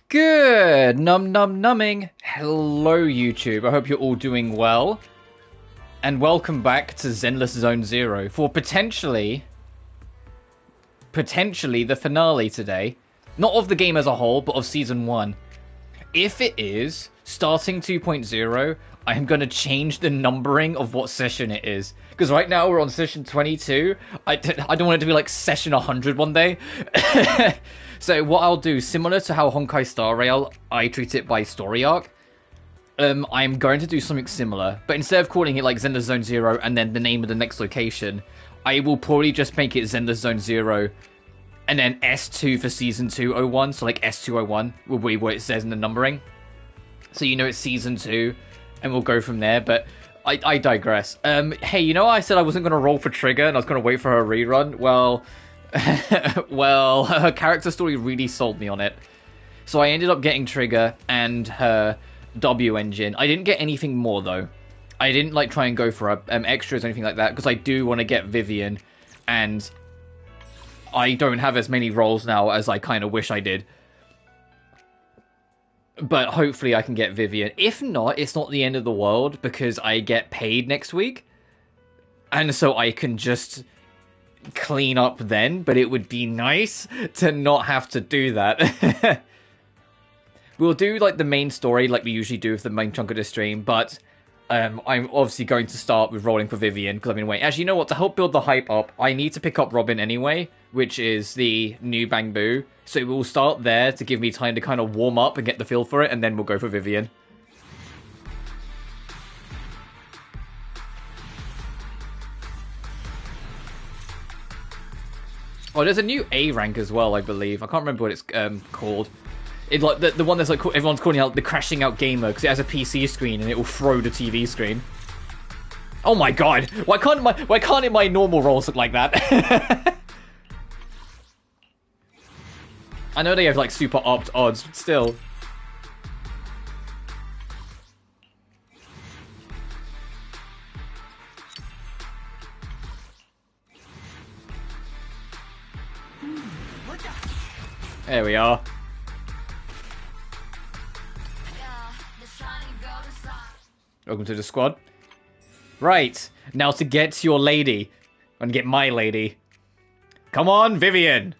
Good numbing. Hello YouTube, I hope you're all doing well. And welcome back to Zenless Zone Zero for potentially the finale today. Not of the game as a whole, but of Season 1. If it is, starting 2.0, I am going to change the numbering of what session it is. Because right now we're on session 22. I don't want it to be like session 100 one day. So what I'll do, similar to how Honkai Star Rail, I treat it by story arc. I'm going to do something similar. But instead of calling it like Zenless Zone Zero and then the name of the next location, I will probably just make it Zenless Zone Zero. And then S2 for Season 201, so like S201 will be what it says in the numbering. So you know it's Season 2, and we'll go from there, but I digress. Hey, you know I said I wasn't going to roll for Trigger, and I was going to wait for her rerun? Well, well, her character story really sold me on it. So I ended up getting Trigger and her W engine. I didn't get anything more, though. I didn't like try and go for extras or anything like that, because I do want to get Vivian, and I don't have as many roles now as I kind of wish I did. But hopefully I can get Vivian. If not, it's not the end of the world because I get paid next week. And so I can just clean up then. But it would be nice to not have to do that. We'll do like the main story like we usually do with the main chunk of the stream. But I'm obviously going to start with rolling for Vivian because I've been waiting. Actually, you know what? To help build the hype up, I need to pick up Robin anyway, which is the new Bang Boo. So we'll start there to give me time to kind of warm up and get the feel for it, and then we'll go for Vivian. Oh, there's a new A rank as well, I believe. I can't remember what it's called. It's like the one that's like everyone's calling out the crashing out gamer because it has a PC screen and it will throw the TV screen. Oh my god! Why can't my normal rolls look like that? I know they have like super opt odds, but still. There we are. Welcome to the squad. Right, now to get your lady. And get my lady. Come on, Vivian!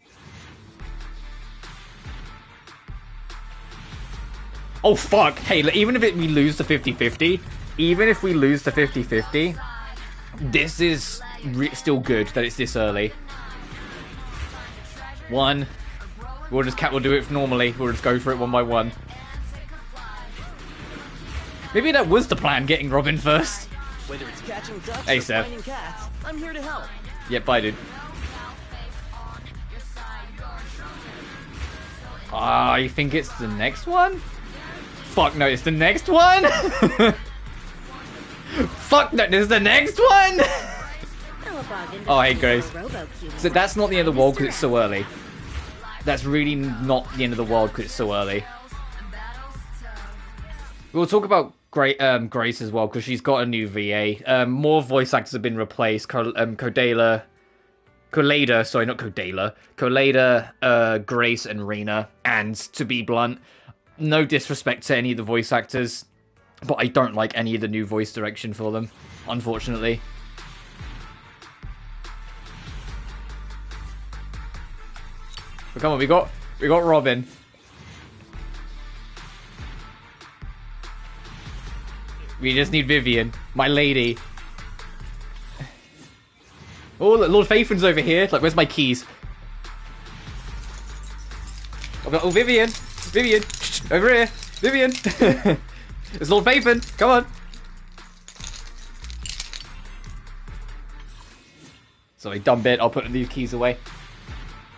Oh fuck! Hey, even if we lose to 50-50, this is still good that it's this early. We'll do it normally. We'll just go for it one by one. Maybe that was the plan, getting Robin first. Whether it's catching ducks hey, or Seth. finding cats, I'm here to help. Yep, bye, dude. I think it's the next one? Fuck no, it's the next one? Fuck no, this is the next one? Oh, hey, Grace. So that's not the end of the world because it's so early. That's really not the end of the world because it's so early. We'll talk about Grace as well because she's got a new VA. More voice actors have been replaced. Colada, Grace, and Rena. And to be blunt, no disrespect to any of the voice actors, but I don't like any of the new voice direction for them, unfortunately. But come on, we got Robin. We just need Vivian, my lady. Oh, look, Lord Faithful's over here. Like, where's my keys? Oh, Vivian, over here, Vivian. It's Lord Faithful. Come on. Sorry, dumb bit. I'll put these keys away.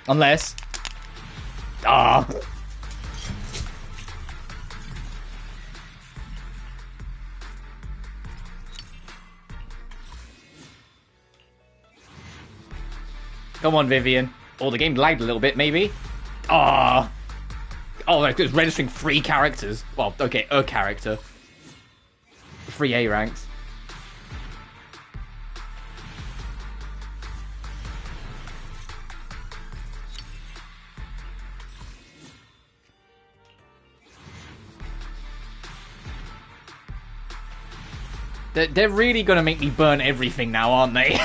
Unless. Ah. Come on, Vivian. Oh, the game lagged a little bit, maybe. Ah. Oh, it's registering 3 characters. Well, okay, a character. 3 A ranks. They're really gonna make me burn everything now, aren't they?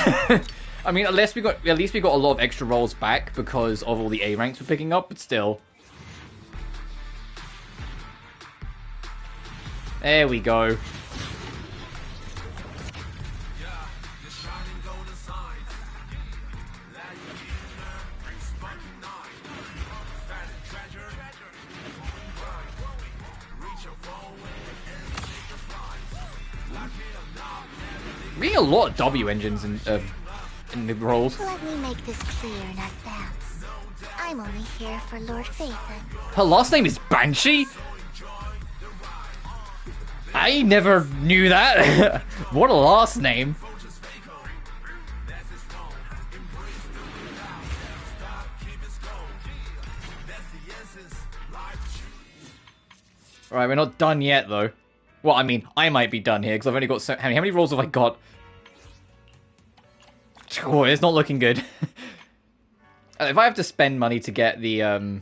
I mean, at least we got a lot of extra rolls back because of all the A ranks we're picking up, but still. There we go. Really a lot of W engines in the rolls. Let me make this clear in advance. I'm only here for Lord Phaethon. Her last name is Banshee? I never knew that. What a last name. Alright, we're not done yet, though. Well, I mean, I might be done here, because I've only got so... How many rolls have I got? Oh, it's not looking good. If I have to spend money to get the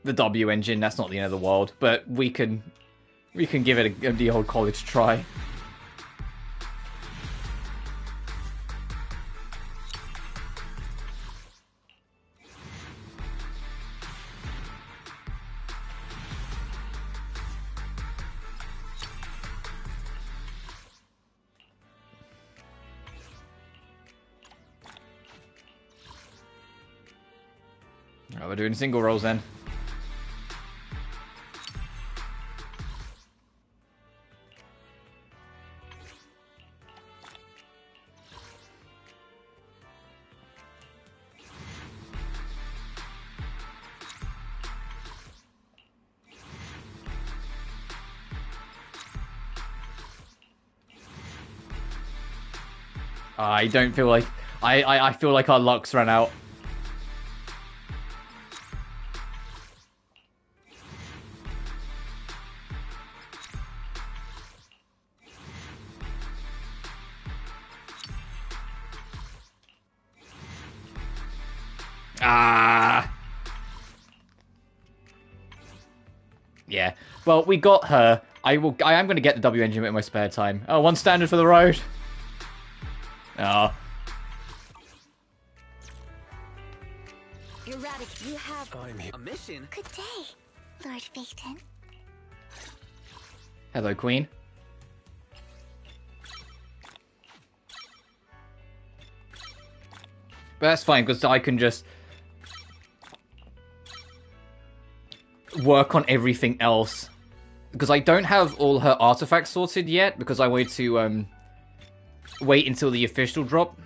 W engine, that's not the end of the world. But we can give it the old college try. Right, we're doing single rolls then. I don't feel like... I feel like our luck's run out. Yeah. Well, we got her. I am going to get the W engine in my spare time. Oh, one standard for the road. Oh. Erratic, you have a mission. Good day, Lord Phaethon. Hello, Queen. But that's fine, because I can just work on everything else. Because I don't have all her artifacts sorted yet, because I wait to wait until the official drop.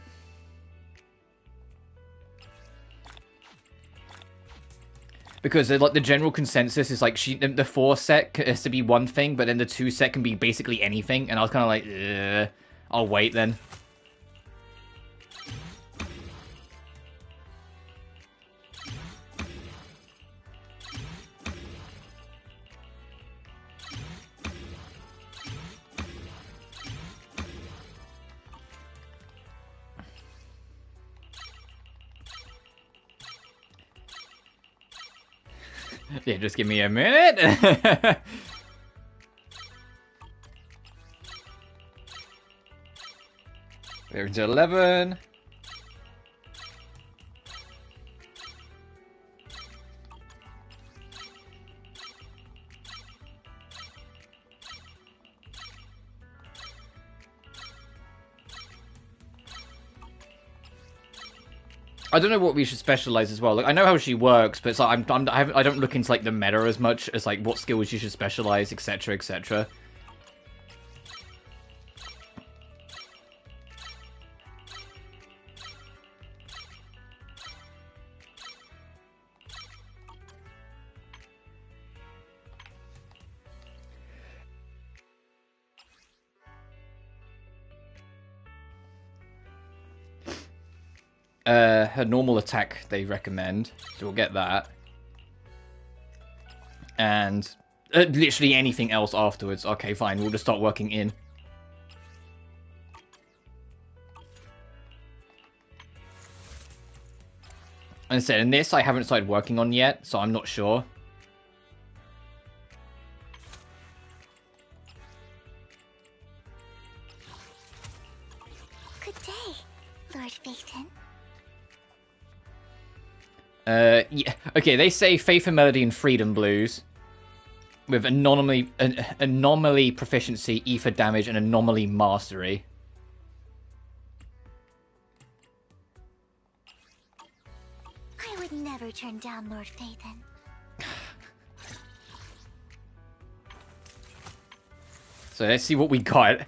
Because like the general consensus is like the 4 set has to be one thing, but then the 2 set can be basically anything. And I was kind of like, I'll wait then. Yeah, just give me a minute. We're into 11. I don't know what we should specialize as well. Like I know how she works, but it's like I don't look into like the meta as much as like what skills you should specialize, etc., etc. Her normal attack they recommend, so we'll get that. And literally anything else afterwards. Okay, fine, we'll just start working in. And I said, in this I haven't started working on yet, so I'm not sure. Lord Phaeton. Yeah. Okay, they say Faith and Melody and Freedom Blues. With anomaly proficiency, ether damage, and anomaly mastery. I would never turn down Lord Phaeton. So let's see what we got.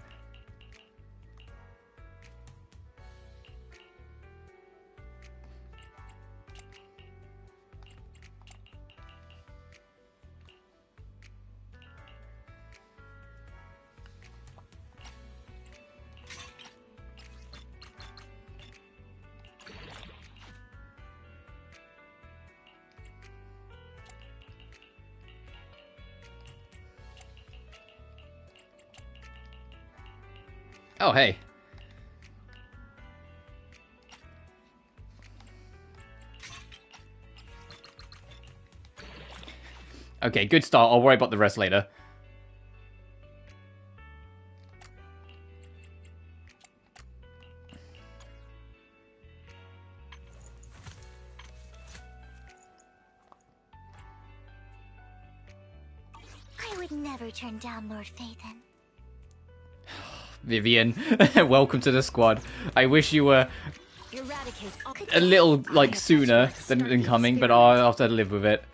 Oh, hey. Okay, good start. I'll worry about the rest later. I would never turn down Lord Phaeton. Vivian, welcome to the squad. I wish you were a little, like, sooner than coming, but I'll have to live with it.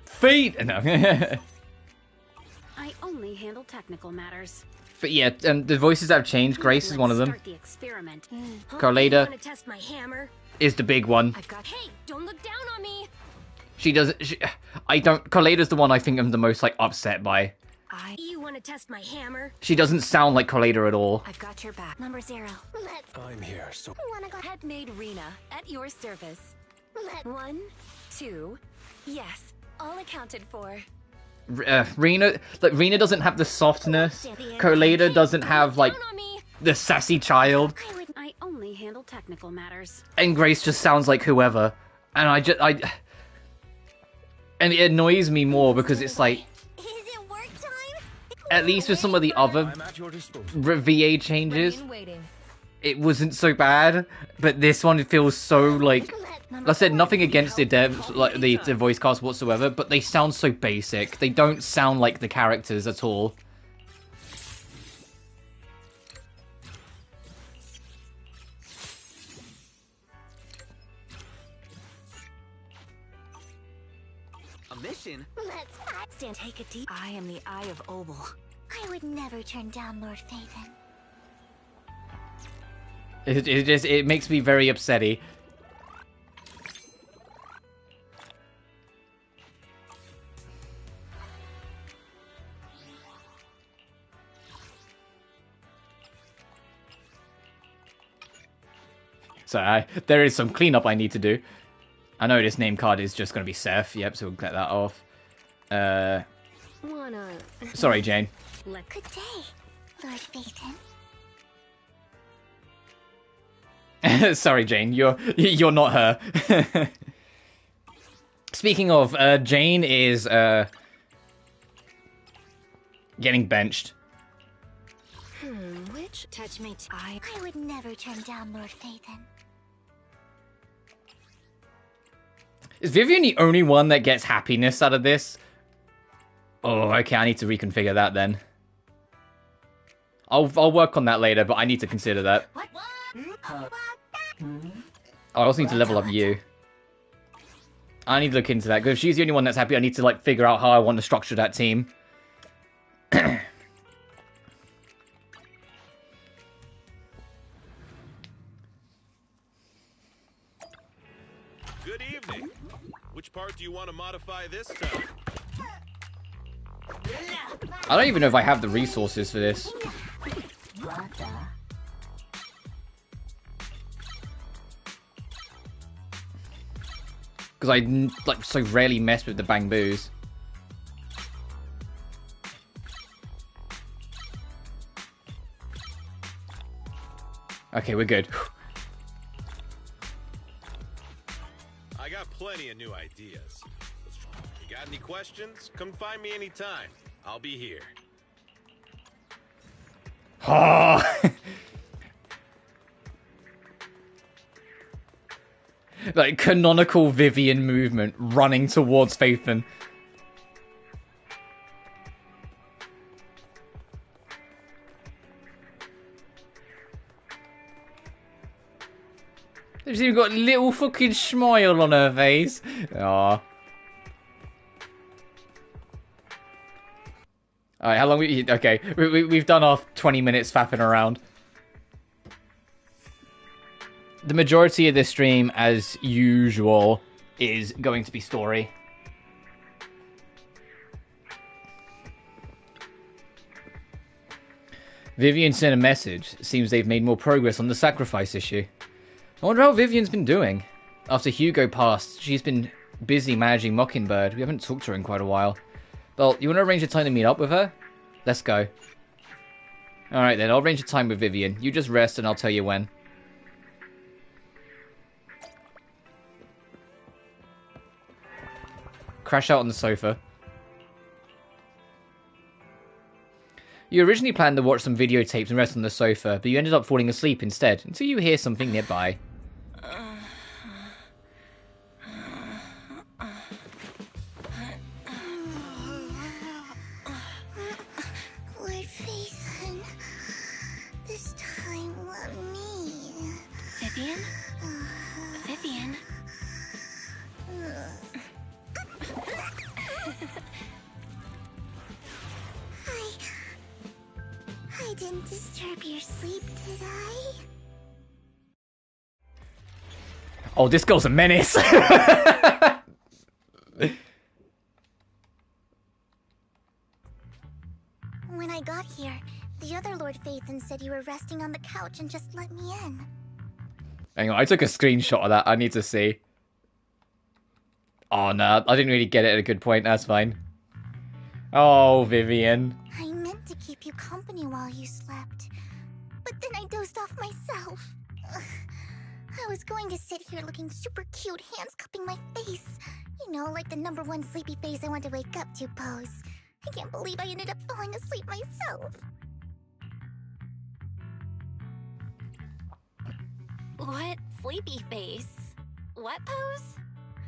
Feet! No. I only handle technical matters. But yeah, the voices have changed. Grace is one of them. Carlada is the big one. Hey, don't look down on me. She doesn't. Carlada's the one I think I'm the most like upset by. You want to test my hammer? She doesn't sound like Carlada at all. I've got your back. Number 0. I'm here, so Wanna go Head maid Rena at your service. 1, 2, yes, all accounted for. Rena doesn't have the softness. Carlada doesn't have like the sassy child. I only handle technical matters. And Grace just sounds like whoever. And and it annoys me more because it's like, Is it work time? at least with some of the other I'm at your disposal. VA changes, it wasn't so bad. But this one feels so like, like I said, nothing against the devs, like the voice cast whatsoever, but they sound so basic. They don't sound like the characters at all. A mission? Let's stand. Take a deep. I am the Eye of Obel. I would never turn down Lord Phaeton. It makes me very upsetty. So there is some cleanup I need to do. I know this name card is just going to be Seth. Yep, so we'll get that off. Sorry, Jane. Good day, Lord Phaeton. Sorry, Jane. You're not her. Speaking of, Jane is getting benched. Which touch me? I would never turn down Lord Phaeton. Is Vivian the only one that gets happiness out of this? Oh, okay, I need to reconfigure that then. I'll work on that later, but I need to consider that. What? I also need to level up you. I need to look into that, because if she's the only one that's happy, I need to like figure out how I want to structure that team. Good evening. Which part do you want to modify this time? I don't even know if I have the resources for this. Because I like so rarely mess with the bang boos. Okay, we're good. I got plenty of new ideas. You got any questions? Come find me anytime. I'll be here. Oh. Like canonical Vivian movement running towards Phaethon. She's even got a little fucking smile on her face. Aww. Alright, how long we... Okay, we've done our 20 minutes faffing around. The majority of this stream, as usual, is going to be story. Vivian sent a message. Seems they've made more progress on the sacrifice issue. I wonder how Vivian's been doing. After Hugo passed, she's been busy managing Mockingbird. We haven't talked to her in quite a while. Well, you want to arrange a time to meet up with her? Let's go. Alright then, I'll arrange a time with Vivian. You just rest and I'll tell you when. Crash out on the sofa. You originally planned to watch some videotapes and rest on the sofa, but you ended up falling asleep instead, until you hear something nearby. Lord Phaethon, this time let me. Vivian? Vivian? I didn't disturb your sleep, did I? Oh, this girl's a menace! When I got here, the other Lord Phaethon said you were resting on the couch and just let me in. Hang on, I took a screenshot of that. I need to see. Oh, no, I didn't really get it at a good point. That's fine. Oh, Vivian. I meant to keep you company while you slept, but then I dozed off myself. Ugh. I was going to sit here looking super cute, hands cupping my face. You know, like the #1 sleepy face I want to wake up to pose. I can't believe I ended up falling asleep myself. What sleepy face? What pose?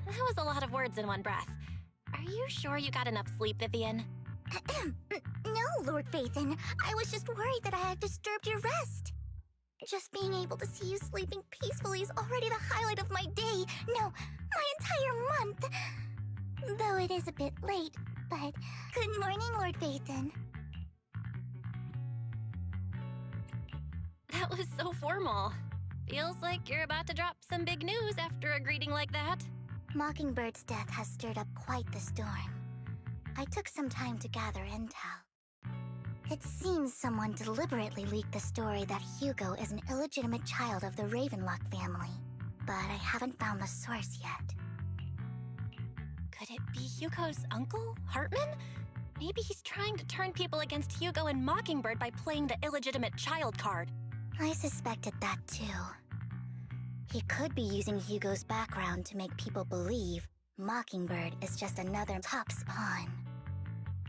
That was a lot of words in one breath. Are you sure you got enough sleep, Vivian? No, Lord Phaethon. I was just worried that I had disturbed your rest. Just being able to see you sleeping peacefully is already the highlight of my day. No, my entire month. Though it is a bit late, but good morning, Lord Phaethon. That was so formal. Feels like you're about to drop some big news after a greeting like that. Mockingbird's death has stirred up quite the storm. I took some time to gather intel. It seems someone deliberately leaked the story that Hugo is an illegitimate child of the Ravenlock family, but I haven't found the source yet. Could it be Hugo's uncle, Hartman? Maybe he's trying to turn people against Hugo and Mockingbird by playing the illegitimate child card. I suspected that too. He could be using Hugo's background to make people believe Mockingbird is just another Top's pawn.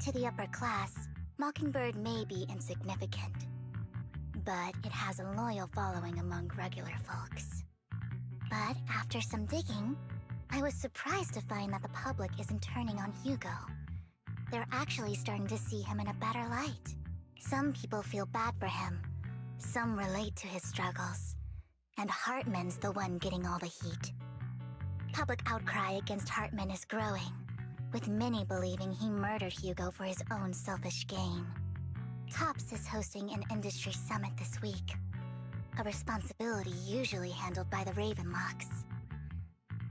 To the upper class, Mockingbird may be insignificant, but it has a loyal following among regular folks. But after some digging, I was surprised to find that the public isn't turning on Hugo. They're actually starting to see him in a better light. Some people feel bad for him, some relate to his struggles, and Hartman's the one getting all the heat. Public outcry against Hartman is growing, with many believing he murdered Hugo for his own selfish gain. Tops is hosting an industry summit this week, a responsibility usually handled by the Ravenlocks.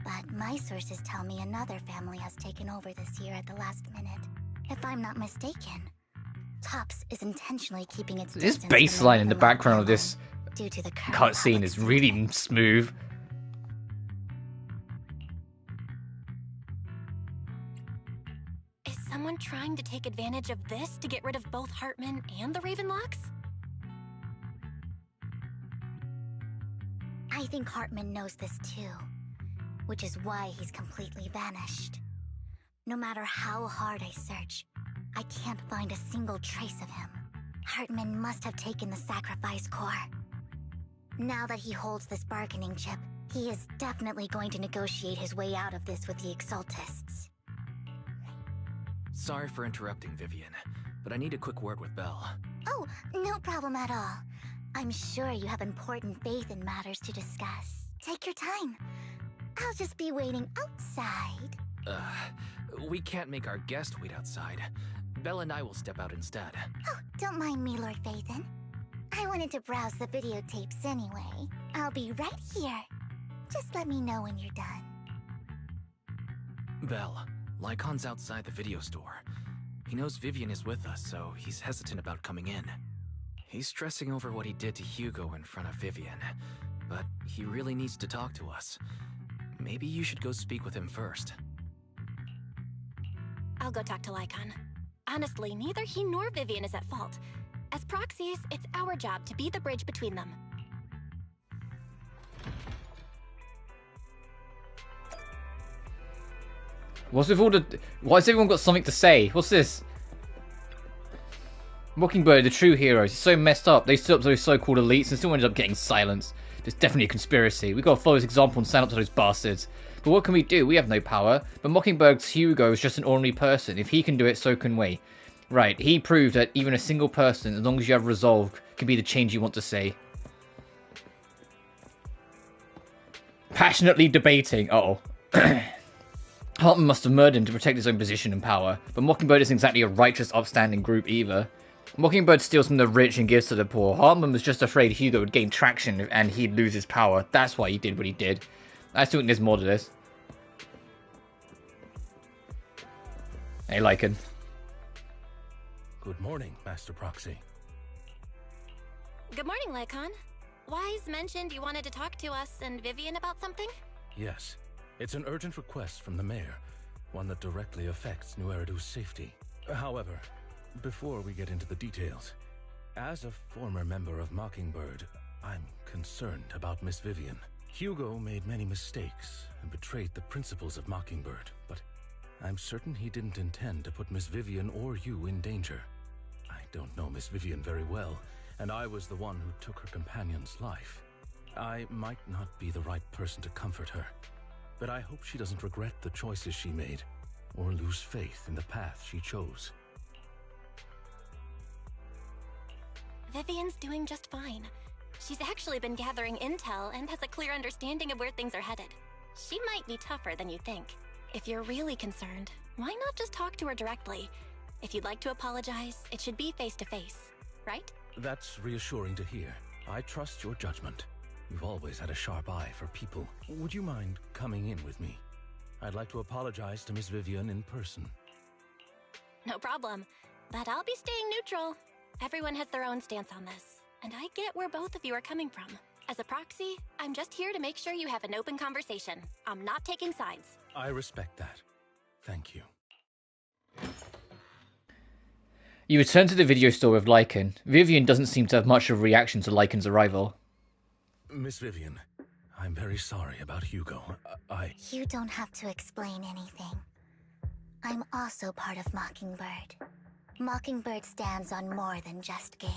But my sources tell me another family has taken over this year at the last minute. If I'm not mistaken, Tops is intentionally keeping its This distance bass from line in the Ravenlock background of family this due to the current cutscene public is really scrutiny. smooth. Is someone trying to take advantage of this to get rid of both Hartman and the Ravenlocks? I think Hartman knows this too, which is why he's completely vanished. No matter how hard I search, I can't find a single trace of him. Hartman must have taken the sacrifice core. Now that he holds this bargaining chip, he is definitely going to negotiate his way out of this with the Exaltists. Sorry for interrupting, Vivian, but I need a quick word with Belle. Oh, no problem at all. I'm sure you have important faith in matters to discuss. Take your time. I'll just be waiting outside. We can't make our guest wait outside. Belle and I will step out instead. Oh, don't mind me, Lord Phaethon. I wanted to browse the videotapes anyway. I'll be right here. Just let me know when you're done. Belle, Lycon's outside the video store. He knows Vivian is with us, so he's hesitant about coming in. He's stressing over what he did to Hugo in front of Vivian, but he really needs to talk to us. Maybe you should go speak with him first. I'll go talk to Lycon. Honestly, neither he nor Vivian is at fault. As proxies, it's our job to be the bridge between them. What's with all the... Why has everyone got something to say? What's this? Mockingbird, the true heroes. It's so messed up. They stood up to those so-called elites and still ended up getting silenced. There's definitely a conspiracy. We gotta follow his example and stand up to those bastards. But what can we do? We have no power. But Mockingbird's Hugo is just an ordinary person. If he can do it, so can we. Right, he proved that even a single person, as long as you have resolve, can be the change you want to see. Passionately debating. Uh-oh. Hartman must have murdered him to protect his own position and power, but Mockingbird isn't exactly a righteous, upstanding group either. Mockingbird steals from the rich and gives to the poor. Hartman was just afraid Hugo would gain traction and he'd lose his power. That's why he did what he did. I still think there's more to this. Hey, Lycan. Good morning, Master Proxy. Good morning, Lycon. Wise mentioned you wanted to talk to us and Vivian about something? Yes, it's an urgent request from the mayor, one that directly affects New Eridu's safety. However, before we get into the details, as a former member of Mockingbird, I'm concerned about Miss Vivian. Hugo made many mistakes and betrayed the principles of Mockingbird, but I'm certain he didn't intend to put Miss Vivian or you in danger. I don't know Miss Vivian very well, and I was the one who took her companion's life. I might not be the right person to comfort her, but I hope she doesn't regret the choices she made, or lose faith in the path she chose. Vivian's doing just fine. She's actually been gathering intel and has a clear understanding of where things are headed. She might be tougher than you think. If you're really concerned, why not just talk to her directly? If you'd like to apologize, it should be face-to-face, right? That's reassuring to hear. I trust your judgment. You've always had a sharp eye for people. Would you mind coming in with me? I'd like to apologize to Miss Vivian in person. No problem. But I'll be staying neutral. Everyone has their own stance on this, and I get where both of you are coming from. As a proxy, I'm just here to make sure you have an open conversation. I'm not taking sides. I respect that. Thank you. You return to the video store with Lycan. Vivian doesn't seem to have much of a reaction to Lycan's arrival. Miss Vivian, I'm very sorry about Hugo. You don't have to explain anything. I'm also part of Mockingbird. Mockingbird stands on more than just gain,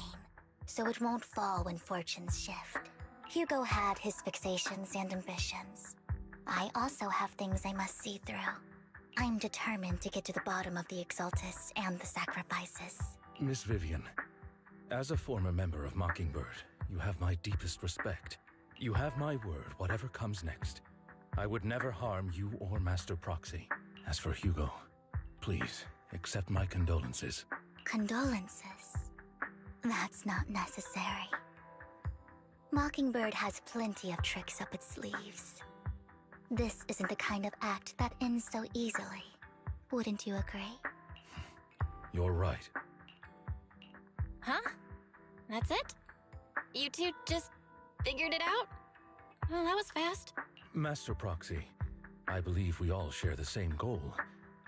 so it won't fall when fortunes shift. Hugo had his fixations and ambitions. I also have things I must see through. I'm determined to get to the bottom of the Exaltists and the sacrifices. Miss Vivian, as a former member of Mockingbird, you have my deepest respect. You have my word, whatever comes next. I would never harm you or Master Proxy. As for Hugo, please accept my condolences. Condolences? That's not necessary. Mockingbird has plenty of tricks up its sleeves. This isn't the kind of act that ends so easily. Wouldn't you agree? You're right. Huh? That's it? You two just figured it out? Well, that was fast. Master Proxy, I believe we all share the same goal.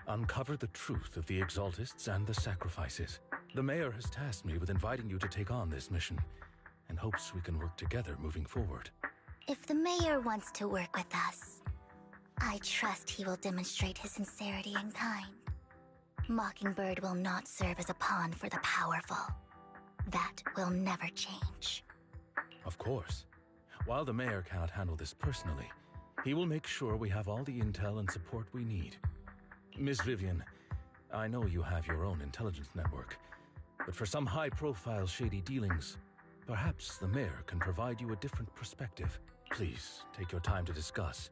Uncover the truth of the Exaltists and the sacrifices. The mayor has tasked me with inviting you to take on this mission, and hopes we can work together moving forward. If the mayor wants to work with us, I trust he will demonstrate his sincerity in kind. Mockingbird will not serve as a pawn for the powerful. That will never change. Of course. While the mayor cannot handle this personally, he will make sure we have all the intel and support we need. Miss Vivian, I know you have your own intelligence network, but for some high-profile shady dealings, perhaps the mayor can provide you a different perspective. Please, take your time to discuss.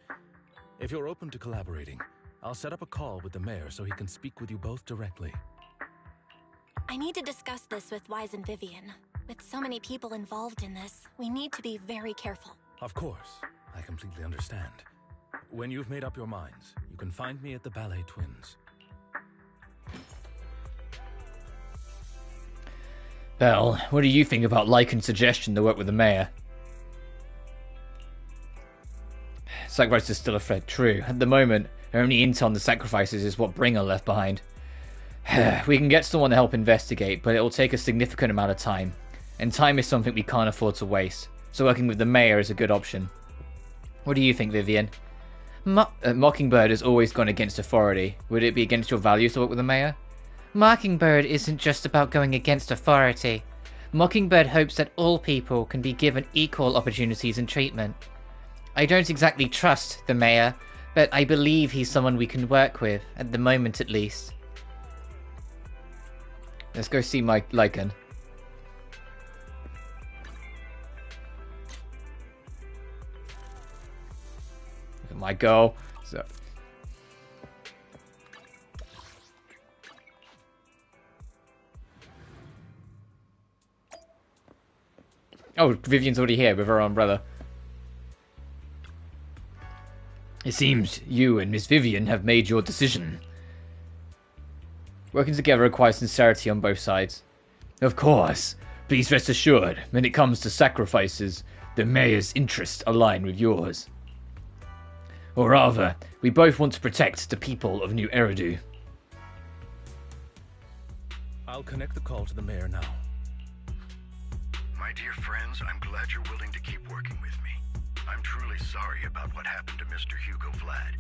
If you're open to collaborating, I'll set up a call with the mayor so he can speak with you both directly. I need to discuss this with Wise and Vivian. With so many people involved in this, we need to be very careful. Of course, I completely understand. When you've made up your minds, you can find me at the Ballet Twins. Belle, what do you think about Lycan's suggestion to work with the mayor? Sacrifice is still a threat, true. At the moment, our only intel on the sacrifices is what Bringer left behind. We can get someone to help investigate, but it will take a significant amount of time. And time is something we can't afford to waste, so working with the mayor is a good option. What do you think, Vivian? Mockingbird has always gone against authority. Would it be against your values to work with the mayor? Mockingbird isn't just about going against authority. Mockingbird hopes that all people can be given equal opportunities and treatment. I don't exactly trust the mayor, but I believe he's someone we can work with, at the moment at least. Let's go see Mike Lycan. Look at my girl. So. Oh, Vivian's already here with her umbrella. It seems you and Miss Vivian have made your decision. Working together requires sincerity on both sides. Of course. Please rest assured, when it comes to sacrifices, the mayor's interests align with yours. Or rather, we both want to protect the people of New Eridu. I'll connect the call to the mayor now. My dear friends, I'm glad you're willing to keep working with me. I'm truly sorry about what happened to Mr. Hugo Vlad.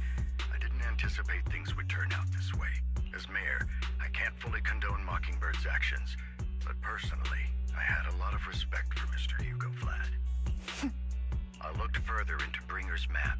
I didn't anticipate things would turn out this way. As mayor, I can't fully condone Mockingbird's actions, but personally, I had a lot of respect for Mr. Hugo Vlad. I looked further into Bringer's map.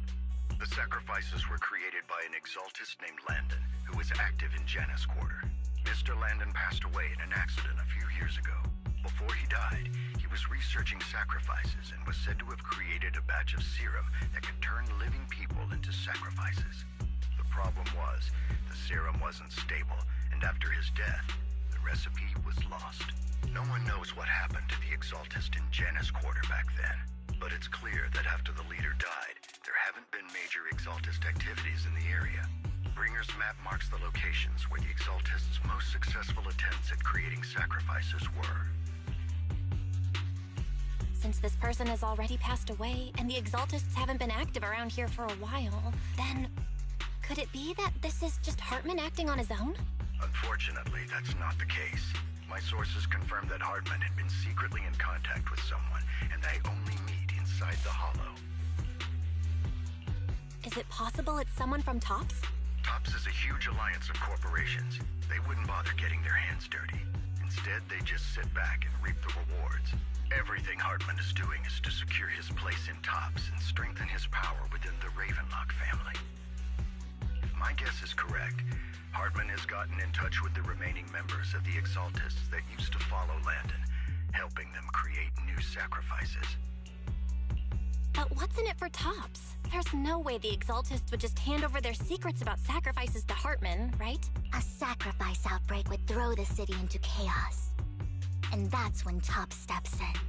The sacrifices were created by an exaltist named Landon, who was active in Janus Quarter. Mr. Landon passed away in an accident a few years ago. Before he died, he was researching sacrifices and was said to have created a batch of serum that could turn living people into sacrifices. The problem was, the serum wasn't stable, and after his death, the recipe was lost. No one knows what happened to the exaltist in Janus Quarter back then, but it's clear that after the leader died, there haven't been major exaltist activities in the area. Bringer's map marks the locations where the exaltist's most successful attempts at creating sacrifices were. Since this person has already passed away, and the exaltists haven't been active around here for a while, then could it be that this is just Hartman acting on his own? Unfortunately, that's not the case. My sources confirmed that Hartman had been secretly in contact with someone, and they only meet inside the Hollow. Is it possible it's someone from TOPS? TOPS is a huge alliance of corporations. They wouldn't bother getting their hands dirty. Instead, they just sit back and reap the rewards. Everything Hartman is doing is to secure his place in TOPS and strengthen his power within the Ravenlock family. If my guess is correct, Hartman has gotten in touch with the remaining members of the Exaltists that used to follow Landon, helping them create new sacrifices. But what's in it for TOPS? There's no way the Exaltists would just hand over their secrets about sacrifices to Hartman, right? A sacrifice outbreak would throw the city into chaos. And that's when TOPS steps in,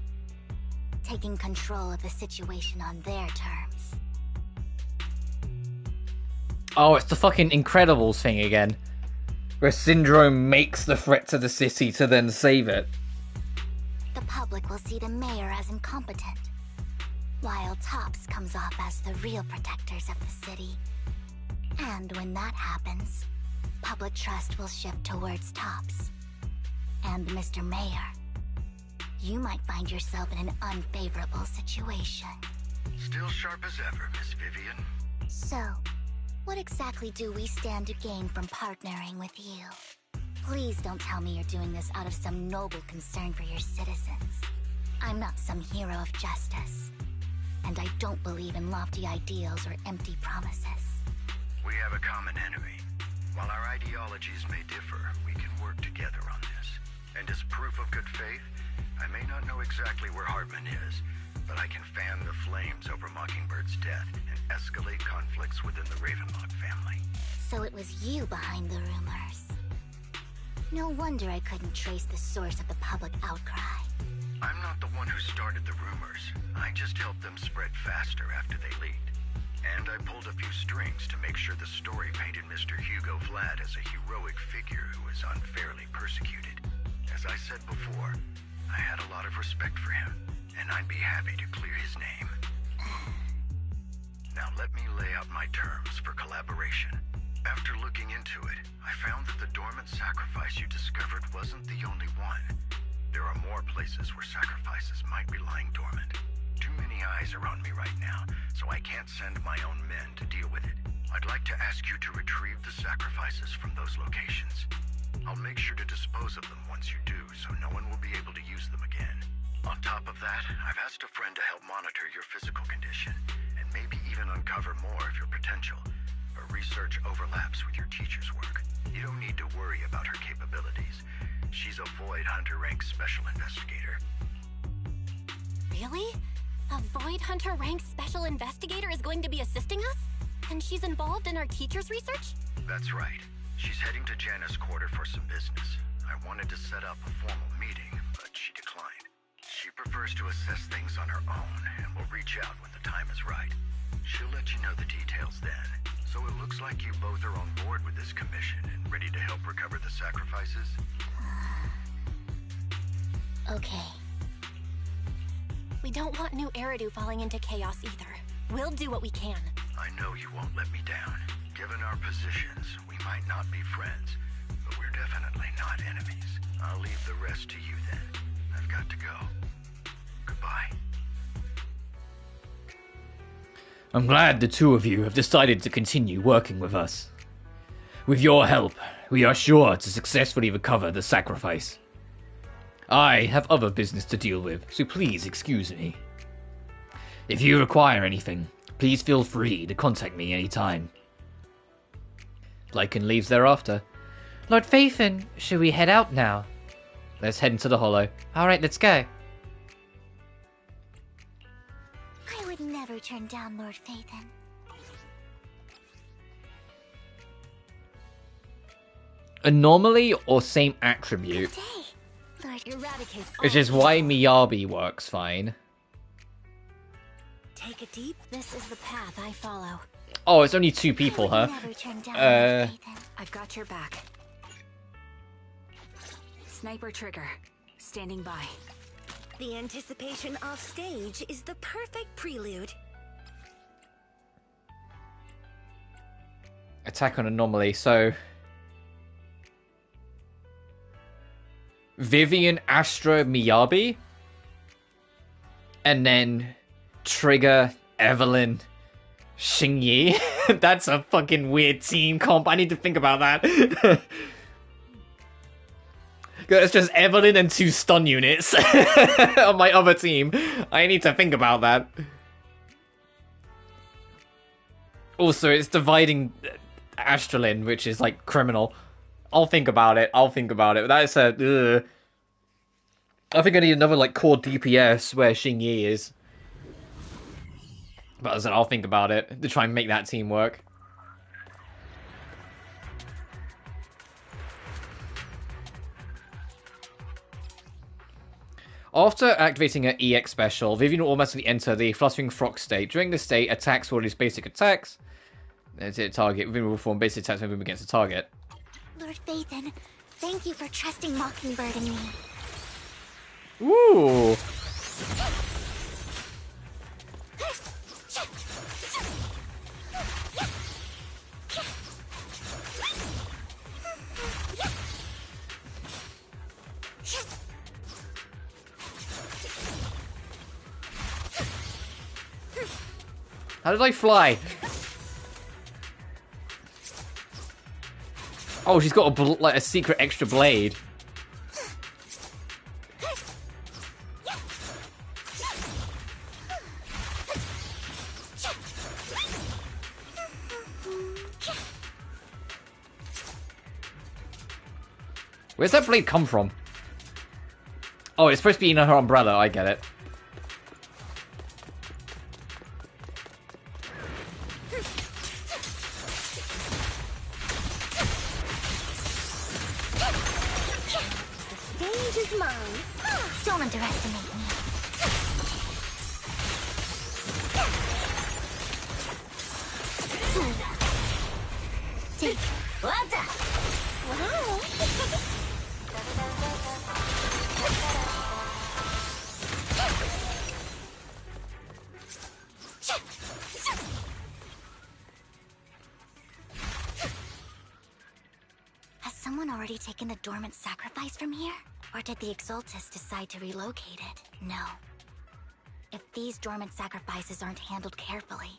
taking control of the situation on their terms. Oh, it's the fucking Incredibles thing again. Where Syndrome makes the threat to the city to then save it. The public will see the mayor as incompetent, while TOPS comes off as the real protectors of the city. And when that happens, public trust will shift towards TOPS. And Mr. Mayor, you might find yourself in an unfavorable situation. Still sharp as ever, Miss Vivian. So, what exactly do we stand to gain from partnering with you? Please don't tell me you're doing this out of some noble concern for your citizens. I'm not some hero of justice. And I don't believe in lofty ideals or empty promises. We have a common enemy. While our ideologies may differ, we can work together on this. And as proof of good faith, I may not know exactly where Hartman is, but I can fan the flames over Mockingbird's death and escalate conflicts within the Ravenlock family. So it was you behind the rumors. No wonder I couldn't trace the source of the public outcry. I'm not the one who started the rumors. I just helped them spread faster after they leaked. And I pulled a few strings to make sure the story painted Mr. Hugo Vlad as a heroic figure who was unfairly persecuted. As I said before, I had a lot of respect for him, and I'd be happy to clear his name. Now let me lay out my terms for collaboration. After looking into it, I found that the dormant sacrifice you discovered wasn't the only one. There are more places where sacrifices might be lying dormant. Too many eyes are on me right now, so I can't send my own men to deal with it. I'd like to ask you to retrieve the sacrifices from those locations. I'll make sure to dispose of them once you do, so no one will be able to use them again. On top of that, I've asked a friend to help monitor your physical condition, and maybe even uncover more of your potential. Her research overlaps with your teacher's work. You don't need to worry about her capabilities. She's a Void Hunter rank special investigator. Really? A Void Hunter ranked special investigator is going to be assisting us? And she's involved in our teacher's research? That's right. She's heading to Janna's quarter for some business. I wanted to set up a formal meeting, but she declined. She prefers to assess things on her own, and will reach out when the time is right. She'll let you know the details then. So it looks like you both are on board with this commission and ready to help recover the sacrifices? Okay. We don't want new Eridu falling into chaos either. We'll do what we can. I know you won't let me down. Given our positions, we might not be friends, but we're definitely not enemies. I'll leave the rest to you then. I've got to go. Goodbye. I'm glad the two of you have decided to continue working with us. With your help, we are sure to successfully recover the sacrifice. I have other business to deal with, so please excuse me. If you require anything, please feel free to contact me anytime. Lycan leaves thereafter. Lord Phaethon, should we head out now? Let's head into the Hollow. Alright, let's go. I would never turn down Lord Phaethon. Anomaly or same attribute? Good day, Lord. Eradicate. Which is why Miyabi works fine. Take a deep. This is the path I follow. Oh, it's only two people, huh? Never turn down Lord Phaethon. I've got your back. Sniper trigger. Standing by. The anticipation off stage is the perfect prelude. Attack on anomaly, so Vivian, Astra, Miyabi, and then trigger Evelyn, Xingyi. That's a fucking weird team comp. I need to think about that. It's just Evelyn and 2 stun units on my other team. I need to think about that. Also, it's dividing Astralin, which is like criminal. I'll think about it. That's a... I think I need another like core DPS where Xingyi is. But as I said, I'll think about it to try and make that team work. After activating her EX special, Vivian will automatically enter the Fluttering Frock state. During this state, attacks will release basic attacks. That's it, target. Vivian will perform basic attacks when moving against the target. Lord Phaethon, thank you for trusting Mockingbird and me. Ooh. How did I fly? Oh, she's got like a secret extra blade. Where's that blade come from? Oh, it's supposed to be in her umbrella. I get it. The stage is mine. Don't underestimate me. Wow. Has someone already taken the dormant sacrifice from here? Or did the Exaltus decide to relocate it? No. If these dormant sacrifices aren't handled carefully,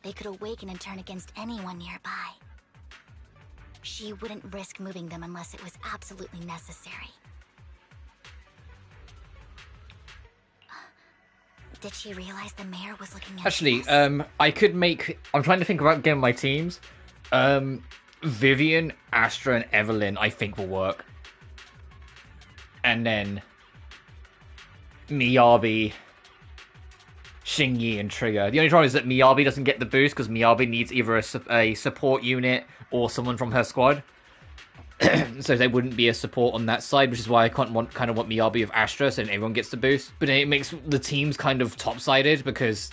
they could awaken and turn against anyone nearby. She wouldn't risk moving them unless it was absolutely necessary. Did she realize the mayor was looking at Actually, this? I could make... I'm trying to think about getting my teams. Vivian, Astra, and Evelyn, I think will work. And then Miyabi, Xingyi, and Trigger. The only problem is that Miyabi doesn't get the boost because Miyabi needs either a support unit or someone from her squad. So there wouldn't be a support on that side, which is why I kind of want Miyabi with Astra, so then everyone gets the boost. But then it makes the teams kind of top-sided because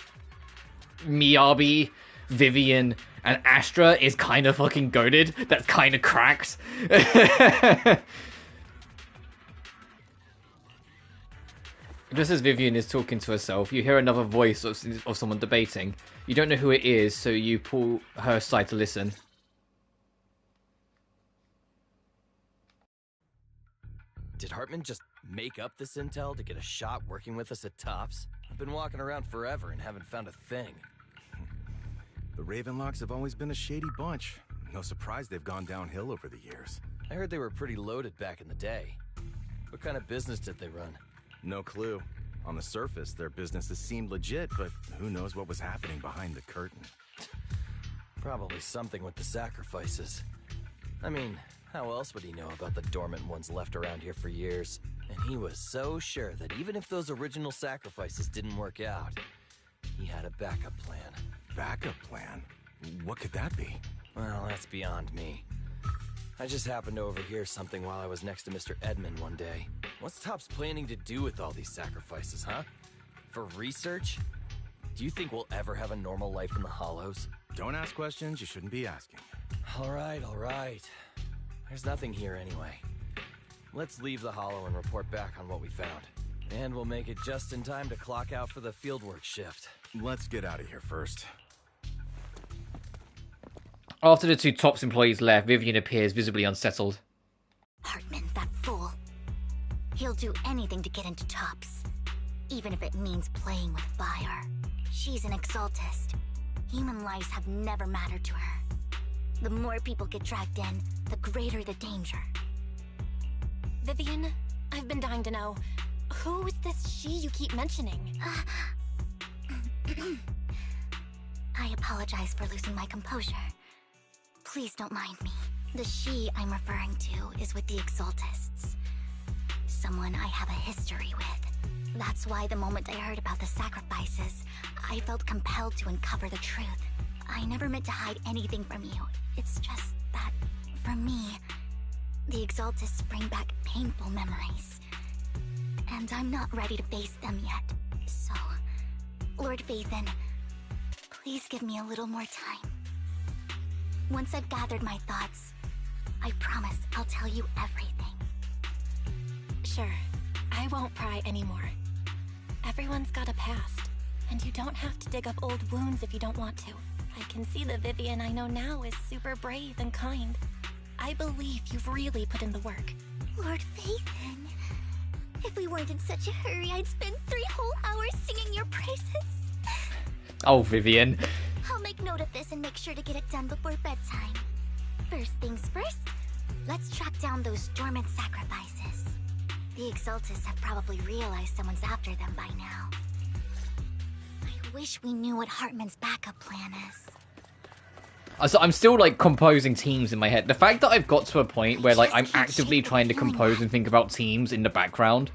Miyabi, Vivian, and Astra is kind of fucking goated. That's kind of cracked. Just as Vivian is talking to herself, you hear another voice of someone debating. You don't know who it is, so you pull her aside to listen. Did Hartman just make up this intel to get a shot working with us at Tops? I've been walking around forever and haven't found a thing. The Ravenlocks have always been a shady bunch. No surprise they've gone downhill over the years. I heard they were pretty loaded back in the day. What kind of business did they run? No clue. On the surface, their businesses seemed legit, but who knows what was happening behind the curtain. Probably something with the sacrifices. I mean, how else would he know about the dormant ones left around here for years? And he was so sure that even if those original sacrifices didn't work out, he had a backup plan. Backup plan? What could that be? Well, that's beyond me. I just happened to overhear something while I was next to Mr. Edmund one day. What's Tops planning to do with all these sacrifices, huh? For research? Do you think we'll ever have a normal life in the Hollows? Don't ask questions you shouldn't be asking. All right. There's nothing here anyway. Let's leave the Hollow and report back on what we found. And we'll make it just in time to clock out for the fieldwork shift. Let's get out of here first. After the two Tops employees left, Vivian appears visibly unsettled. Hartman, that fool. He'll do anything to get into Tops, even if it means playing with fire. She's an Exaltist. Human lives have never mattered to her. The more people get dragged in, the greater the danger. Vivian, I've been dying to know. Who is this she you keep mentioning? I apologize for losing my composure. Please don't mind me. The she I'm referring to is with the Exaltists. Someone I have a history with. That's why the moment I heard about the sacrifices, I felt compelled to uncover the truth. I never meant to hide anything from you. It's just that, for me, the Exaltists bring back painful memories. And I'm not ready to face them yet. So, Lord Vathan, please give me a little more time. Once I've gathered my thoughts, I promise I'll tell you everything. Sure, I won't pry anymore. Everyone's got a past, and you don't have to dig up old wounds if you don't want to. I can see the Vivian I know now is super brave and kind. I believe you've really put in the work. Lord Vathan, if we weren't in such a hurry, I'd spend 3 whole hours singing your praises. Oh, Vivian. I'll make note of this and make sure to get it done before bedtime. First things first, Let's track down those dormant sacrifices. The Exaltists have probably realized someone's after them by now. I wish we knew what Hartman's backup plan is. So I'm still like composing teams in my head. The fact that I've got to a point where like I'm actively trying to compose and think about teams in the background,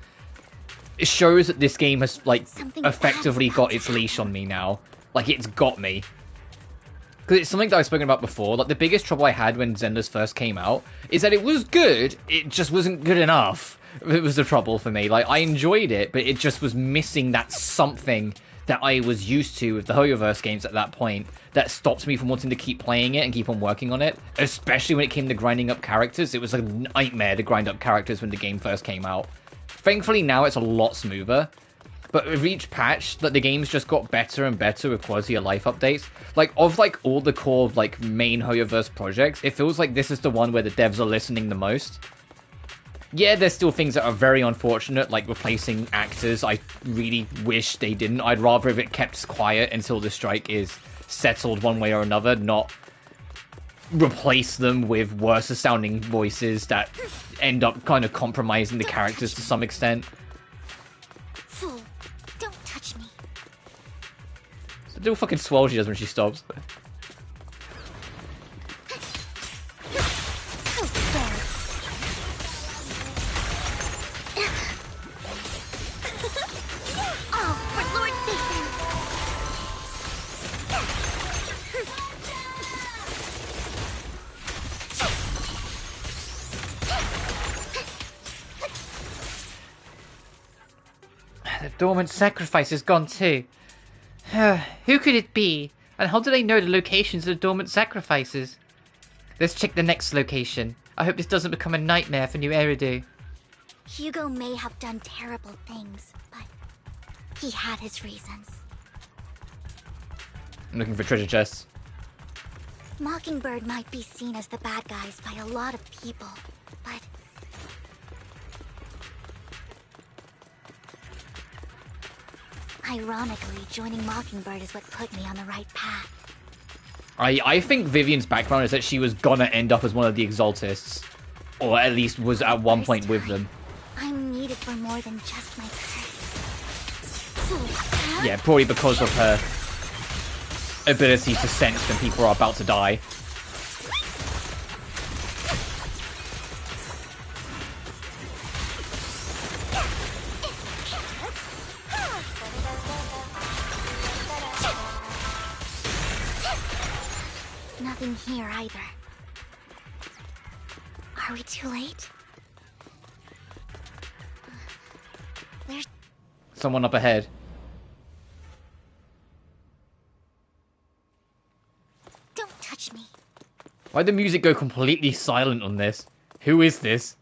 it shows that this game has like effectively got its leash on me now. Like it's got me. Because it's something that I've spoken about before. Like the biggest trouble I had when Zenless first came out is that it was good, it just wasn't good enough. It was the trouble for me. Like I enjoyed it, but it just was missing that something that I was used to with the Hoyoverse games at that point that stopped me from wanting to keep playing it and keep on working on it, especially when it came to grinding up characters. It was a nightmare to grind up characters when the game first came out. Thankfully now it's a lot smoother, but with each patch, that the game's just got better and better with quality of life updates. Like of like all the core like main Hoyoverse projects, it feels like this is the one where the devs are listening the most. Yeah, there's still things that are very unfortunate, like replacing actors. I really wish they didn't. I'd rather have it kept quiet until the strike is settled one way or another, not replace them with worse sounding voices that end up kind of compromising the characters to some extent. Fool, don't touch me. The little fucking swirl she does when she stops. The dormant sacrifice is gone too. Who could it be? And how do they know the locations of the dormant sacrifices? Let's check the next location. I hope this doesn't become a nightmare for New Eridu. Hugo may have done terrible things, but he had his reasons. I'm looking for treasure chests. Mockingbird might be seen as the bad guys by a lot of people, but ironically, joining Mockingbird is what put me on the right path. I think Vivian's background is that she was gonna end up as one of the Exaltists. Or at least was at one point with them. I'm needed for more than just my curse. Yeah, probably because of her ability to sense when people are about to die. Nothing here either. Are we too late? There's Someone up ahead. Don't touch me. Why'd the music go completely silent on this? Who is this?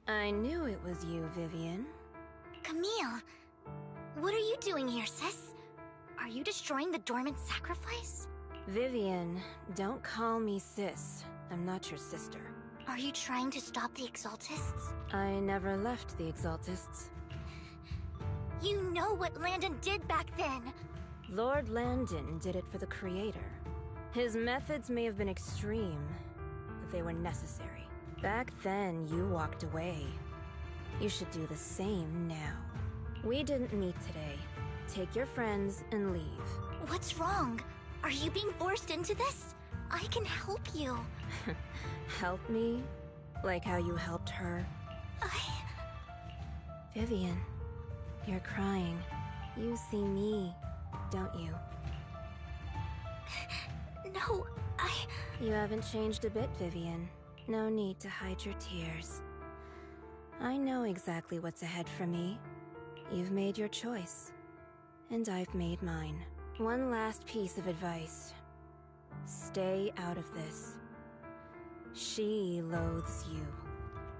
I knew it was you, Vivian. Camille, what are you doing here, sis? Are you destroying the dormant sacrifice? Vivian, don't call me sis. I'm not your sister. Are you trying to stop the Exaltists? I never left the Exaltists. You know what Landon did back then. Lord Landon did it for the Creator. His methods may have been extreme, but they were necessary. Back then, you walked away. You should do the same now. We didn't meet today. Take your friends and leave. What's wrong? Are you being forced into this? I can help you. Help me? Like how you helped her? Vivian, you're crying. You see me, don't you? No, You haven't changed a bit, Vivian. No need to hide your tears. I know exactly what's ahead for me. You've made your choice. And I've made mine. One last piece of advice. Stay out of this. She loathes you.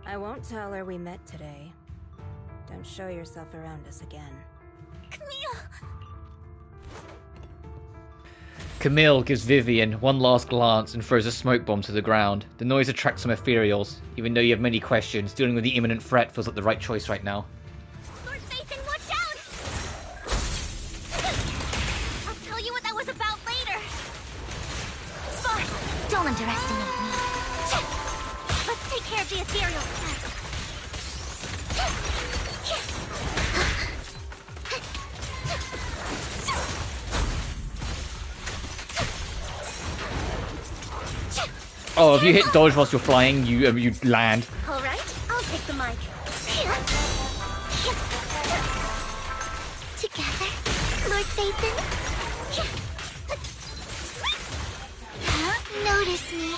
I won't tell her we met today. Don't show yourself around us again. Camille! Camille gives Vivian one last glance and throws a smoke bomb to the ground. The noise attracts some ethereals. Even though you have many questions, dealing with the imminent threat feels like the right choice right now. Lord Nathan, watch out! I'll tell you what that was about later. Spot, Don't underestimate me. Let's take care of the ethereal first. Oh, if you hit dodge whilst you're flying, you land. All right, I'll take the mic. Together, Lord Phaethon. Notice me,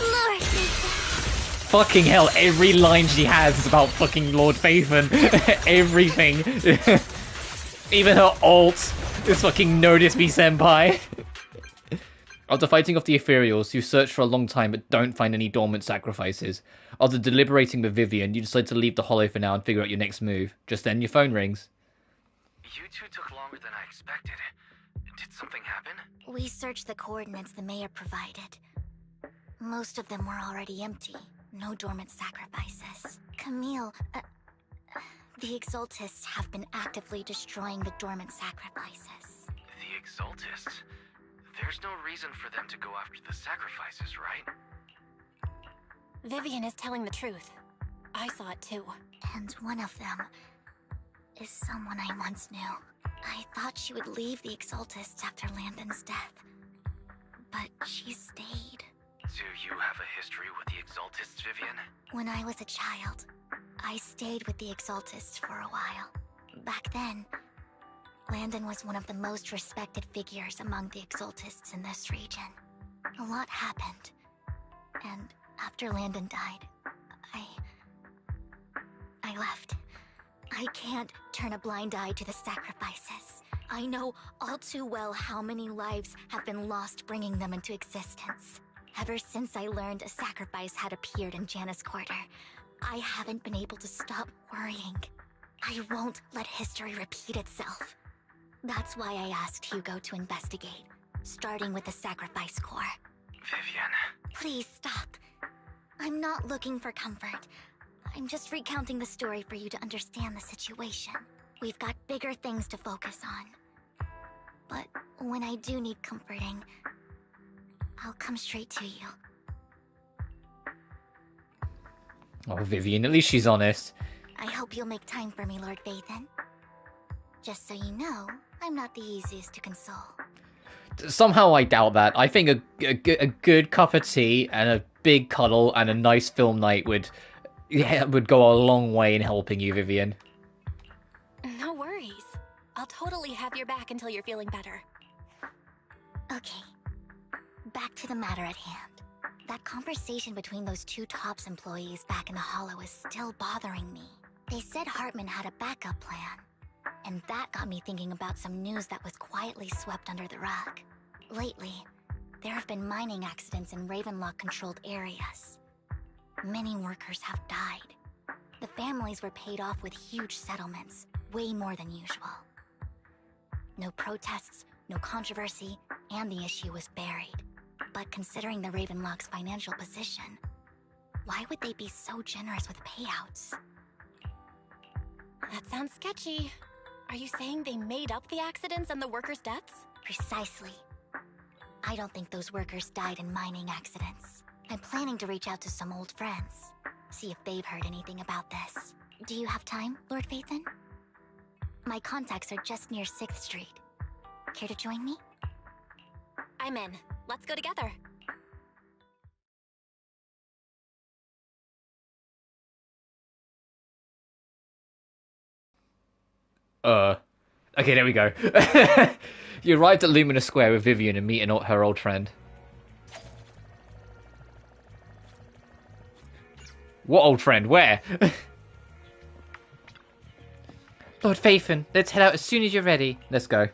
Lord Phaethon. Fucking hell, every line she has is about fucking Lord Phaethon. Everything. Even her ult is fucking notice me, senpai. After fighting off the Ethereals, you search for a long time but don't find any dormant sacrifices. After deliberating with Vivian, you decide to leave the Hollow for now and figure out your next move. Just then, your phone rings. You two took longer than I expected. Did something happen? We searched the coordinates the mayor provided. Most of them were already empty. No dormant sacrifices. Camille, the Exaltists have been actively destroying the dormant sacrifices. The Exaltists? There's no reason for them to go after the sacrifices, right? Vivian is telling the truth. I saw it too. And one of them is someone I once knew. I thought she would leave the Exaltists after Landon's death. But she stayed. Do you have a history with the Exaltists, Vivian? When I was a child, I stayed with the Exaltists for a while. Back then, Landon was one of the most respected figures among the Exaltists in this region. A lot happened. And after Landon died, I left. I can't turn a blind eye to the sacrifices. I know all too well how many lives have been lost bringing them into existence. Ever since I learned a sacrifice had appeared in Janus Quarter, I haven't been able to stop worrying. I won't let history repeat itself. That's why I asked Hugo to investigate, starting with the Sacrifice Corps. Vivian. Please stop. I'm not looking for comfort. I'm just recounting the story for you to understand the situation. We've got bigger things to focus on. But when I do need comforting, I'll come straight to you. Oh, Vivian, at least she's honest. I hope you'll make time for me, Lord Phaethon. Just so you know, I'm not the easiest to console. Somehow I doubt that. I think a good cup of tea and a big cuddle and a nice film night would go a long way in helping you, Vivian. No worries. I'll totally have your back until you're feeling better. Okay. Back to the matter at hand. That conversation between those two TOPS employees back in the Hollow is still bothering me. They said Hartman had a backup plan. And that got me thinking about some news that was quietly swept under the rug. Lately, there have been mining accidents in Ravenlock-controlled areas. Many workers have died. The families were paid off with huge settlements, way more than usual. No protests, no controversy, and the issue was buried. But considering the Ravenlock's financial position, why would they be so generous with payouts? That sounds sketchy. Are you saying they made up the accidents and the workers' deaths? Precisely. I don't think those workers died in mining accidents. I'm planning to reach out to some old friends, see if they've heard anything about this. Do you have time, Lord Phaethon? My contacts are just near 6th Street. Care to join me? I'm in. Let's go together. Okay, there we go. You arrived at Luminous Square with Vivian and meeting her old friend. What old friend? Where? Lord Phaethon, let's head out as soon as you're ready. Let's go.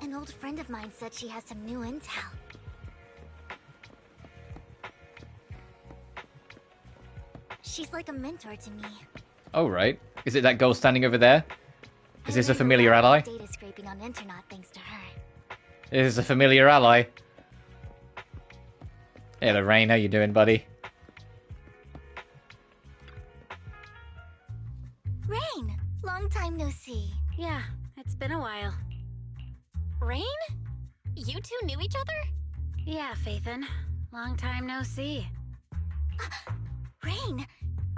An old friend of mine said she has some new intel. She's like a mentor to me. Oh, right. Is it that girl standing over there? Is this a familiar I learned ally? data scraping on internet thanks to her. Is this a familiar ally? Hey, Lorraine, how you doing, buddy? Rain! Long time no see. Yeah, it's been a while. Rain? You two knew each other? Yeah, Phaethon. Long time no see. Rain,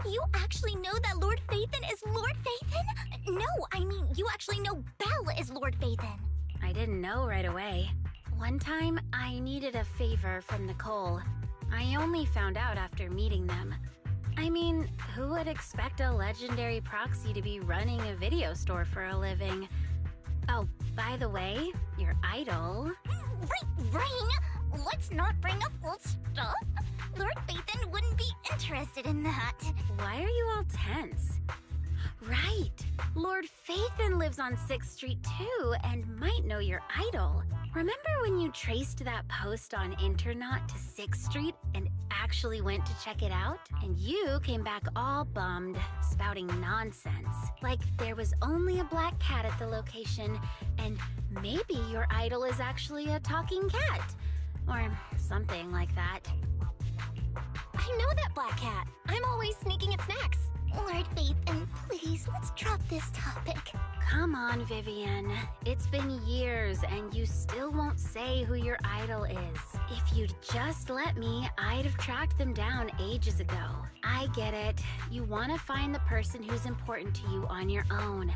you actually know that Lord Phaethon is Lord Phaethon? No, I mean, you actually know Belle is Lord Phaethon. I didn't know right away. One time, I needed a favor from Nicole. I only found out after meeting them. I mean, who would expect a legendary proxy to be running a video store for a living? Oh, by the way, your idol... Rain, let's not bring up old stuff. Lord Phaethon wouldn't be interested in that. Why are you all tense? Right, Lord Phaethon lives on 6th Street too, and might know your idol. Remember when you traced that post on Internaut to 6th Street and actually went to check it out? And you came back all bummed, spouting nonsense. Like there was only a black cat at the location, and maybe your idol is actually a talking cat. Or something like that. I know that black cat. I'm always sneaking at snacks. Lord Phaethon, please, let's drop this topic. Come on, Vivian. It's been years and you still won't say who your idol is. If you'd just let me, I'd have tracked them down ages ago. I get it. You want to find the person who's important to you on your own.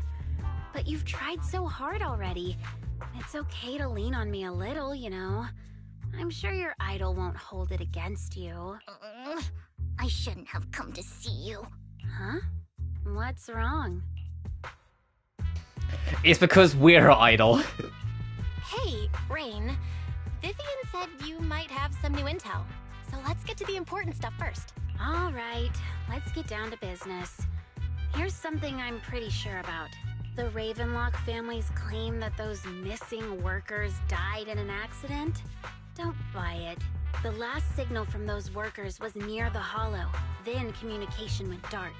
But you've tried so hard already. It's okay to lean on me a little, you know. I'm sure your idol won't hold it against you. I shouldn't have come to see you. Huh? What's wrong? It's because we're her idol. Hey, Rain. Vivian said you might have some new intel. So let's get to the important stuff first. All right, let's get down to business. Here's something I'm pretty sure about. The Ravenlock family's claim that those missing workers died in an accident? Don't buy it. The last signal from those workers was near the Hollow. Then communication went dark.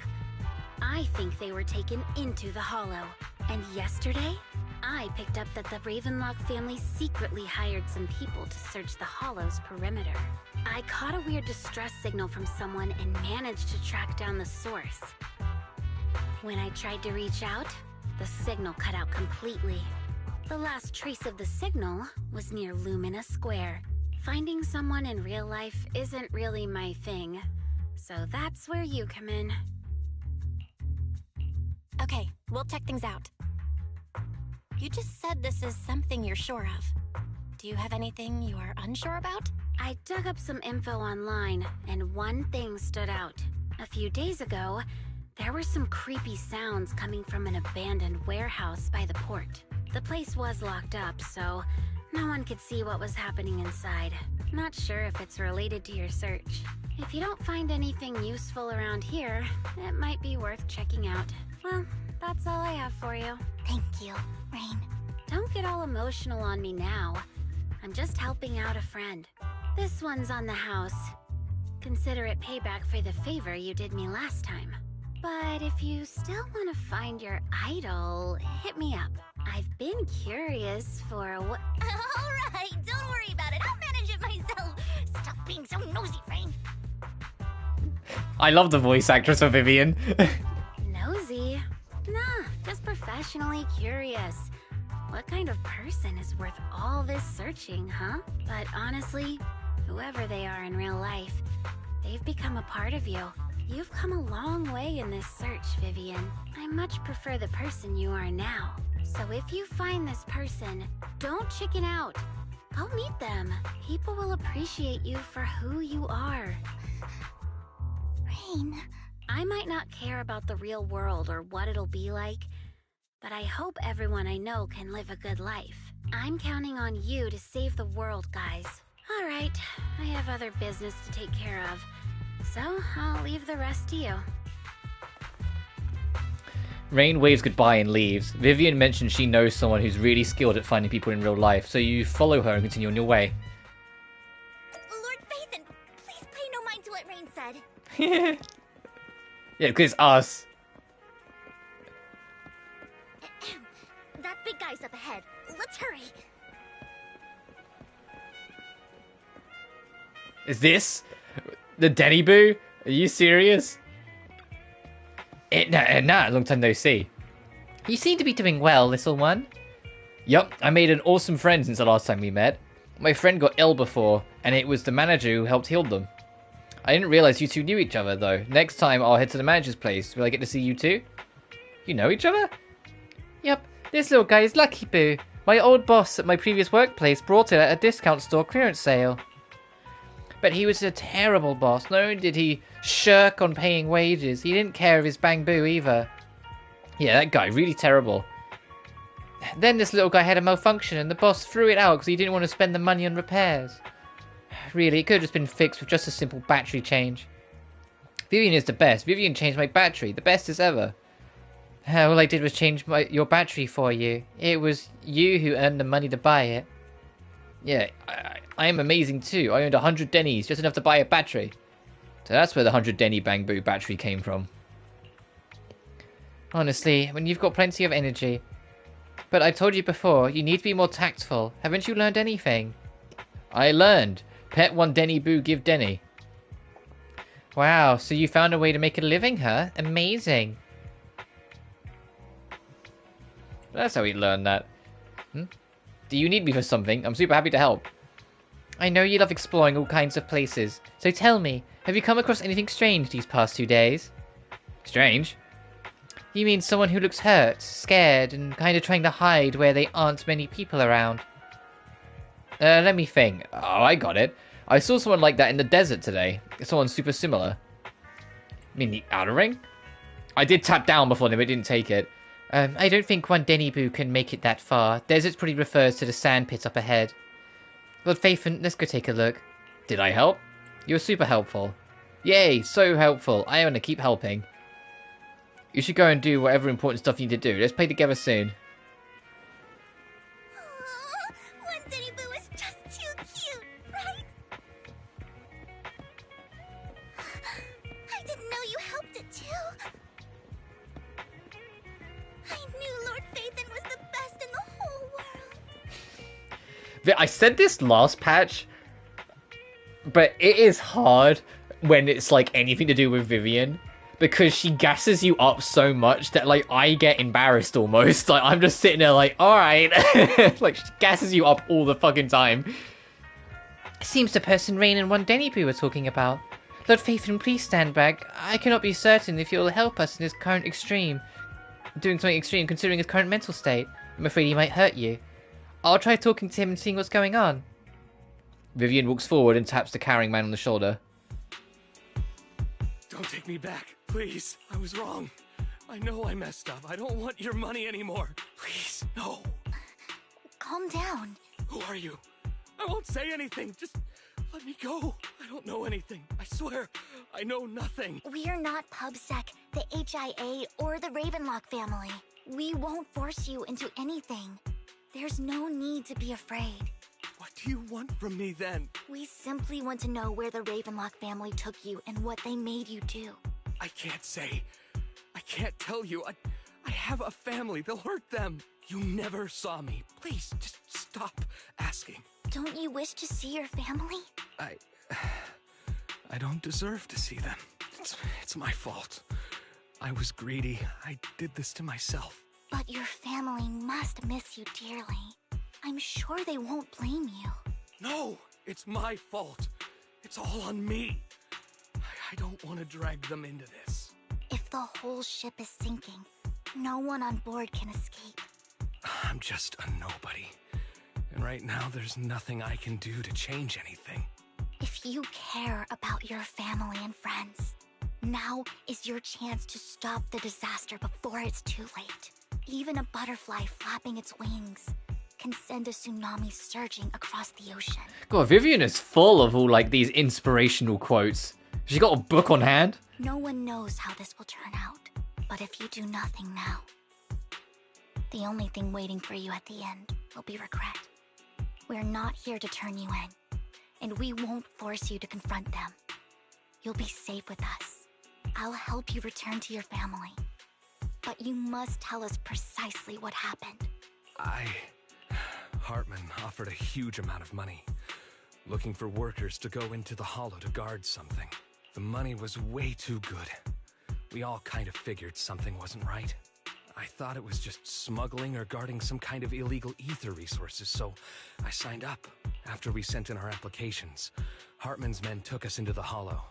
I think they were taken into the Hollow. And yesterday, I picked up that the Ravenlock family secretly hired some people to search the Hollow's perimeter. I caught a weird distress signal from someone and managed to track down the source. When I tried to reach out, the signal cut out completely. The last trace of the signal was near Lumina Square. Finding someone in real life isn't really my thing, so that's where you come in. Okay, we'll check things out. You just said this is something you're sure of. Do you have anything you are unsure about? I dug up some info online, and one thing stood out. A few days ago, there were some creepy sounds coming from an abandoned warehouse by the port. The place was locked up, so no one could see what was happening inside. Not sure if it's related to your search. If you don't find anything useful around here, it might be worth checking out. Well, that's all I have for you. Thank you, Rain. Don't get all emotional on me now. I'm just helping out a friend. This one's on the house. Consider it payback for the favor you did me last time. But if you still want to find your idol, hit me up. I've been curious for what... Alright, don't worry about it. I'll manage it myself. Stop being so nosy, Rain. I love the voice actress of Vivian. Nosy? Nah, just professionally curious. What kind of person is worth all this searching, huh? But honestly, whoever they are in real life, they've become a part of you. You've come a long way in this search, Vivian. I much prefer the person you are now. So if you find this person, don't chicken out. Go meet them. People will appreciate you for who you are. Rain. I might not care about the real world or what it'll be like, but I hope everyone I know can live a good life. I'm counting on you to save the world, guys. All right, I have other business to take care of, so I'll leave the rest to you. Rain waves goodbye and leaves. Vivian mentions she knows someone who's really skilled at finding people in real life, so you follow her and continue on your way. Lord Phaethon, please pay no mind to what Rain said. Yeah, because it's us. That big guy's up ahead. Let's hurry. Is this the Denny Boo? Are you serious? Nah, long time no see. You seem to be doing well, little one. Yup, I made an awesome friend since the last time we met. My friend got ill before, and it was the manager who helped heal them. I didn't realize you two knew each other, though. Next time, I'll head to the manager's place. Will I get to see you too? You know each other? Yep, this little guy is Lucky Boo. My old boss at my previous workplace brought it at a discount store clearance sale. But he was a terrible boss. Not only did he shirk on paying wages, he didn't care of his Bang Boo either. Yeah, that guy, really terrible. Then this little guy had a malfunction and the boss threw it out because he didn't want to spend the money on repairs. Really, it could have just been fixed with just a simple battery change. Vivian is the best. Vivian changed my battery, the bestest ever. All I did was change your battery for you. It was you who earned the money to buy it. Yeah, I am amazing too. I earned 100 dennies, just enough to buy a battery. So that's where the 100 denny Bang Boo battery came from. Honestly, when you've got plenty of energy. But I told you before, you need to be more tactful. Haven't you learned anything? I learned. Pet one denny boo, give denny. Wow, so you found a way to make a living, huh? Amazing. That's how we learned that. Do you need me for something? I'm super happy to help. I know you love exploring all kinds of places. So tell me, have you come across anything strange these past 2 days? Strange? You mean someone who looks hurt, scared, and kind of trying to hide where there aren't many people around? Let me think. Oh, I got it. I saw someone like that in the desert today. Someone super similar. You mean the outer ring? I did tap down before them, but didn't take it. I don't think one Denny Boo can make it that far. Desert probably refers to the sand pit up ahead. Lord Phaethon, let's go take a look. Did I help? You were super helpful. Yay, so helpful. I want to keep helping. You should go and do whatever important stuff you need to do. Let's play together soon. One Denny Boo is just too cute, right? I didn't know you helped it too. I knew Lord Phaethon was the best in the whole world. I said this last patch, but it is hard when it's like anything to do with Vivian. Because she gasses you up so much that, like, I get embarrassed almost. Like, I'm just sitting there like, alright. Like, she gasses you up all the fucking time. Seems the person Rain and one Denny Boo are talking about. Lord Phaethon, please stand back. I cannot be certain if you'll help us in his current extreme. Doing something extreme considering his current mental state. I'm afraid he might hurt you. I'll try talking to him and seeing what's going on. Vivian walks forward and taps the carrying man on the shoulder. Don't take me back, please. I was wrong. I know I messed up. I don't want your money anymore. Please, no. Calm down. Who are you? I won't say anything. Just let me go. I don't know anything. I swear, I know nothing. We're not PubSec, the HIA, or the Ravenlock family. We won't force you into anything. There's no need to be afraid. What do you want from me, then? We simply want to know where the Ravenlock family took you and what they made you do. I can't say. I can't tell you. I have a family. They'll hurt them. You never saw me. Please, just stop asking. Don't you wish to see your family? I don't deserve to see them. It's my fault. I was greedy. I did this to myself. But your family must miss you dearly. I'm sure they won't blame you. No, it's my fault. It's all on me. I don't want to drag them into this. If the whole ship is sinking, no one on board can escape. I'm just a nobody. And right now, there's nothing I can do to change anything. If you care about your family and friends, now is your chance to stop the disaster before it's too late. Even a butterfly flapping its wings can send a tsunami surging across the ocean. God, Vivian is full of all, like, these inspirational quotes. She got a book on hand. No one knows how this will turn out, but if you do nothing now, the only thing waiting for you at the end will be regret. We're not here to turn you in, and we won't force you to confront them. You'll be safe with us. I'll help you return to your family, but you must tell us precisely what happened. Hartman offered a huge amount of money, looking for workers to go into the hollow to guard something. The money was way too good. We all kind of figured something wasn't right. I thought it was just smuggling or guarding some kind of illegal ether resources, so I signed up. After we sent in our applications, Hartman's men took us into the Hollow.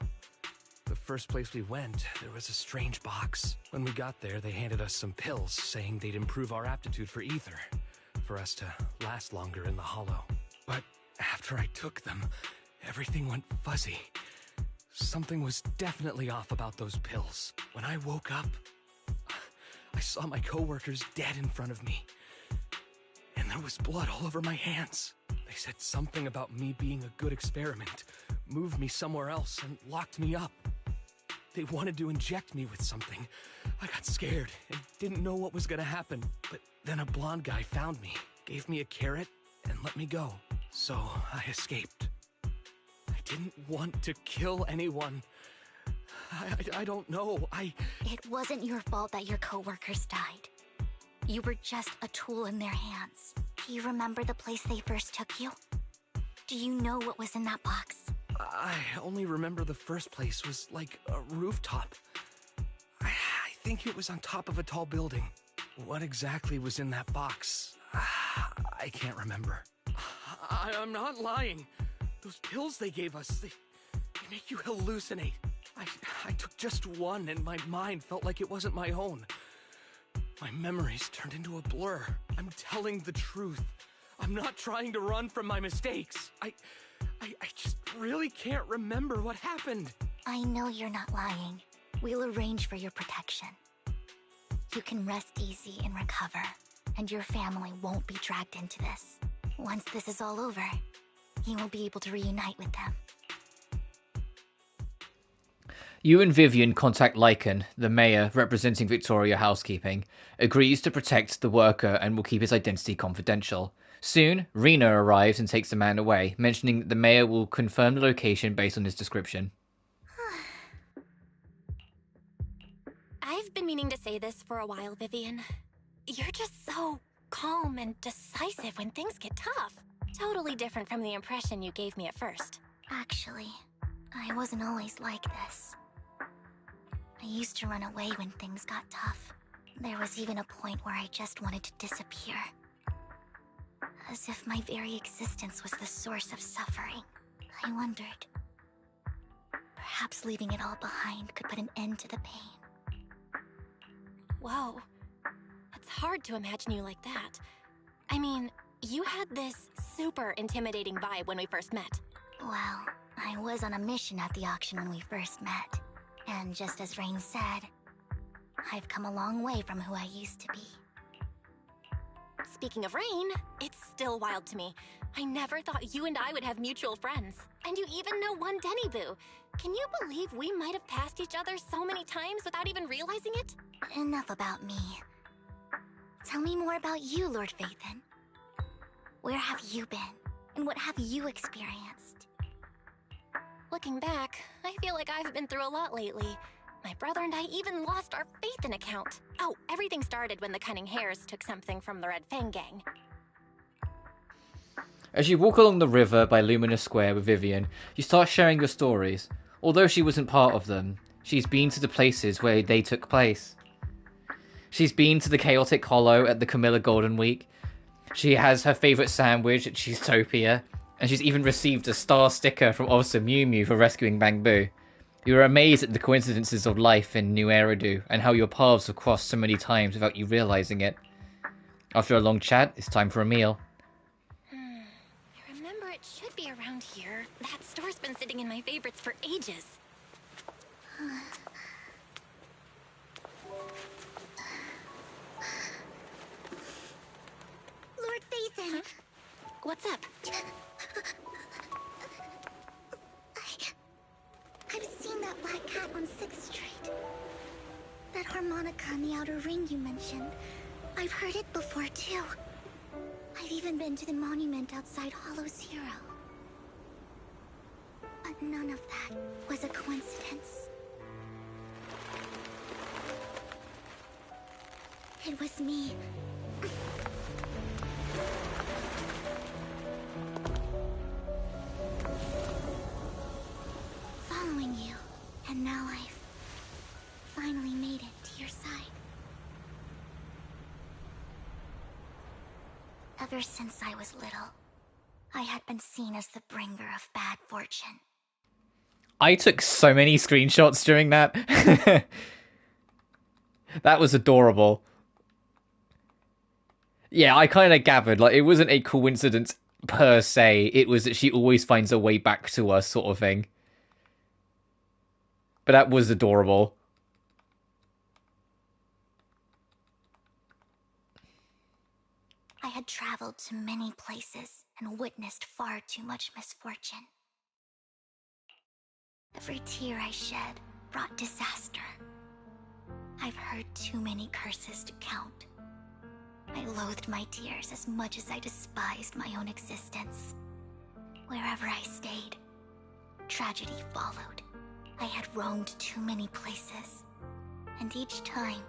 The first place we went, there was a strange box. When we got there, they handed us some pills, saying they'd improve our aptitude for ether, for us to last longer in the Hollow. But after I took them, everything went fuzzy. Something was definitely off about those pills. When I woke up, I saw my coworkers dead in front of me. And there was blood all over my hands. They said something about me being a good experiment, moved me somewhere else, and locked me up. They wanted to inject me with something. I got scared and didn't know what was gonna happen. But then a blonde guy found me, gave me a carrot, and let me go. So I escaped. I didn't want to kill anyone. I don't know. It wasn't your fault that your coworkers died. You were just a tool in their hands. Do you remember the place they first took you? Do you know what was in that box? I only remember the first place was like a rooftop. I think it was on top of a tall building. What exactly was in that box? I can't remember. I'm not lying. Those pills they gave us, they make you hallucinate. I took just one and my mind felt like it wasn't my own. My memories turned into a blur. I'm telling the truth. I'm not trying to run from my mistakes. I just really can't remember what happened. I know you're not lying. We'll arrange for your protection. You can rest easy and recover, and your family won't be dragged into this. Once this is all over, you will be able to reunite with them. You and Vivian contact Lycan, the mayor representing Victoria Housekeeping, agrees to protect the worker and will keep his identity confidential. Soon, Rena arrives and takes the man away, mentioning that the mayor will confirm the location based on his description. I've been meaning to say this for a while, Vivian. You're just so calm and decisive when things get tough. Totally different from the impression you gave me at first. Actually, I wasn't always like this. I used to run away when things got tough. There was even a point where I just wanted to disappear. As if my very existence was the source of suffering. I wondered. Perhaps leaving it all behind could put an end to the pain. Whoa. It's hard to imagine you like that. I mean, you had this super intimidating vibe when we first met. Well, I was on a mission at the auction when we first met. And just as Rain said, I've come a long way from who I used to be. Speaking of Rain, it's still wild to me. I never thought you and I would have mutual friends. And you even know one Denny Boo. Can you believe we might have passed each other so many times without even realizing it? Enough about me. Tell me more about you, Lord Phaethon. Where have you been? And what have you experienced? Looking back, I feel like I've been through a lot lately. My brother and I even lost our Phaethon account. Oh, everything started when the Cunning Hares took something from the Red Fang gang. As you walk along the river by Luminous Square with Vivian, you start sharing your stories. Although she wasn't part of them, she's been to the places where they took place. She's been to the Chaotic Hollow at the Camilla Golden Week. She has her favourite sandwich at Cheesetopia, and she's even received a star sticker from Officer Mew Mew for rescuing Bang Boo. You are amazed at the coincidences of life in New Eridu, and how your paths have crossed so many times without you realising it. After a long chat, it's time for a meal. I remember it should be around here. That store's been sitting in my favorites for ages. Lord Phaethon! What's up? I've seen that black cat on 6th Street. That harmonica in the outer ring you mentioned. I've heard it before, too. I've even been to the monument outside Hollow Zero. But none of that was a coincidence. It was me. Following you, and now I've finally made it to your side. Ever since I was little, I I had been seen as the bringer of bad fortune. I took so many screenshots during that. That was adorable. Yeah, I kind of gathered, like, it wasn't a coincidence per se. It was that she always finds a way back to us, sort of thing. But that was adorable. I had traveled to many places and witnessed far too much misfortune. Every tear I shed brought disaster. I've heard too many curses to count. I loathed my tears as much as I despised my own existence. Wherever I stayed, tragedy followed. I had roamed too many places, and each time,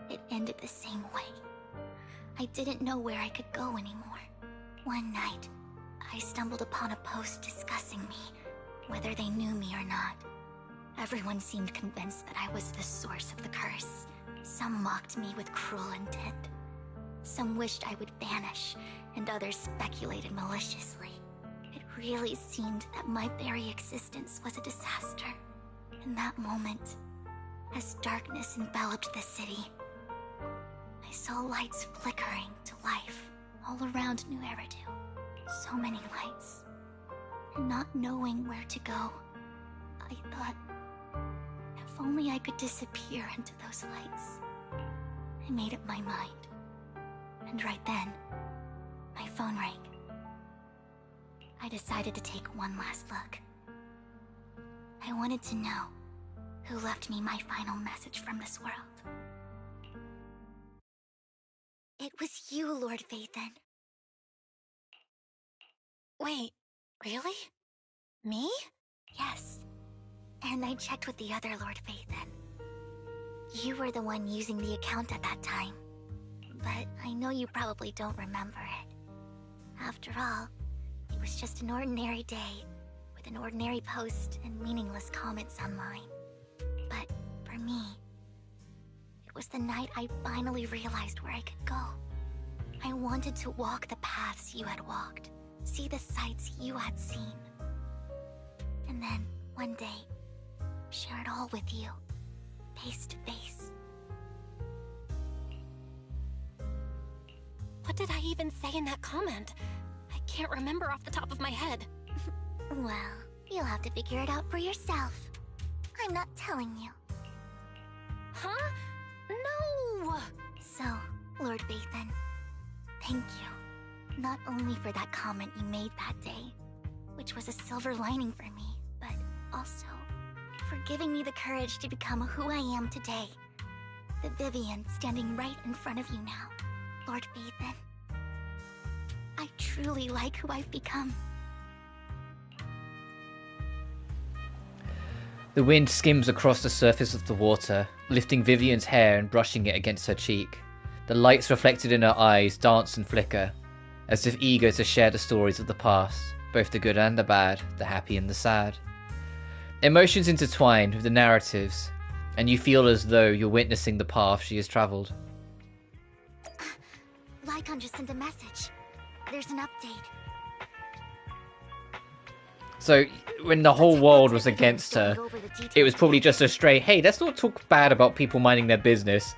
it ended the same way. I didn't know where I could go anymore. One night, I stumbled upon a post discussing me, whether they knew me or not. Everyone seemed convinced that I was the source of the curse. Some mocked me with cruel intent. Some wished I would vanish, and others speculated maliciously. It really seemed that my very existence was a disaster. In that moment, as darkness enveloped the city, I saw lights flickering to life all around New Eridu. So many lights. And not knowing where to go, I thought, if only I could disappear into those lights. I made up my mind. And right then, my phone rang. I decided to take one last look. I wanted to know who left me my final message from this world. It was you, Lord Phaethon. Wait, really? Me? Yes. And I checked with the other Lord Phaethon. You were the one using the account at that time. But I know you probably don't remember it. After all, it was just an ordinary day, with an ordinary post and meaningless comments online. But for me, it was the night I finally realized where I could go. I wanted to walk the paths you had walked, see the sights you had seen. And then, one day, share it all with you, face to face. What did I even say in that comment? I can't remember off the top of my head. Well, you'll have to figure it out for yourself. I'm not telling you. Huh? No! So, Lord Phaethon, thank you. Not only for that comment you made that day, which was a silver lining for me, but also for giving me the courage to become who I am today. The Vivian standing right in front of you now. Lord Phaethon, I truly like who I've become. The wind skims across the surface of the water, lifting Vivian's hair and brushing it against her cheek. The lights reflected in her eyes dance and flicker, as if eager to share the stories of the past, both the good and the bad, the happy and the sad. Emotions intertwine with the narratives, and you feel as though you're witnessing the path she has travelled. Lycon just sent a message. There's an update. So, when the whole world was against her, it was probably just a stray, hey, let's not talk bad about people minding their business.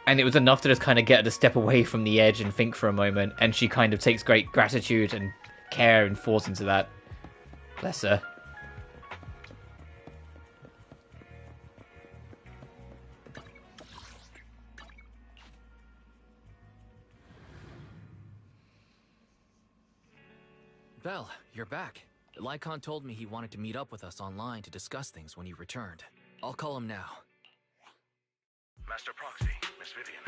And it was enough to just kind of get her to step away from the edge and think for a moment, and she kind of takes great gratitude and care and falls into that. Bless her. Belle, you're back. Lycon told me he wanted to meet up with us online to discuss things when he returned. I'll call him now. Master Proxy, Miss Vivian.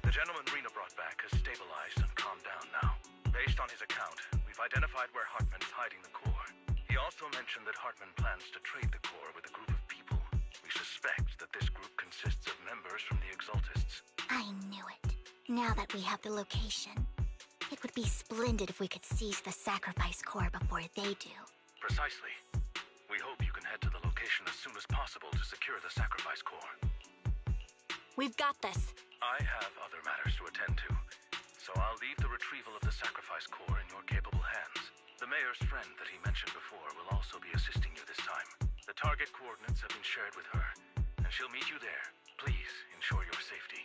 The gentleman Rena brought back has stabilized and calmed down now. Based on his account, we've identified where Hartman is hiding the core. He also mentioned that Hartman plans to trade the core with a group of people. We suspect that this group consists of members from the Exaltists. I knew it. Now that we have the location, it would be splendid if we could seize the sacrifice core before they do. Precisely. We hope you can head to the location as soon as possible to secure the sacrifice core. We've got this. I have other matters to attend to, so I'll leave the retrieval of the sacrifice core in your capable hands. The mayor's friend that he mentioned before will also be assisting you this time. The target coordinates have been shared with her, and she'll meet you there. Please ensure your safety,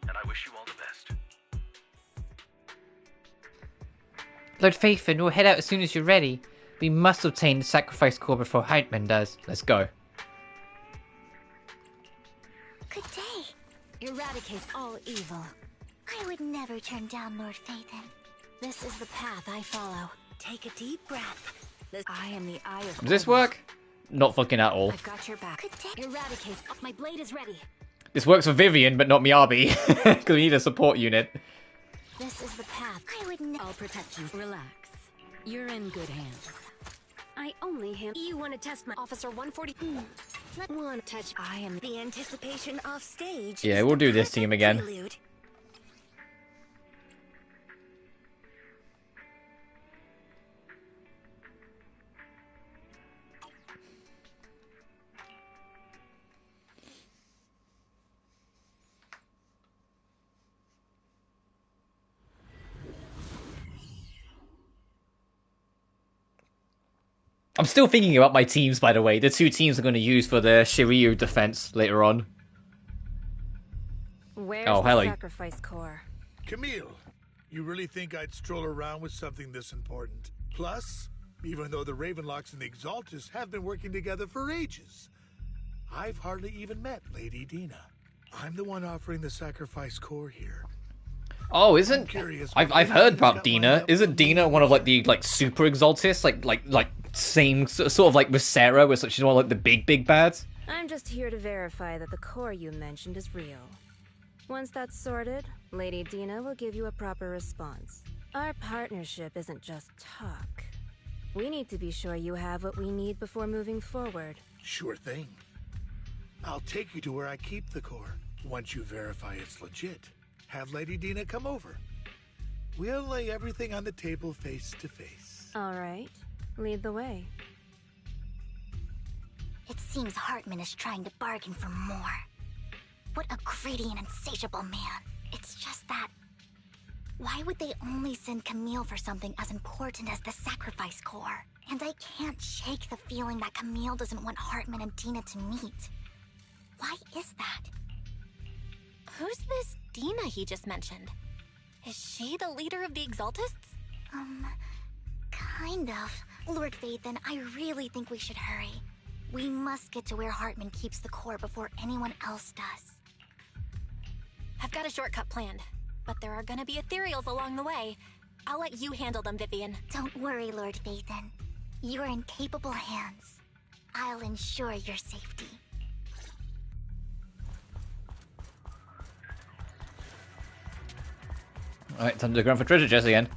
and I wish you all the best. Lord Phaethon, we'll head out as soon as you're ready. We must obtain the sacrifice core before Hartman does. Let's go. Good day. Eradicate all evil. I would never turn down Lord Phaethon. This is the path I follow. Take a deep breath. I am the eye of Does this work? Not fucking at all. I've got your back. Good day. Eradicate. My blade is ready. This works for Vivian, but not Miyabi. Because we need a support unit. This is the path. I would never. I'll protect you. Relax. You're in good hands. I only hand. You want to test my Officer 140? Let one touch. I am The anticipation off stage. Yeah, is we'll the do this team perfect again. prelude. I'm still thinking about my teams, by the way. The two teams I'm going to use for the Shiryu defense later on. Where's Oh, the hello. sacrifice core? Camille, you really think I'd stroll around with something this important? Plus, even though the Ravenlocks and the Exaltus have been working together for ages, I've hardly even met Lady Dina. I'm the one offering the sacrifice core here. Oh, isn't I've heard about Dina. Isn't Dina one of like the super Exaltus, like same sort of like with Sarah, where she's one of like the big bads? I'm just here to verify that the core you mentioned is real. Once that's sorted, Lady Dina will give you a proper response. Our partnership isn't just talk. We need to be sure you have what we need before moving forward. Sure thing. I'll take you to where I keep the core. Once you verify it's legit, have Lady Dina come over. We'll lay everything on the table face to face. All right. Lead the way. It seems Hartman is trying to bargain for more. What a greedy and insatiable man. It's just that... Why would they only send Camille for something as important as the sacrifice core? And I can't shake the feeling that Camille doesn't want Hartman and Dina to meet. Why is that? Who's this Dina he just mentioned? Is she the leader of the Exaltists? Kind of. Lord Phaethon, I really think we should hurry. We must get to where Hartman keeps the core before anyone else does. I've got a shortcut planned, but there are gonna be ethereals along the way. I'll let you handle them, Vivian. Don't worry, Lord Phaethon. You're in capable hands. I'll ensure your safety. Alright, time to go for treasure chest again.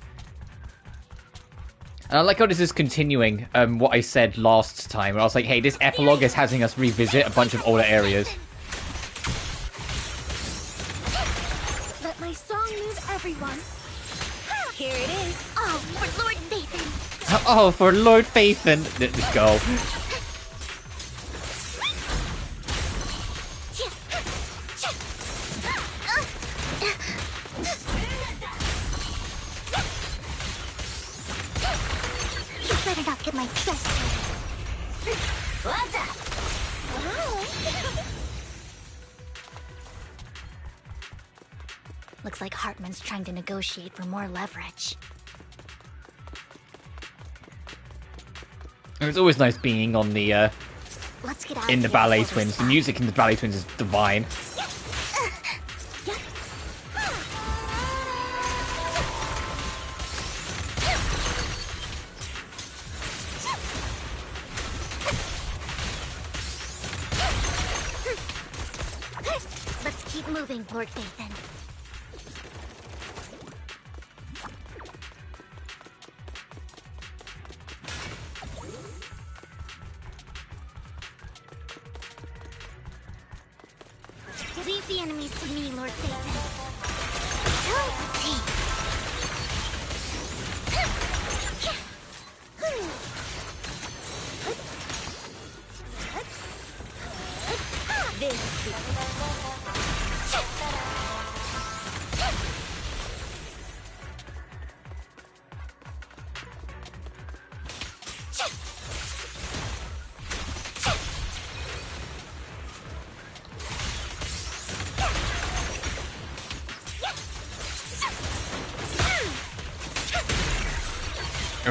And I like how this is continuing what I said last time, where I was like, hey, this epilogue is having us revisit a bunch of older areas. Let my song move everyone. Here it is. Oh, for Lord Phaethon. Oh, for Lord Phaethon. Let's go. You better not get my chest. What's up? Looks like Hartman's trying to negotiate for more leverage. It's always nice being on the Let's get out in of the here Ballet before Twins. The music in the Ballet Twins is divine. Let's keep moving, Lord Phaethon. Leave the enemies to me, Lord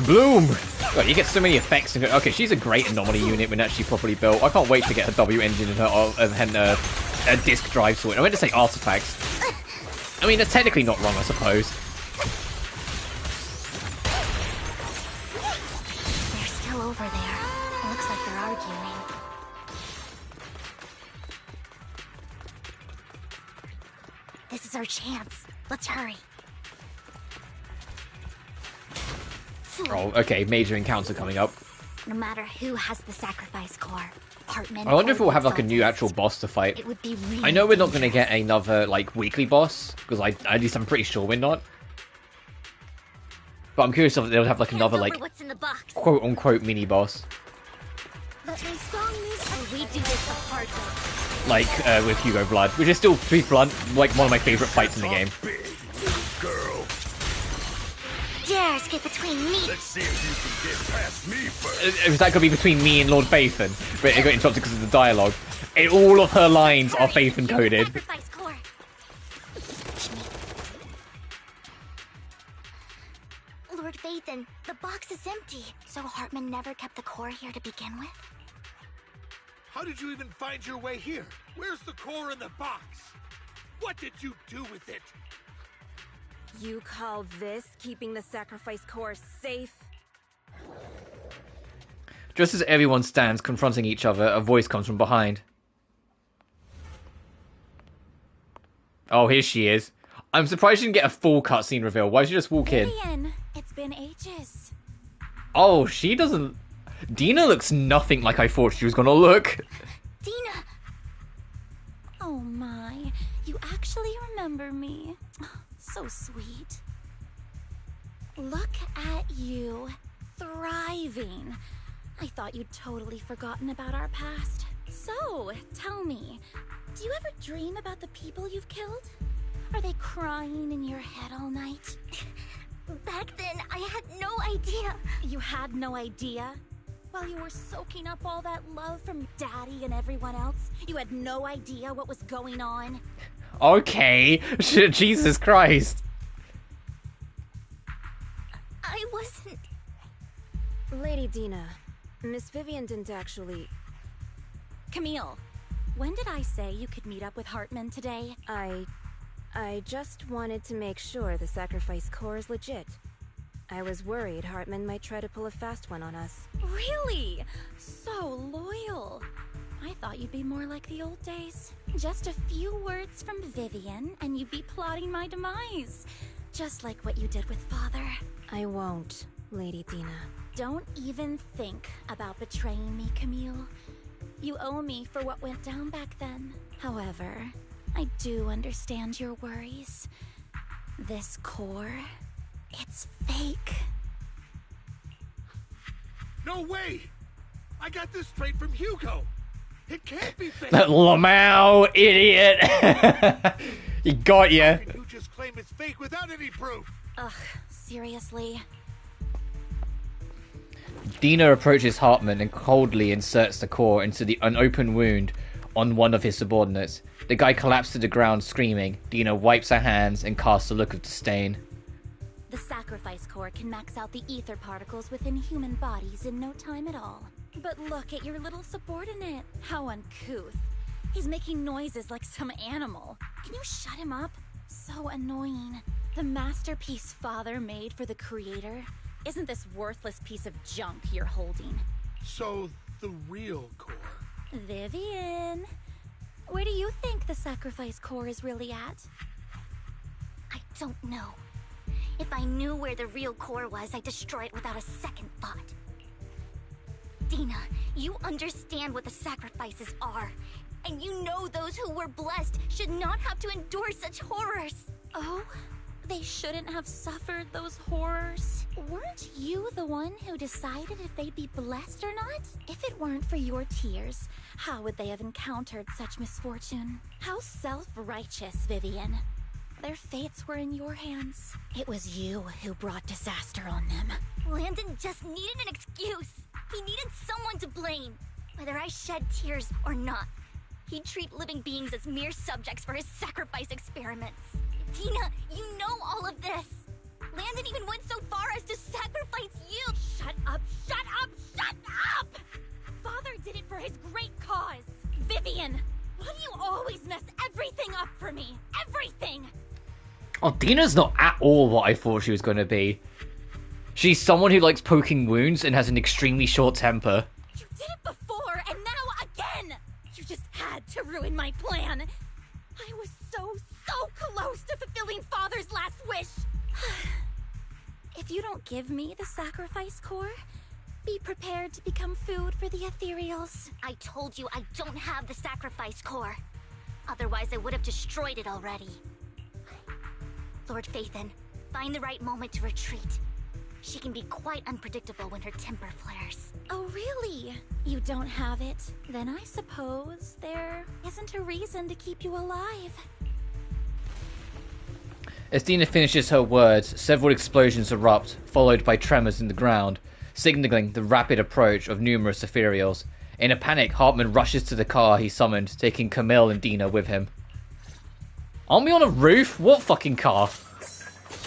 Bloom! God, you get so many effects. Okay, she's a great anomaly unit when actually properly built. I can't wait to get her W engine and her disc drive sorted. I meant to say artifacts. I mean, that's technically not wrong, I suppose. They're still over there. It looks like they're arguing. This is our chance. Let's hurry. Oh, okay, major encounter coming up. No matter who has the sacrifice core, Hartman. I wonder if we'll have like a new actual boss to fight. It would be really I know we're not going to get another like weekly boss because at least I'm pretty sure we're not. But I'm curious if they'll have like another like quote unquote mini boss. Let my song music and we do this the hard way. Like with Hugo Blood, which is still, to be blunt, like one of my favorite fights in the game. Dares get between me. Let's see if you can get past me first. That could be between me and Lord Phaethon, but it got interrupted because of the dialogue. All of her lines are Phaethon coded. Lord Phaethon, the box is empty. So Hartman never kept the core here to begin with? How did you even find your way here? Where's the core in the box? What did you do with it? You call this keeping the sacrifice core safe? Just as everyone stands confronting each other, a voice comes from behind. Oh, here she is. I'm surprised she didn't get a full cutscene reveal. Why did she just walk in? Vivian, it's been ages. Oh, she doesn't... Dina looks nothing like I thought she was gonna look. Dina! Oh my, you actually remember me. So sweet. Look at you, thriving. I thought you'd totally forgotten about our past. So, tell me, do you ever dream about the people you've killed? Are they crying in your head all night? Back then, I had no idea. You had no idea? While you were soaking up all that love from Daddy and everyone else, you had no idea what was going on? Okay. Jesus Christ. I wasn't... Lady Dina, Miss Vivian didn't actually... Camille, when did I say you could meet up with Hartman today? I just wanted to make sure the sacrifice core is legit. I was worried Hartman might try to pull a fast one on us. Really? So loyal. I thought you'd be more like the old days. Just a few words from Vivian, and you'd be plotting my demise. Just like what you did with Father. I won't, Lady Dina. Don't even think about betraying me, Camille. You owe me for what went down back then. However, I do understand your worries. This core, it's fake. No way! I got this straight from Hugo. It can't be fake. That Lamau idiot. He got you. How can you just claim it's fake without any proof? Ugh, seriously. Dina approaches Hartman and coldly inserts the core into an open wound on one of his subordinates. The guy collapsed to the ground screaming. Dina wipes her hands and casts a look of disdain. The sacrifice core can max out the ether particles within human bodies in no time at all. But look at your little subordinate. How uncouth. He's making noises like some animal. Can you shut him up? So annoying. The masterpiece Father made for the Creator? Isn't this worthless piece of junk you're holding? So, the real core. Vivian, where do you think the sacrifice core is really at? I don't know. If I knew where the real core was, I'd destroy it without a second thought. Dina, you understand what the sacrifices are. And you know those who were blessed should not have to endure such horrors. Oh? They shouldn't have suffered those horrors. Weren't you the one who decided if they'd be blessed or not? If it weren't for your tears, how would they have encountered such misfortune? How self-righteous, Vivian. Their fates were in your hands. It was you who brought disaster on them. Landon just needed an excuse. He needed someone to blame. Whether I shed tears or not, he'd treat living beings as mere subjects for his sacrifice experiments. Dina, you know all of this. Landon even went so far as to sacrifice you! Shut up, shut up, shut up! Father did it for his great cause. Vivian, why do you always mess everything up for me? Everything! Oh, Dina's not at all what I thought she was going to be. She's someone who likes poking wounds and has an extremely short temper. You did it before, and now again! You just had to ruin my plan. I was so close to fulfilling Father's last wish. If you don't give me the sacrifice core, be prepared to become food for the ethereals. I told you I don't have the sacrifice core. Otherwise, I would have destroyed it already. Lord Phaethon, find the right moment to retreat. She can be quite unpredictable when her temper flares. Oh, really? You don't have it? Then I suppose there isn't a reason to keep you alive. As Dina finishes her words, several explosions erupt, followed by tremors in the ground, signaling the rapid approach of numerous ethereals. In a panic, Hartman rushes to the car he summoned, taking Camille and Dina with him. Aren't we on a roof? What fucking car?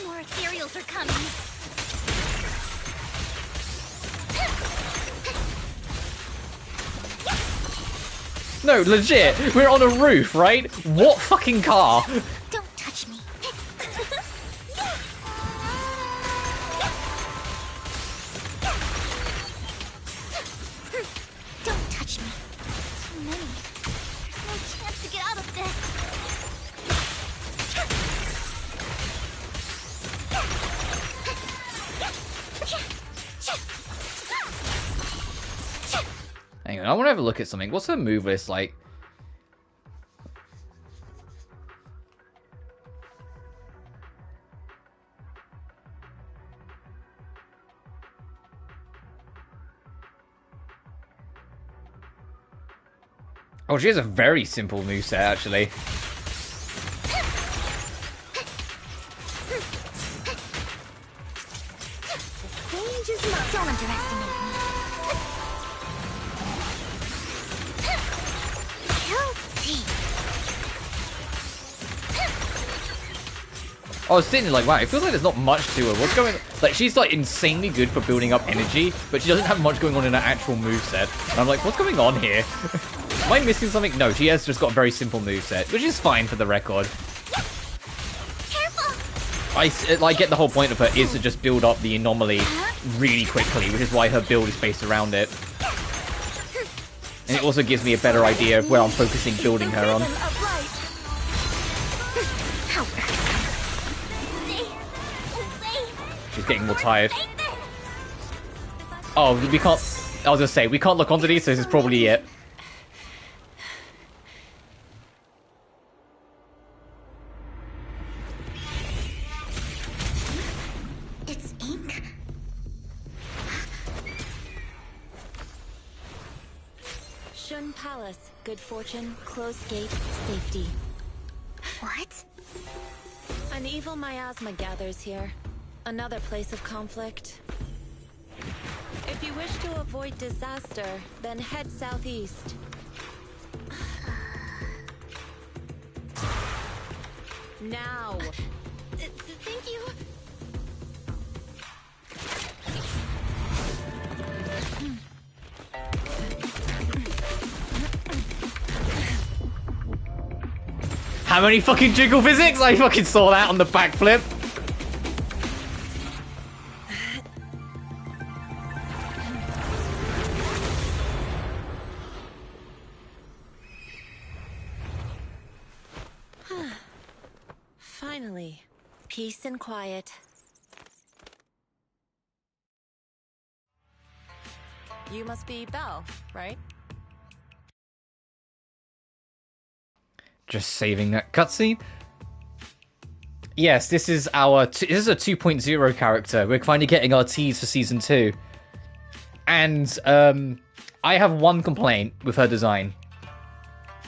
More ethereals are coming. No, legit, we're on a roof, right? What fucking car? Don't touch me. Don't touch me. Too many. There's no chance to get out of this. Hang on, I want to have a look at something. What's her move list like? Oh, she has a very simple moveset, actually. Don't underestimate me. I was sitting there like, wow, it feels like there's not much to her. What's going on? Like, she's like insanely good for building up energy, but she doesn't have much going on in her actual moveset. And I'm like, what's going on here? Am I missing something? No, she has just got a very simple moveset, which is fine for the record. I get the whole point of her is to just build up the anomaly really quickly, which is why her build is based around it. And it also gives me a better idea of where I'm focusing building her on. She's getting more tired. Oh, we can't... I was gonna say, we can't look onto these, so this is probably it. It's ink. Shun Palace, good fortune, closed gate, safety. What? An evil miasma gathers here. Another place of conflict. If you wish to avoid disaster, then head southeast. Now! Thank you. How many fucking jiggle physics? I fucking saw that on the backflip. Finally, peace and quiet. You must be Belle, right? Just saving that cutscene. Yes, this is our this is a 2.0 character. We're finally getting our teas for season 2. And I have one complaint with her design.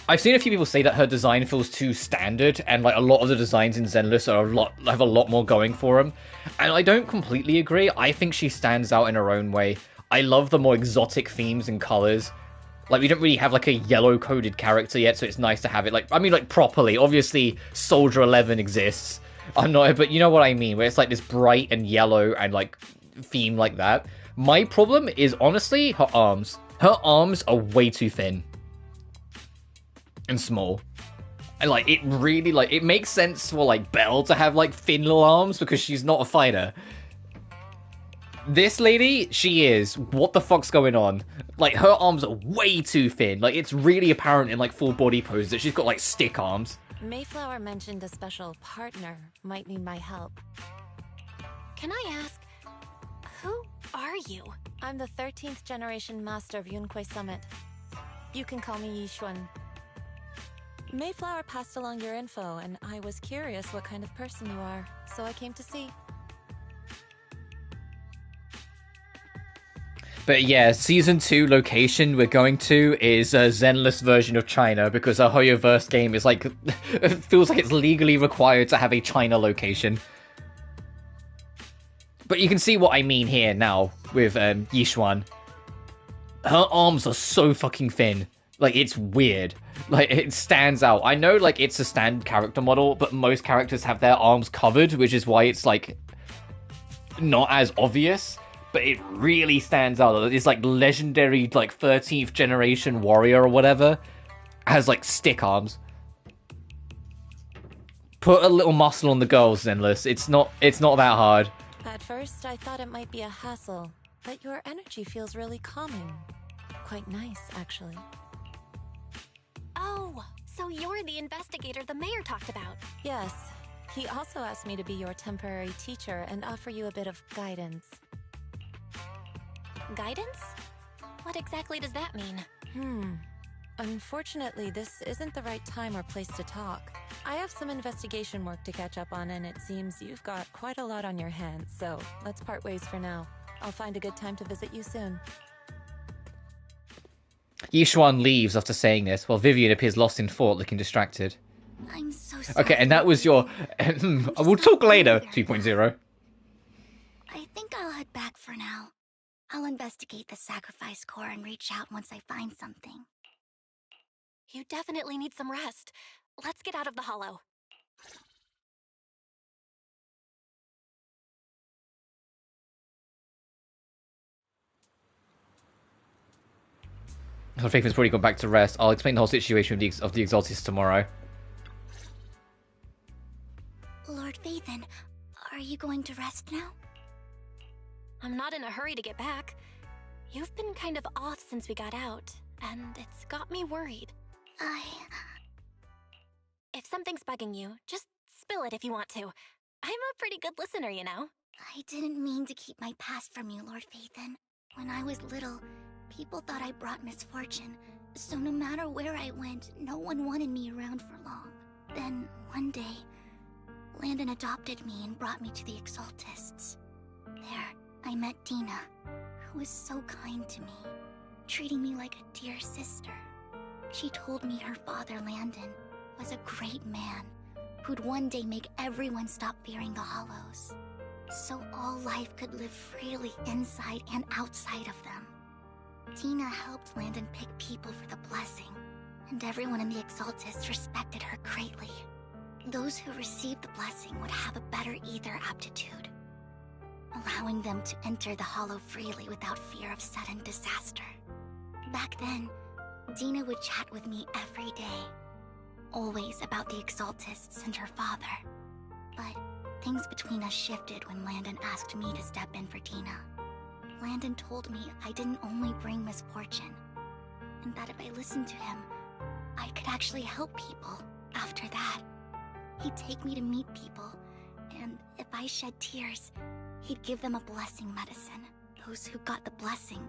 I've seen a few people say that her design feels too standard, and like a lot of the designs in Zenless have a lot more going for them. And I don't completely agree. I think she stands out in her own way. I love the more exotic themes and colors. Like, we don't really have like a yellow coded character yet, so it's nice to have it like, I mean, like properly. Obviously, Soldier 11 exists, I'm not, but you know what I mean, where it's like this bright and yellow and like theme like that. My problem is honestly her arms. Her arms are way too thin and small. And like it really like it makes sense for like Belle to have like thin little arms because she's not a fighter. This lady, she is. What the fuck's going on? Like her arms are way too thin. Like it's really apparent in like full body pose that she's got like stick arms. Mayflower mentioned a special partner might need my help. Can I ask, who are you? I'm the 13th generation master of Yunque Summit. You can call me Yishuan. Mayflower passed along your info, and I was curious what kind of person you are, so I came to see. But yeah, Season 2 location we're going to is a Zenless version of China, because our Hoyoverse game is like... it feels like it's legally required to have a China location. But you can see what I mean here now with Yishuan. Her arms are so fucking thin. Like, it's weird. Like, it stands out. I know, like, it's a standard character model, but most characters have their arms covered, which is why it's, like, not as obvious. But it really stands out. It's, like, legendary, like, 13th generation warrior or whatever has, like, stick arms. Put a little muscle on the girls, Zenless. It's not that hard. At first, I thought it might be a hassle, but your energy feels really calming. Quite nice, actually. Oh, so you're the investigator the mayor talked about. Yes. He also asked me to be your temporary teacher and offer you a bit of guidance. Guidance? What exactly does that mean? Unfortunately, this isn't the right time or place to talk. I have some investigation work to catch up on, and it seems you've got quite a lot on your hands, so let's part ways for now. I'll find a good time to visit you soon. Yishuan leaves after saying this, while Vivian appears lost in thought, looking distracted. I'm so sorry. Okay, and that was your... we'll talk later, 2.0. I think I'll head back for now. I'll investigate the sacrifice core and reach out once I find something. You definitely need some rest. Let's get out of the hollow. Faithman's probably gone back to rest. I'll explain the whole situation of the Exaltis tomorrow. Lord Phaethon, are you going to rest now? I'm not in a hurry to get back. You've been kind of off since we got out, and it's got me worried. If something's bugging you, just spill it if you want to. I'm a pretty good listener, you know. I didn't mean to keep my past from you, Lord Phaethon. When I was little, people thought I brought misfortune, so no matter where I went, no one wanted me around for long. Then, one day, Landon adopted me and brought me to the Exaltists. There, I met Dina, who was so kind to me, treating me like a dear sister. She told me her father, Landon, was a great man who'd one day make everyone stop fearing the Hollows, so all life could live freely inside and outside of them. Tina helped Landon pick people for the blessing, and everyone in the Exaltists respected her greatly. Those who received the blessing would have a better ether aptitude, allowing them to enter the Hollow freely without fear of sudden disaster. Back then, Dina would chat with me every day, always about the Exaltists and her father. But things between us shifted when Landon asked me to step in for Dina. Landon told me I didn't only bring misfortune, and that if I listened to him, I could actually help people. After that, he'd take me to meet people, and if I shed tears, he'd give them a blessing medicine. Those who got the blessing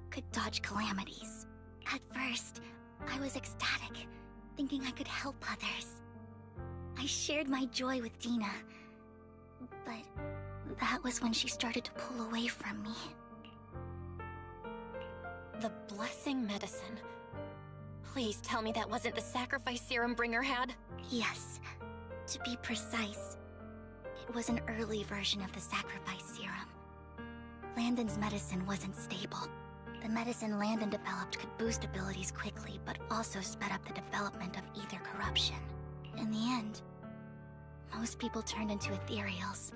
could dodge calamities. At first, I was ecstatic, thinking I could help others. I shared my joy with Dina, but that was when she started to pull away from me. The blessing medicine. Please tell me that wasn't the sacrifice serum Bringer had? Yes. To be precise, it was an early version of the sacrifice serum. Landon's medicine wasn't stable. The medicine Landon developed could boost abilities quickly, but also sped up the development of ether corruption. In the end, Most people turned into ethereals,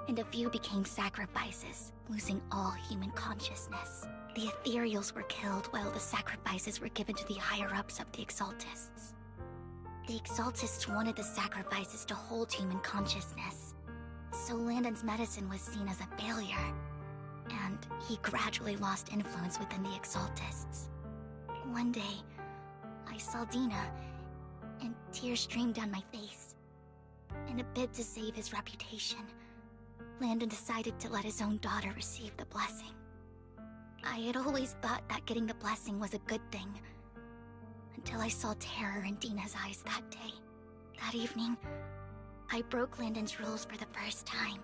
and a few became sacrifices, losing all human consciousness. The ethereals were killed while the sacrifices were given to the higher-ups of the Exaltists. The Exaltists wanted the sacrifices to hold human consciousness, so Landon's medicine was seen as a failure, and he gradually lost influence within the Exaltists. One day, I saw Dina, and tears streamed down my face. In a bid to save his reputation, Landon decided to let his own daughter receive the blessing. I had always thought that getting the blessing was a good thing, until I saw terror in Dina's eyes that day. That evening, I broke Landon's rules for the first time,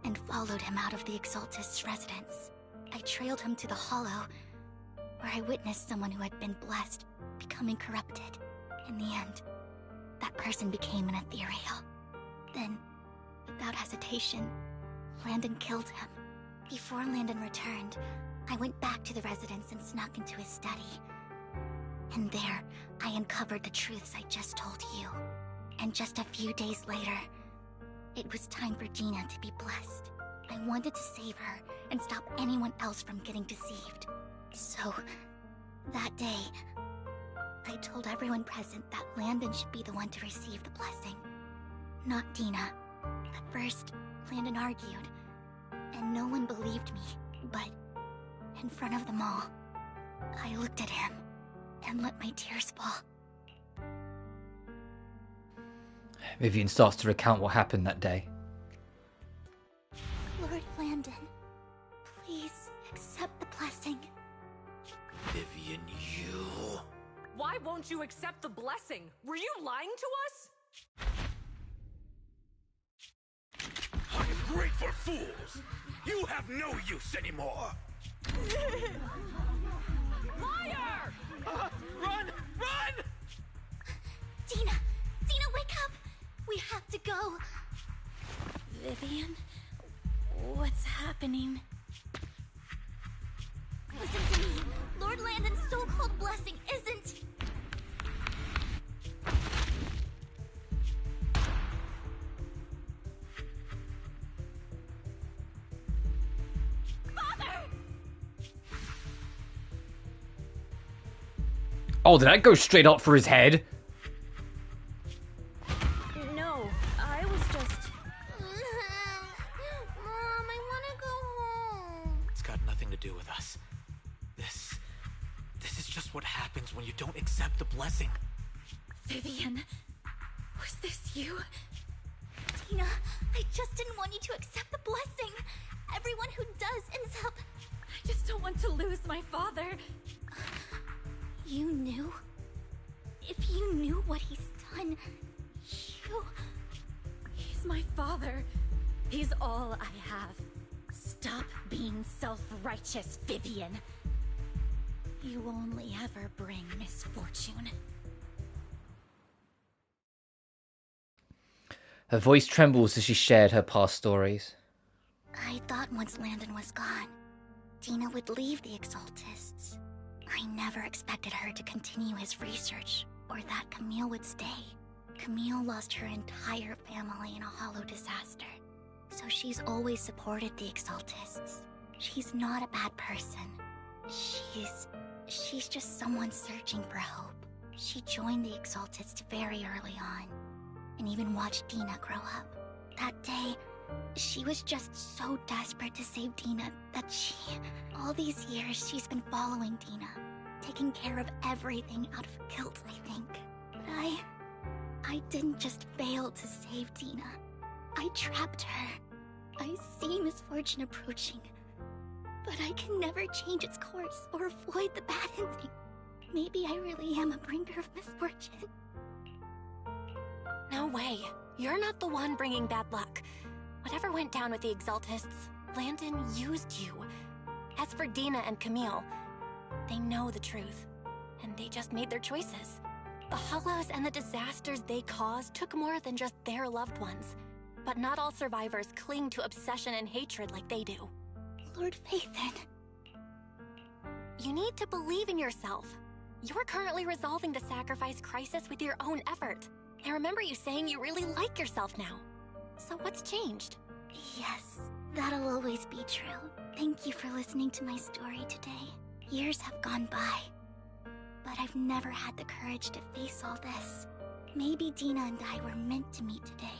and followed him out of the Exaltist's residence. I trailed him to the Hollow, where I witnessed someone who had been blessed becoming corrupted. In the end, that person became an ethereal. Then, without hesitation, Landon killed him. Before Landon returned, I went back to the residence and snuck into his study. And there, I uncovered the truths I just told you. And just a few days later, it was time for Dina to be blessed. I wanted to save her and stop anyone else from getting deceived. So, that day, I told everyone present that Landon should be the one to receive the blessing, not Dina. At first, Landon argued, and no one believed me, but in front of them all, I looked at him and let my tears fall. Vivian starts to recount what happened that day. Lord Landon, please accept the blessing. Vivian, you... Why won't you accept the blessing? Were you lying to us? Ungrateful fools! You have no use anymore! Liar! Run! Run! Dina! Dina, wake up! We have to go! Vivian? What's happening? Listen to me! Lord Landon's so-called blessing isn't... Oh, did that go straight up for his head? No, I was just... Mom, I wanna go home. It's got nothing to do with us. This is just what happens when you don't accept the blessing. Vivian, was this you? Dina, I just didn't want you to accept the blessing. Everyone who does ends up... I just don't want to lose my father. You knew? If you knew what he's done, He's my father. He's all I have. Stop being self-righteous, Vivian. You only ever bring misfortune. Her voice trembles as she shared her past stories. I thought once Landon was gone, Dina would leave the Exaltists. I never expected her to continue his research, or that Camille would stay. Camille lost her entire family in a hollow disaster, so she's always supported the Exaltists. She's not a bad person. She's just someone searching for hope. She joined the Exaltists very early on, and even watched Dina grow up. That day, she was just so desperate to save Dina that all these years she's been following Dina, taking care of everything out of guilt, I think. But I didn't just fail to save Dina. I trapped her. I see misfortune approaching, but I can never change its course or avoid the bad ending. Maybe I really am a bringer of misfortune. No way. You're not the one bringing bad luck. Whatever went down with the Exaltists, Landon used you. As for Dina and Camille, they know the truth, and they just made their choices. The Hollows and the disasters they caused took more than just their loved ones. But not all survivors cling to obsession and hatred like they do. Lord Phaethon. You need to believe in yourself. You're currently resolving the sacrifice crisis with your own effort. I remember you saying you really like yourself now. So what's changed? Yes, that'll always be true. Thank you for listening to my story today. Years have gone by, but I've never had the courage to face all this. Maybe Dina and I were meant to meet today,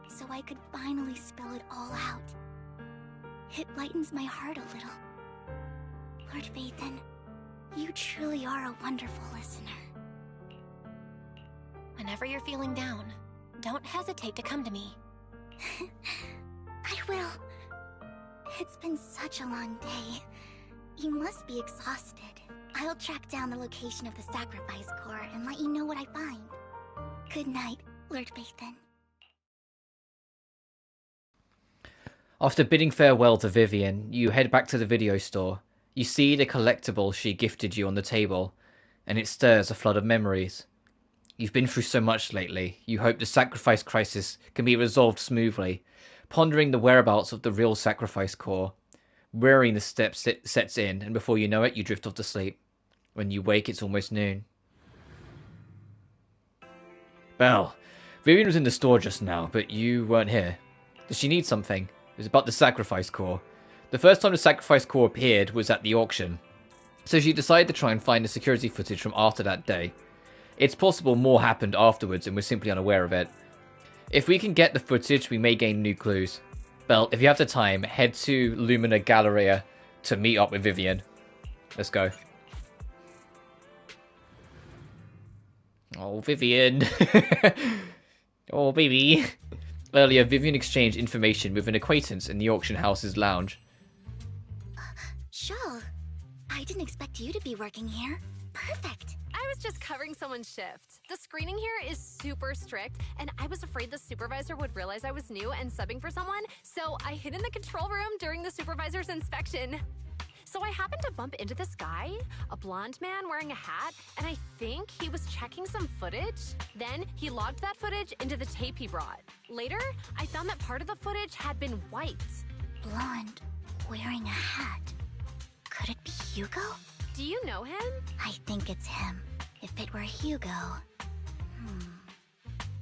so I could finally spill it all out. It lightens my heart a little. Lord Vathan, you truly are a wonderful listener. Whenever you're feeling down, don't hesitate to come to me. I will. It's been such a long day. You must be exhausted. I'll track down the location of the sacrifice core and let you know what I find. Good night, Lord Vathan. After bidding farewell to Vivian, you head back to the video store. You see the collectible she gifted you on the table, and it stirs a flood of memories. You've been through so much lately. You hope the sacrifice crisis can be resolved smoothly, pondering the whereabouts of the real sacrifice core. Wearing the steps sets in, and before you know it, you drift off to sleep. When you wake, it's almost noon. Well, Vivian was in the store just now, but you weren't here. Does she need something? It was about the sacrifice core. The first time the sacrifice core appeared was at the auction, so she decided to try and find the security footage from after that day. It's possible more happened afterwards and we're simply unaware of it. If we can get the footage, we may gain new clues. Well, if you have the time, head to Lumina Galleria to meet up with Vivian. Let's go. Oh, Vivian. Oh, baby. Earlier, Vivian exchanged information with an acquaintance in the auction house's lounge. Shawl, I didn't expect you to be working here. Perfect. I was just covering someone's shift. The screening here is super strict, and I was afraid the supervisor would realize I was new and subbing for someone, so I hid in the control room during the supervisor's inspection. So I happened to bump into this guy, a blonde man wearing a hat, and I think he was checking some footage. Then he logged that footage into the tape he brought. Later, I found that part of the footage had been wiped. Blonde, wearing a hat. Could it be Hugo? Do you know him? I think it's him. If it were Hugo...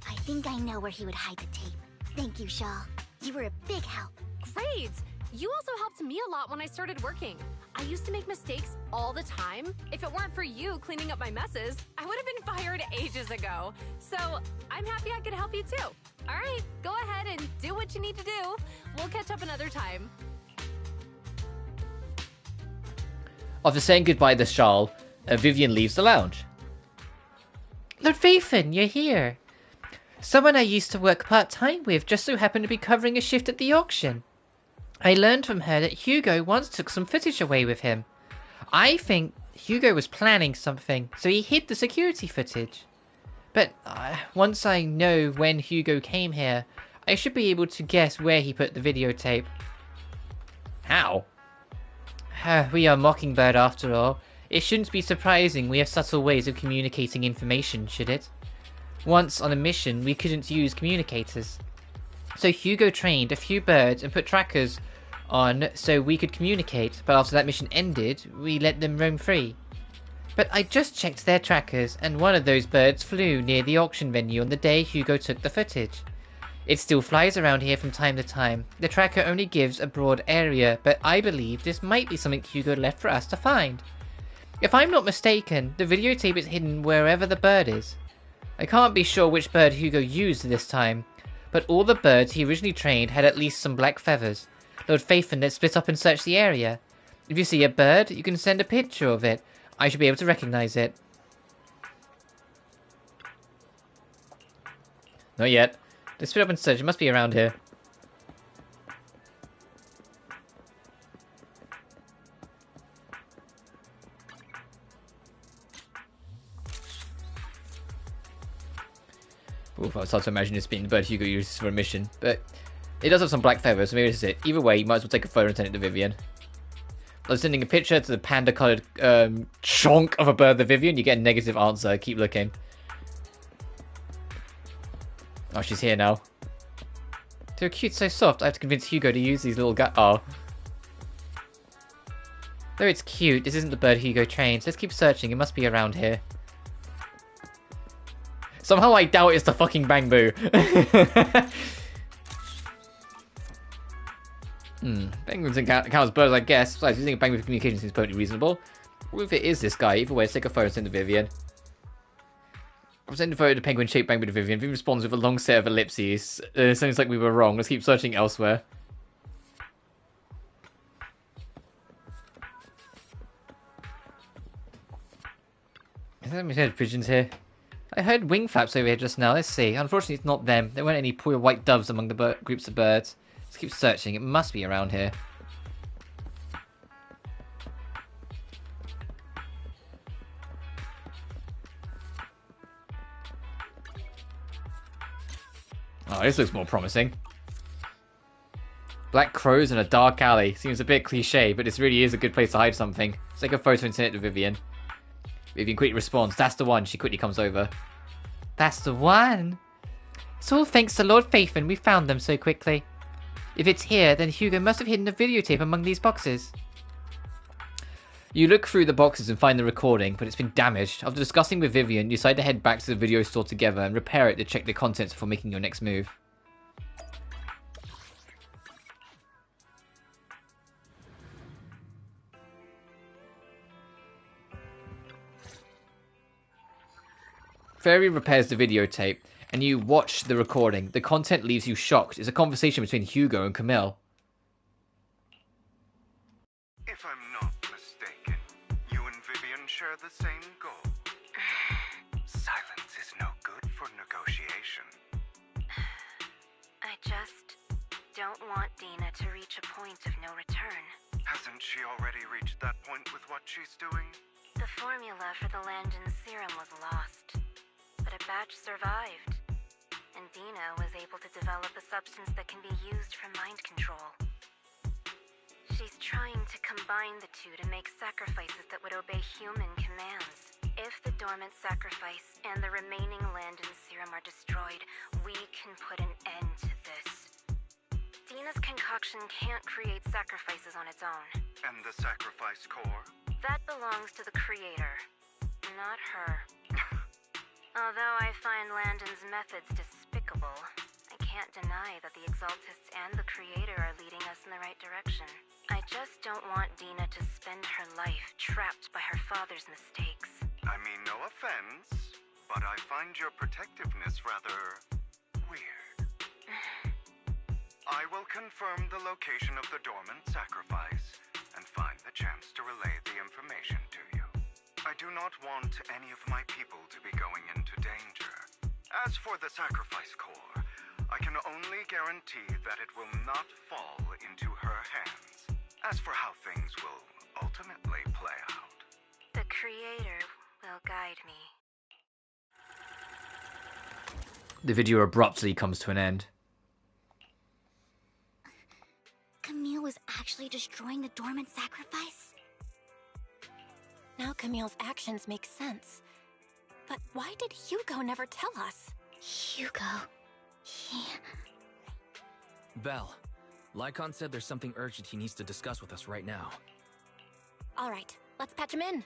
I think I know where he would hide the tape. Thank you, Shaw. You were a big help. Great! You also helped me a lot when I started working. I used to make mistakes all the time. If it weren't for you cleaning up my messes, I would have been fired ages ago. So I'm happy I could help you too. All right, go ahead and do what you need to do. We'll catch up another time. After saying goodbye to Charles, Vivian leaves the lounge. Lord Vathan, you're here. Someone I used to work part-time with just so happened to be covering a shift at the auction. I learned from her that Hugo once took some footage away with him. I think Hugo was planning something, so he hid the security footage. But once I know when Hugo came here, I should be able to guess where he put the videotape. How? We are Mockingbird after all. It shouldn't be surprising we have subtle ways of communicating information, should it? Once on a mission, we couldn't use communicators. So Hugo trained a few birds and put trackers on so we could communicate, but after that mission ended, we let them roam free. But I just checked their trackers, and one of those birds flew near the auction venue on the day Hugo took the footage. It still flies around here from time to time. The tracker only gives a broad area, but I believe this might be something Hugo left for us to find. If I'm not mistaken, the videotape is hidden wherever the bird is. I can't be sure which bird Hugo used this time, but all the birds he originally trained had at least some black feathers. Lord Vathan, let's split up and search the area. If you see a bird, you can send a picture of it. I should be able to recognize it. Not yet. Let's split up and search. It must be around here. Oof, I was hard to imagine this being the bird Hugo uses for a mission, but it does have some black feathers, so maybe this is it. Either way, you might as well take a photo and send it to Vivian. I was sending a picture to the panda-coloured chonk of a bird to Vivian. You get a negative answer. Keep looking. Oh, she's here now. So cute, so soft. I have to convince Hugo to use these little guys. Oh. Though it's cute, this isn't the bird Hugo trains. Let's keep searching. It must be around here. Somehow I doubt it's the fucking Bang Boo. Penguins and count as birds, I guess. Besides, using a penguin for communication seems perfectly reasonable. What if it is this guy? Either way, let's take a photo and send to Vivian. I'm sending a photo to penguin-shaped penguin to Vivian. Vivian responds with a long set of ellipses. Sounds like we were wrong. Let's keep searching elsewhere. Let me heard pigeons here. I heard wing flaps over here just now. Let's see. Unfortunately, it's not them. There weren't any poor white doves among the groups of birds. Let's keep searching. It must be around here. Oh, this looks more promising. Black crows in a dark alley. Seems a bit cliche, but this really is a good place to hide something. Let's take a photo and send it to Vivian. Vivian quickly responds, "That's the one." She quickly comes over. That's the one. It's all thanks to Lord Faithen we found them so quickly. If it's here, then Hugo must have hidden a videotape among these boxes. You look through the boxes and find the recording, but it's been damaged. After discussing with Vivian, you decide to head back to the video store together and repair it to check the contents before making your next move. Fairy repairs the videotape, and you watch the recording. The content leaves you shocked. It's a conversation between Hugo and Camille. If I'm not mistaken, you and Vivian share the same goal. Silence is no good for negotiation. I just don't want Dina to reach a point of no return. Hasn't she already reached that point with what she's doing? The formula for the Landon serum was lost, but a batch survived, and Dina was able to develop a substance that can be used for mind control. She's trying to combine the two to make sacrifices that would obey human commands. If the dormant sacrifice and the remaining Landon serum are destroyed, we can put an end to this. Dina's concoction can't create sacrifices on its own. And the sacrifice core? That belongs to the creator, not her. Although I find Landon's methods despicable, I can't deny that the Exaltists and the Creator are leading us in the right direction. I just don't want Dina to spend her life trapped by her father's mistakes. I mean, no offense, but I find your protectiveness rather weird. I will confirm the location of the dormant sacrifice and find the chance to relay the information to you. I do not want any of my people to be going into danger. As for the sacrifice core, I can only guarantee that it will not fall into her hands. As for how things will ultimately play out, the Creator will guide me. The video abruptly comes to an end. Camille was actually destroying the dormant sacrifice? Now Camille's actions make sense. But why did Hugo never tell us? Hugo... Val, Lycon said there's something urgent he needs to discuss with us right now. Alright, let's patch him in.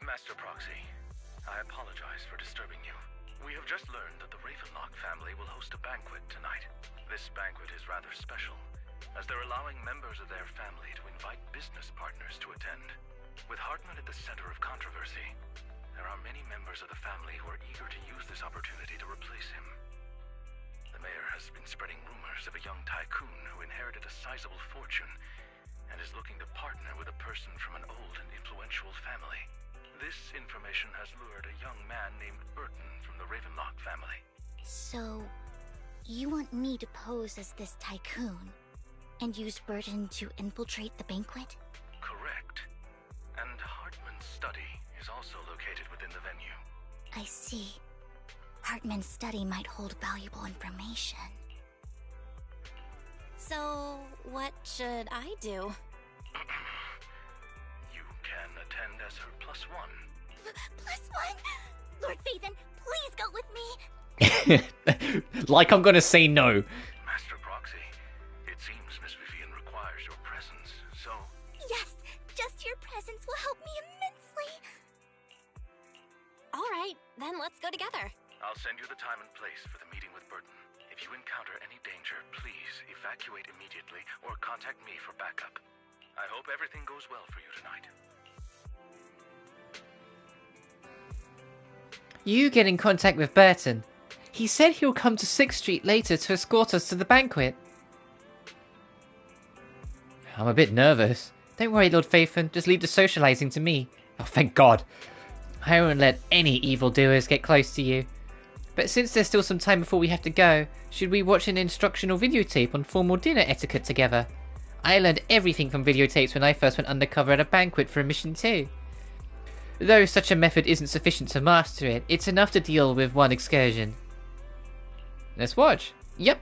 Master Proxy, I apologize for disturbing you. We have just learned that the Ravenlock family will host a banquet tonight. This banquet is rather special, as they're allowing members of their family to invite business partners to attend. With Hartman at the center of controversy, there are many members of the family who are eager to use this opportunity to replace him. The mayor has been spreading rumors of a young tycoon who inherited a sizable fortune and is looking to partner with a person from an old and influential family. This information has lured a young man named Burton from the Ravenlock family. So, you want me to pose as this tycoon and use Burton to infiltrate the banquet? Correct. And Hartman's study is also located within the venue. I see. Hartman's study might hold valuable information. So, what should I do? You can attend as her +1. +1? Lord Faithen, please go with me! Like I'm gonna say no. Master Proxy, it seems Miss Vivian requires your presence, so... Yes, just your presence will help me immensely! Alright, then let's go together. I'll send you the time and place for the meeting with Burton. If If you encounter any danger, please evacuate immediately or contact me for backup. I hope everything goes well for you tonight. You get in contact with Burton. He said he'll come to 6th Street later to escort us to the banquet. I'm a bit nervous. Don't worry, Lord Phaethon. Just leave the socializing to me. Oh, thank God. I won't let any evildoers get close to you. But since there's still some time before we have to go, should we watch an instructional videotape on formal dinner etiquette together? I learned everything from videotapes when I first went undercover at a banquet for a mission too. Though such a method isn't sufficient to master it, it's enough to deal with one excursion. Let's watch. Yep.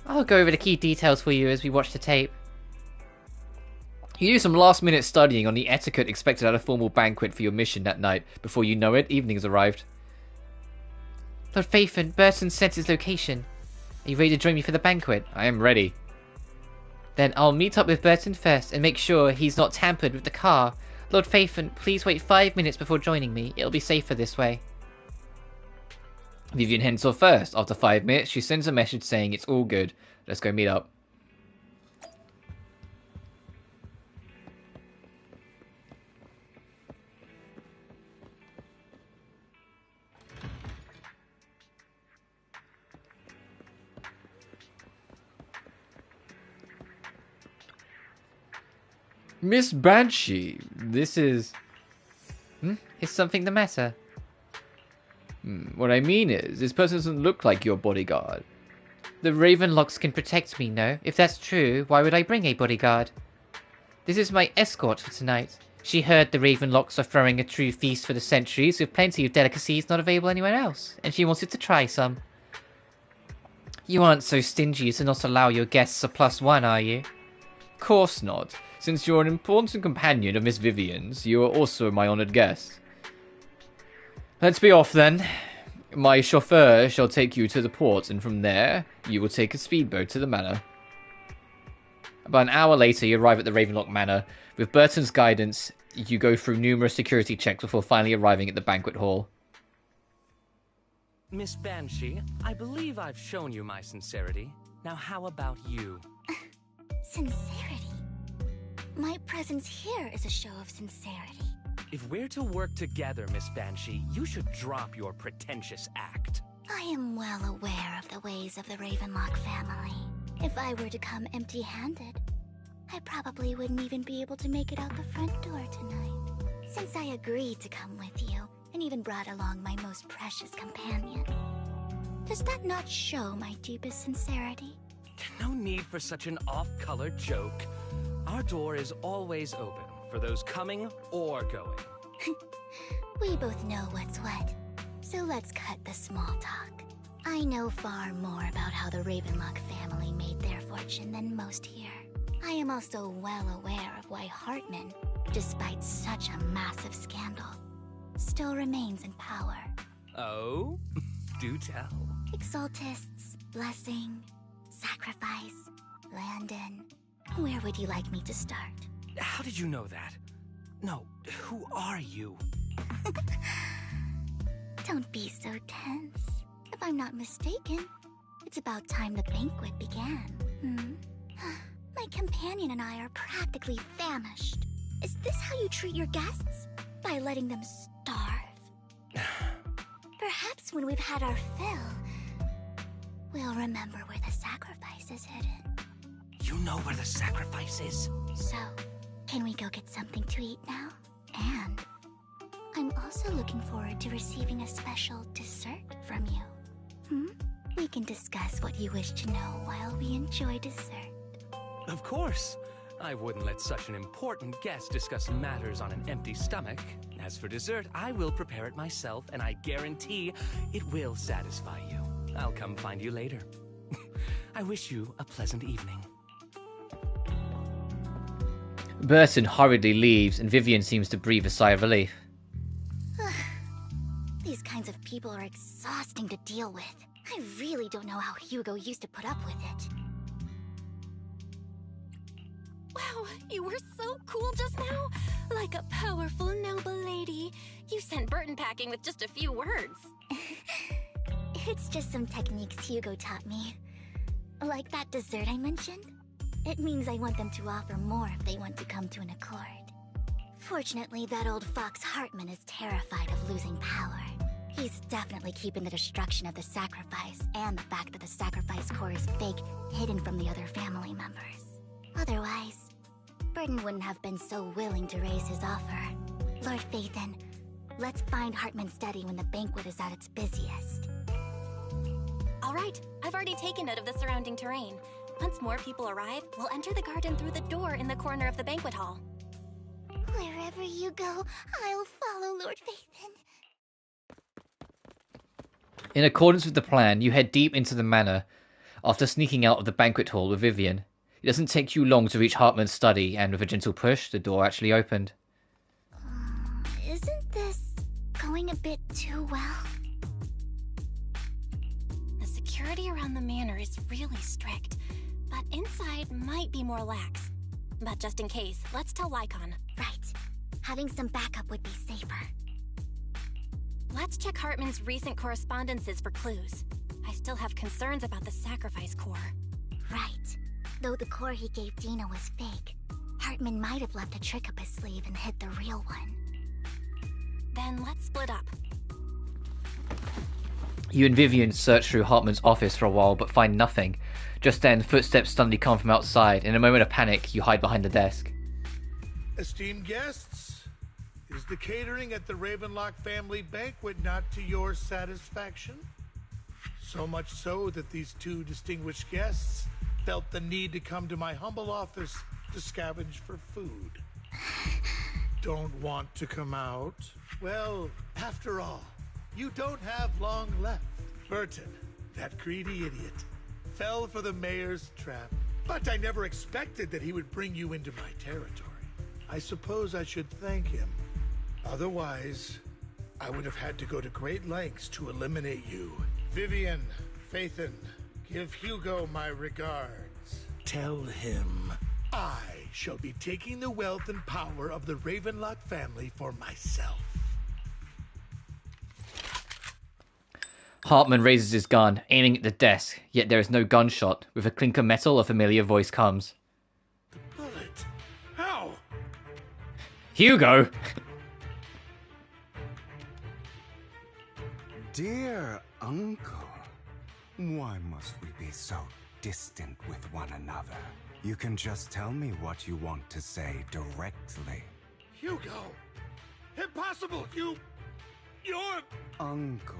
I'll go over the key details for you as we watch the tape. You do some last-minute studying on the etiquette expected at a formal banquet for your mission that night. Before you know it, evening has arrived. Lord Phaethon, Burton sent his location. Are you ready to join me for the banquet? I am ready. Then I'll meet up with Burton first and make sure he's not tampered with the car. Lord Phaethon, please wait 5 minutes before joining me. It'll be safer this way. Vivian heads off first. After 5 minutes, she sends a message saying it's all good. Let's go meet up. Miss Banshee, this is... Is something the matter? What I mean is, this person doesn't look like your bodyguard. The Ravenlocks can protect me, no? If that's true, why would I bring a bodyguard? This is my escort for tonight. She heard the Ravenlocks are throwing a true feast for the centuries with plenty of delicacies not available anywhere else, and she wanted to try some. You aren't so stingy as to not allow your guests a +1, are you? Course not. Since you're an important companion of Miss Vivian's, you are also my honoured guest. Let's be off then. My chauffeur shall take you to the port, and from there, you will take a speedboat to the manor. About an hour later, you arrive at the Ravenlock Manor. With Burton's guidance, you go through numerous security checks before finally arriving at the banquet hall. Miss Banshee, I believe I've shown you my sincerity. Now how about you? Sincerity? My presence here is a show of sincerity. If we're to work together, Miss Banshee, you should drop your pretentious act. I am well aware of the ways of the Ravenlock family. If I were to come empty-handed, I probably wouldn't even be able to make it out the front door tonight. Since I agreed to come with you, and even brought along my most precious companion. Does that not show my deepest sincerity? No need for such an off-color joke. Our door is always open for those coming or going. We both know what's what, so let's cut the small talk. I know far more about how the Ravenlock family made their fortune than most here. I am also well aware of why Hartman, despite such a massive scandal, still remains in power. Oh? Do tell. Exaltists, blessing, sacrifice, Landon. Where would you like me to start? How did you know that? No, who are you? Don't be so tense. If I'm not mistaken, it's about time the banquet began. My companion and I are practically famished. Is this how you treat your guests? By letting them starve? Perhaps when we've had our fill, we'll remember where the sacrifice is hidden. You know where the sacrifice is? So, can we go get something to eat now? And I'm also looking forward to receiving a special dessert from you. We can discuss what you wish to know while we enjoy dessert. Of course. I wouldn't let such an important guest discuss matters on an empty stomach. As for dessert, I will prepare it myself, and I guarantee it will satisfy you. I'll come find you later. I wish you a pleasant evening. Burton hurriedly leaves, and Vivian seems to breathe a sigh of relief. These kinds of people are exhausting to deal with. I really don't know how Hugo used to put up with it. Wow, you were so cool just now. Like a powerful, noble lady. You sent Burton packing with just a few words. It's just some techniques Hugo taught me. Like that dessert I mentioned? It means I want them to offer more if they want to come to an accord. Fortunately, that old fox Hartman is terrified of losing power. He's definitely keeping the destruction of the sacrifice and the fact that the sacrifice core is fake hidden from the other family members. Otherwise, Burden wouldn't have been so willing to raise his offer. Lord Phaethon, let's find Hartman's study when the banquet is at its busiest. All right, I've already taken note of the surrounding terrain. Once more people arrive, we'll enter the garden through the door in the corner of the banquet hall. Wherever you go, I'll follow, Lord Phaethon. In accordance with the plan, you head deep into the manor after sneaking out of the banquet hall with Vivian. It doesn't take you long to reach Hartman's study, and with a gentle push, the door actually opened. Isn't this going a bit too well? The security around the manor is really strict, but inside might be more lax. But just in case, let's tell Lycon. Right. Having some backup would be safer. Let's check Hartman's recent correspondences for clues. I still have concerns about the sacrifice core. Right. Though the core he gave Dina was fake, Hartman might have left a trick up his sleeve and hid the real one. Then let's split up. You and Vivian search through Hartman's office for a while, but find nothing. Just then, footsteps suddenly come from outside. In a moment of panic, you hide behind the desk. Esteemed guests, is the catering at the Ravenlock family banquet not to your satisfaction? So much so that these two distinguished guests felt the need to come to my humble office to scavenge for food. Don't want to come out? Well, after all, you don't have long left. Burton, that greedy idiot, fell for the mayor's trap. But I never expected that he would bring you into my territory. I suppose I should thank him. Otherwise, I would have had to go to great lengths to eliminate you. Vivian, Phaethon, give Hugo my regards. Tell him I shall be taking the wealth and power of the Ravenlock family for myself. Hartman raises his gun, aiming at the desk, yet there is no gunshot. With a clink of metal, a familiar voice comes. Bullet? How? Hugo! Dear uncle, why must we be so distant with one another? You can just tell me what you want to say directly. Hugo! Impossible! You're... Uncle,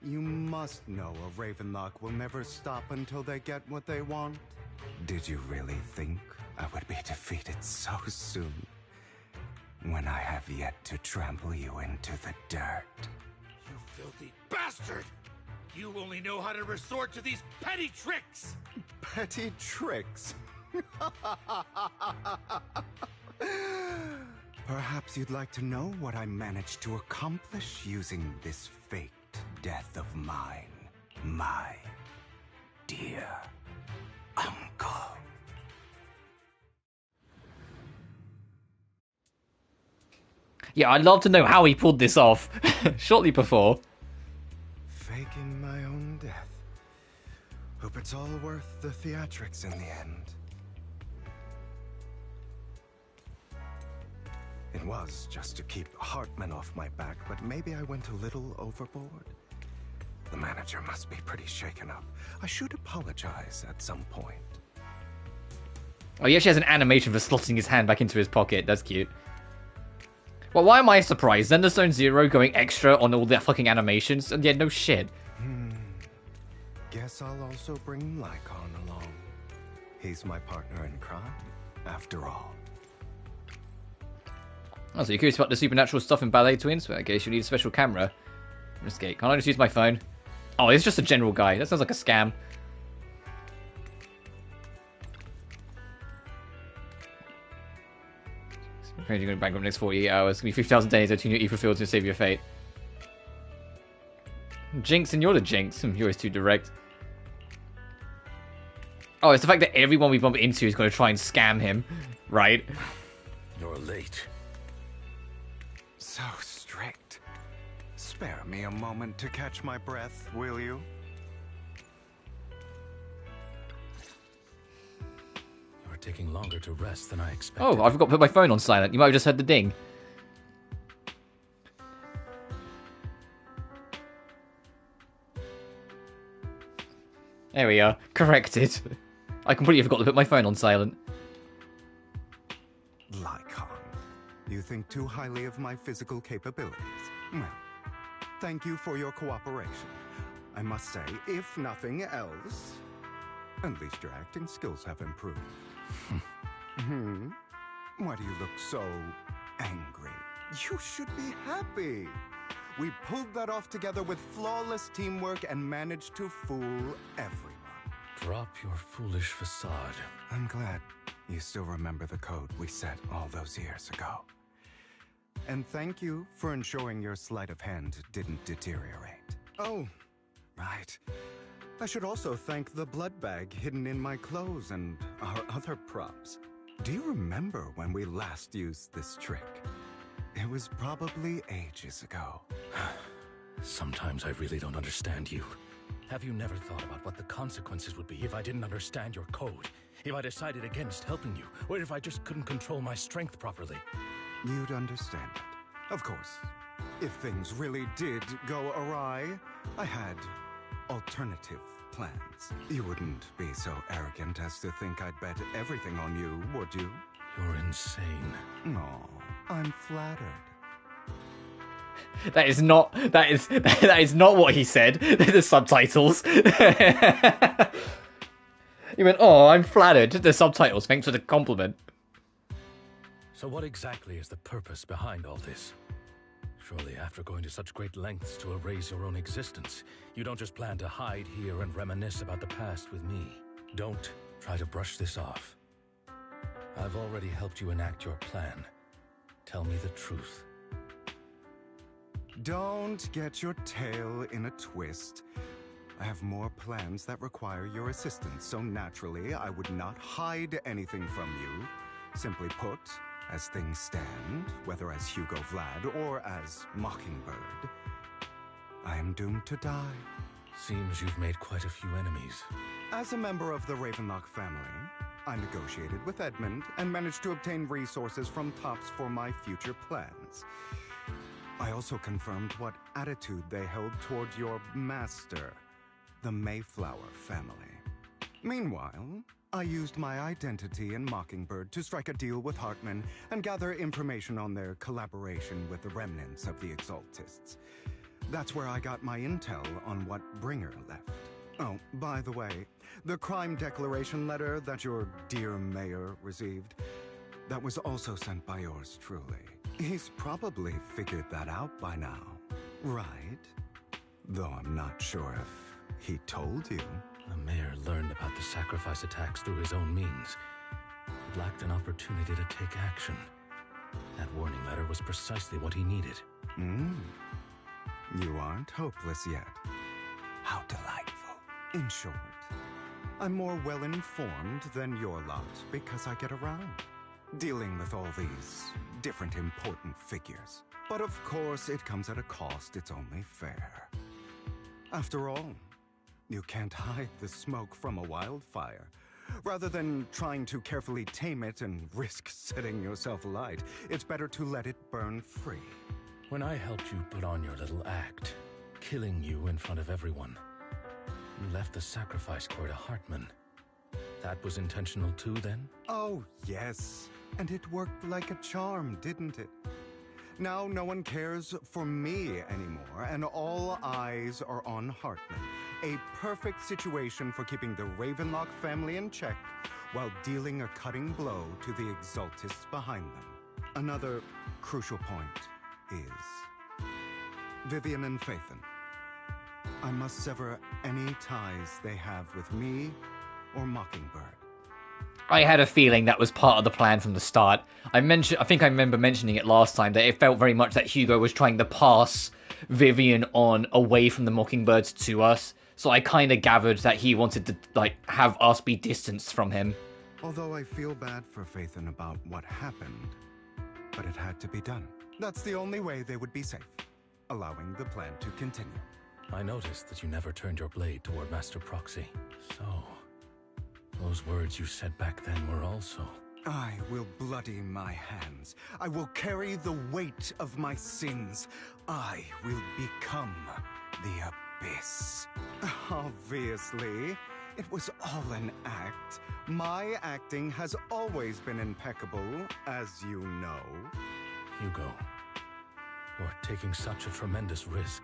you must know a Ravenlock will never stop until they get what they want. Did you really think I would be defeated so soon? When I have yet to trample you into the dirt. You filthy bastard! You only know how to resort to these petty tricks! Petty tricks? Perhaps you'd like to know what I managed to accomplish using this faked death of mine, my dear uncle. Yeah, I'd love to know how he pulled this off shortly before. Faking my own death. Hope it's all worth the theatrics in the end. It was just to keep Hartman off my back, but maybe I went a little overboard. The manager must be pretty shaken up. I should apologize at some point. Oh, he actually has an animation for slotting his hand back into his pocket. That's cute. Well, why am I surprised? Zenless Zero going extra on all the fucking animations? And yeah, no shit. Guess I'll also bring Lycon along. He's my partner in crime, after all. Oh, so you're curious about the supernatural stuff in Ballet Twins? Well, I guess you need a special camera. Escape. Can't I just use my phone? Oh, it's just a general guy. That sounds like a scam. You're going to bankrupt in the next 48 hours. It's going to be 50,000 days until you fulfill to save your fate. Jinx, and you're the Jinx. You're always too direct. Oh, it's the fact that everyone we bump into is going to try and scam him, right? You're late. So strict. Spare me a moment to catch my breath, will you? You're taking longer to rest than I expected. Oh, I forgot to put my phone on silent. You might have just heard the ding. There we are. Corrected. I completely forgot to put my phone on silent. Lycon, you think too highly of my physical capabilities. Well, thank you for your cooperation. I must say, if nothing else, at least your acting skills have improved. Why do you look so angry? You should be happy. We pulled that off together with flawless teamwork and managed to fool everyone. Drop your foolish facade. I'm glad you still remember the code we set all those years ago. And thank you for ensuring your sleight of hand didn't deteriorate. Oh, right. I should also thank the blood bag hidden in my clothes and our other props. Do you remember when we last used this trick? It was probably ages ago. Sometimes I really don't understand you. Have you never thought about what the consequences would be if I didn't understand your code? If I decided against helping you? Or if I just couldn't control my strength properly? You'd understand it. Of course. If things really did go awry, I had alternative plans. You wouldn't be so arrogant as to think I'd bet everything on you, would you? You're insane. No, I'm flattered. That is not what he said. The subtitles. He went, "Oh, I'm flattered." The subtitles. Thanks for the compliment. So what exactly is the purpose behind all this? Surely after going to such great lengths to erase your own existence, you don't just plan to hide here and reminisce about the past with me. Don't try to brush this off. I've already helped you enact your plan. Tell me the truth. Don't get your tail in a twist. I have more plans that require your assistance, so naturally I would not hide anything from you. Simply put, as things stand, whether as Hugo Vlad or as Mockingbird, I am doomed to die. Seems you've made quite a few enemies. As a member of the Ravenlock family, I negotiated with Edmund and managed to obtain resources from Tops for my future plans. I also confirmed what attitude they held toward your master, the Mayflower family. Meanwhile, I used my identity in Mockingbird to strike a deal with Hartman and gather information on their collaboration with the remnants of the Exaltists. That's where I got my intel on what Bringer left. Oh, by the way, the crime declaration letter that your dear mayor received, that was also sent by yours truly. He's probably figured that out by now, right? Though I'm not sure if he told you. The mayor learned about the sacrifice attacks through his own means. He lacked an opportunity to take action. That warning letter was precisely what he needed. You aren't hopeless yet. How delightful. In short, I'm more well-informed than your lot because I get around, dealing with all these different important figures. But of course, it comes at a cost. It's only fair. After all, you can't hide the smoke from a wildfire. Rather than trying to carefully tame it and risk setting yourself alight, it's better to let it burn free. When I helped you put on your little act, killing you in front of everyone, you left the sacrifice core to Hartman. That was intentional too, then? Oh, yes. And it worked like a charm, didn't it? Now no one cares for me anymore, and all eyes are on Hartman. A perfect situation for keeping the Ravenlock family in check while dealing a cutting blow to the Exaltists behind them. Another crucial point is Vivian and Phaethon. I must sever any ties they have with me or Mockingbird. I had a feeling that was part of the plan from the start. I think I remember mentioning it last time, that it felt very much that Hugo was trying to pass Vivian on away from the Mockingbirds to us. So I kind of gathered that he wanted to, have us be distanced from him. Although I feel bad for Phaethon about what happened, but it had to be done. That's the only way they would be safe. allowing the plan to continue. I noticed that you never turned your blade toward Master Proxy. So, those words you said back then were also... I will bloody my hands. I will carry the weight of my sins. I will become the Abyss. Obviously, it was all an act. My acting has always been impeccable, as you know. Hugo, you're taking such a tremendous risk.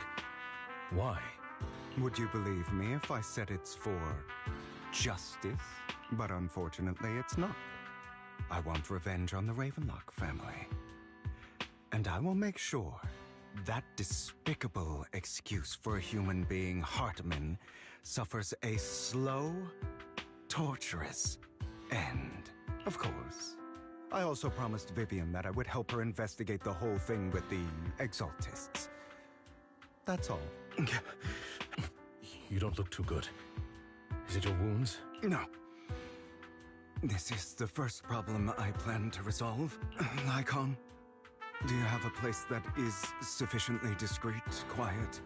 Why? Would you believe me if I said it's for justice? But unfortunately, it's not. I want revenge on the Ravenlock family. And I will make sure that despicable excuse for a human being, Hartman, suffers a slow, torturous end. Of course. I also promised Vivian that I would help her investigate the whole thing with the Exaltists. That's all. You don't look too good. Is it your wounds? No. This is the first problem I plan to resolve. Lycon, do you have a place that is sufficiently discreet, quiet,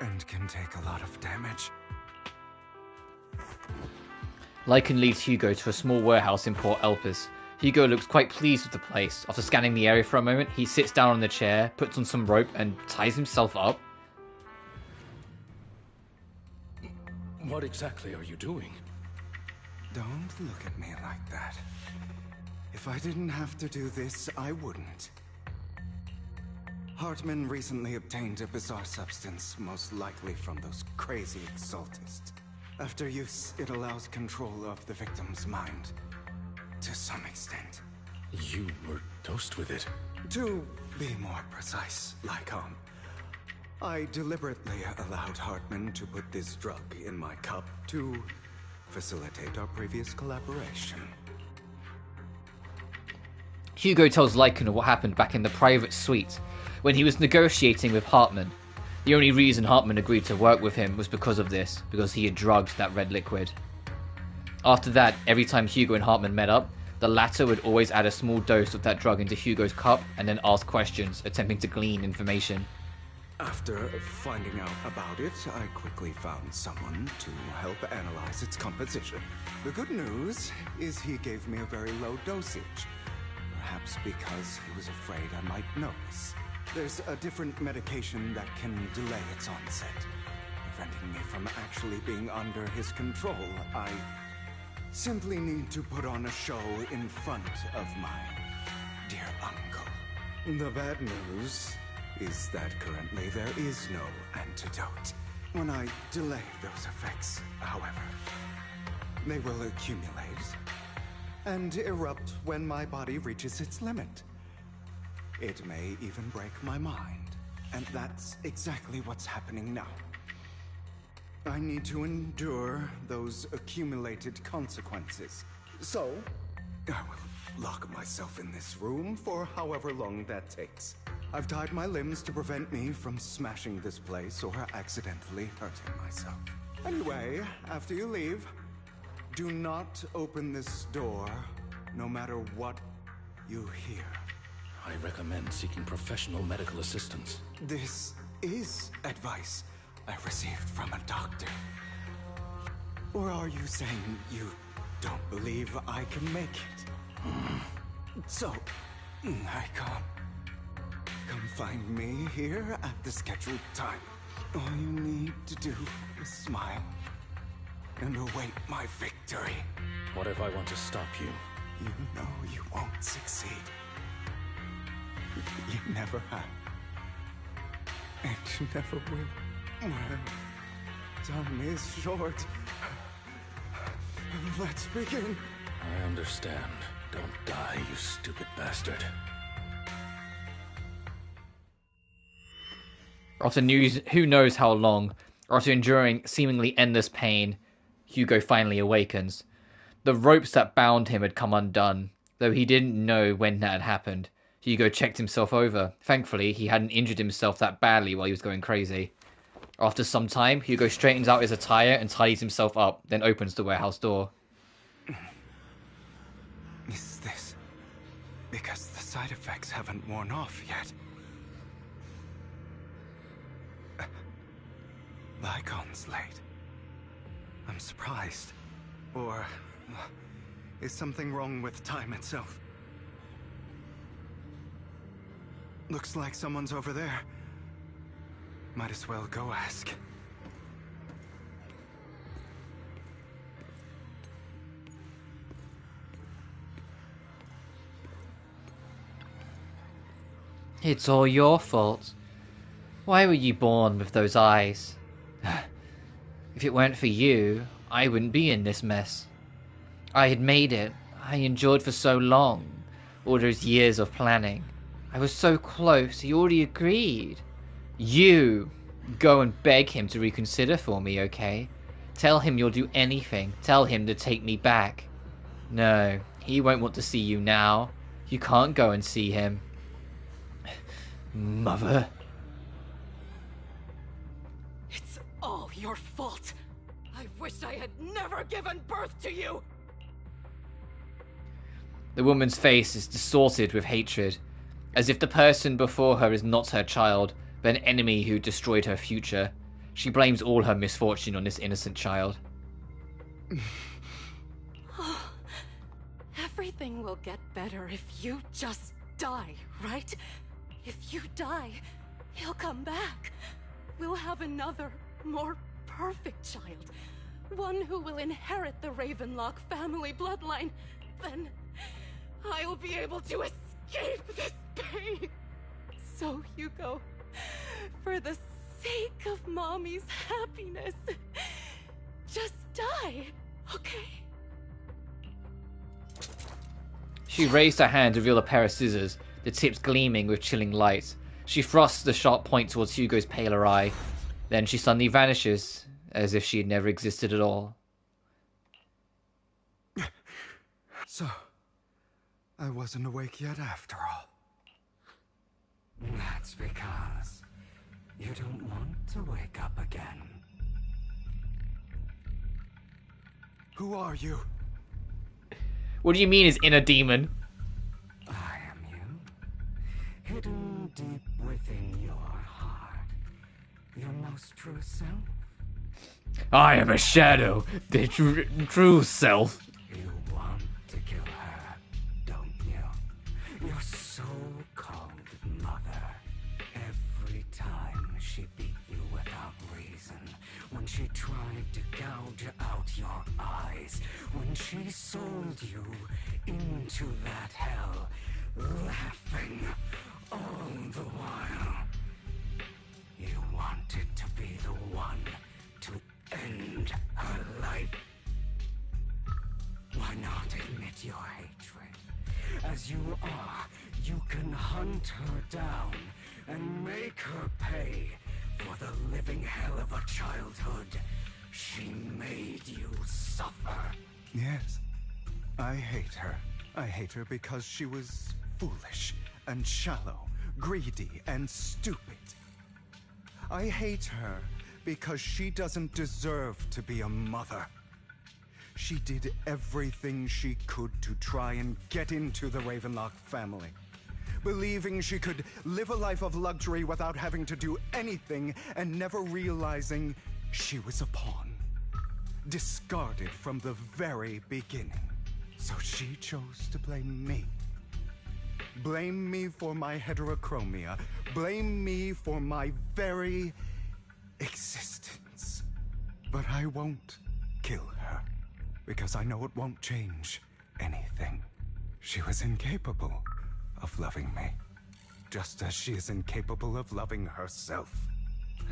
and can take a lot of damage? Lycan leads Hugo to a small warehouse in Port Elpis. Hugo looks quite pleased with the place. After scanning the area for a moment, he sits down on the chair, puts on some rope, and ties himself up. What exactly are you doing? Don't look at me like that. If I didn't have to do this, I wouldn't. Hartman recently obtained a bizarre substance, most likely from those crazy Exaltists. After use, it allows control of the victim's mind. To some extent. You were dosed with it? To be more precise, Lycon, I deliberately allowed Hartman to put this drug in my cup to facilitate our previous collaboration. Hugo tells Lycan what happened back in the private suite when he was negotiating with Hartman. The only reason Hartman agreed to work with him was because of this, because he had drugged that red liquid. After that, every time Hugo and Hartman met up, the latter would always add a small dose of that drug into Hugo's cup and then ask questions, attempting to glean information. After finding out about it, I quickly found someone to help analyze its composition. The good news is he gave me a very low dosage. Perhaps because he was afraid I might notice. There's a different medication that can delay its onset, preventing me from actually being under his control. I simply need to put on a show in front of my dear uncle. The bad news is that currently there is no antidote. When I delay those effects, however, they will accumulate and erupt when my body reaches its limit. It may even break my mind, and that's exactly what's happening now. I need to endure those accumulated consequences. So, I will lock myself in this room for however long that takes. I've tied my limbs to prevent me from smashing this place or accidentally hurting myself. Anyway, after you leave, do not open this door, no matter what you hear. I recommend seeking professional medical assistance. This is advice I received from a doctor. Or are you saying you don't believe I can make it? So, I can't. Come find me here at the scheduled time. All you need to do is smile and await my victory. What if I want to stop you? You know you won't succeed. You never have. And you never will. Time is short. Let's begin. I understand. Don't die, you stupid bastard. After who knows how long, after enduring seemingly endless pain, Hugo finally awakens. The ropes that bound him had come undone, though he didn't know when that had happened. Hugo checked himself over. Thankfully, he hadn't injured himself that badly while he was going crazy. After some time, Hugo straightens out his attire and tidies himself up, then opens the warehouse door. Is this because the side effects haven't worn off yet? Lycon's late. I'm surprised. Or is something wrong with time itself? Looks like someone's over there. Might as well go ask. It's all your fault. Why were you born with those eyes? If it weren't for you, I wouldn't be in this mess. I had made it. I endured for so long. All those years of planning. I was so close, he already agreed. You go and beg him to reconsider for me, okay? Tell him you'll do anything. Tell him to take me back. No, he won't want to see you now. You can't go and see him. Mother. It's all your fault. I wish I had never given birth to you. The woman's face is distorted with hatred, as if the person before her is not her child, but an enemy who destroyed her future. She blames all her misfortune on this innocent child. Everything will get better if you just die, right? If you die, he'll come back. We'll have another, more perfect child. One who will inherit the Ravenlock family bloodline. Then I'll be able to escape this pain. So, Hugo, for the sake of Mommy's happiness, just die, okay? She raised her hand to reveal a pair of scissors, the tips gleaming with chilling light. She thrusts the sharp point towards Hugo's paler eye. Then she suddenly vanishes, as if she had never existed at all. So, I wasn't awake yet after all. That's because you don't want to wake up again. Who are you? What do you mean his inner demon? I am you. Hidden deep within your heart. Your most true self. I am a shadow, the true self. You want to kill her, don't you? Your so-called mother. Every time she beat you without reason. When she tried to gouge out your eyes. When she sold you into that hell. Laughing all the while. You wanted to be the one to end her life. Why not admit your hatred? As you are, you can hunt her down and make her pay for the living hell of a childhood she made you suffer. Yes, I hate her. I hate her because she was foolish and shallow, greedy and stupid. I hate her because she doesn't deserve to be a mother. She did everything she could to try and get into the Ravenlock family, believing she could live a life of luxury without having to do anything and never realizing she was a pawn, discarded from the very beginning. So she chose to blame me. Blame me for my heterochromia. Blame me for my very existence. But I won't kill her, because I know it won't change anything. She was incapable of loving me, just as she is incapable of loving herself.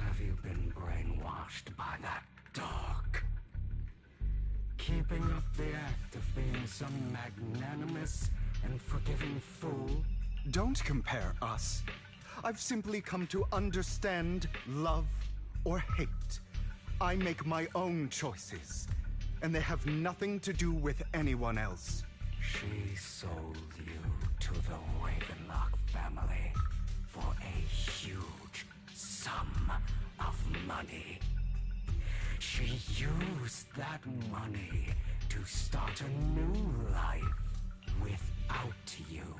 Have you been brainwashed by that dog? Keeping up the act of being some magnanimous and forgiving fool? Don't compare us. I've simply come to understand love or hate. I make my own choices, and they have nothing to do with anyone else. She sold you to the Ravenlock family for a huge sum of money. She used that money to start a new life without you.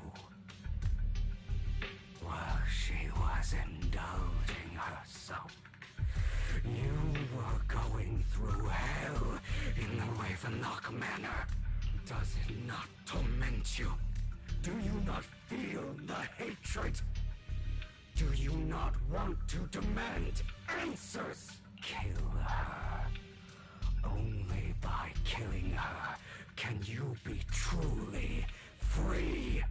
While she was indulging herself, you were going through hell in the Ravenlock Manor. Does it not torment you? Do you not feel the hatred? Do you not want to demand answers? Kill her. Only by killing her can you be truly free.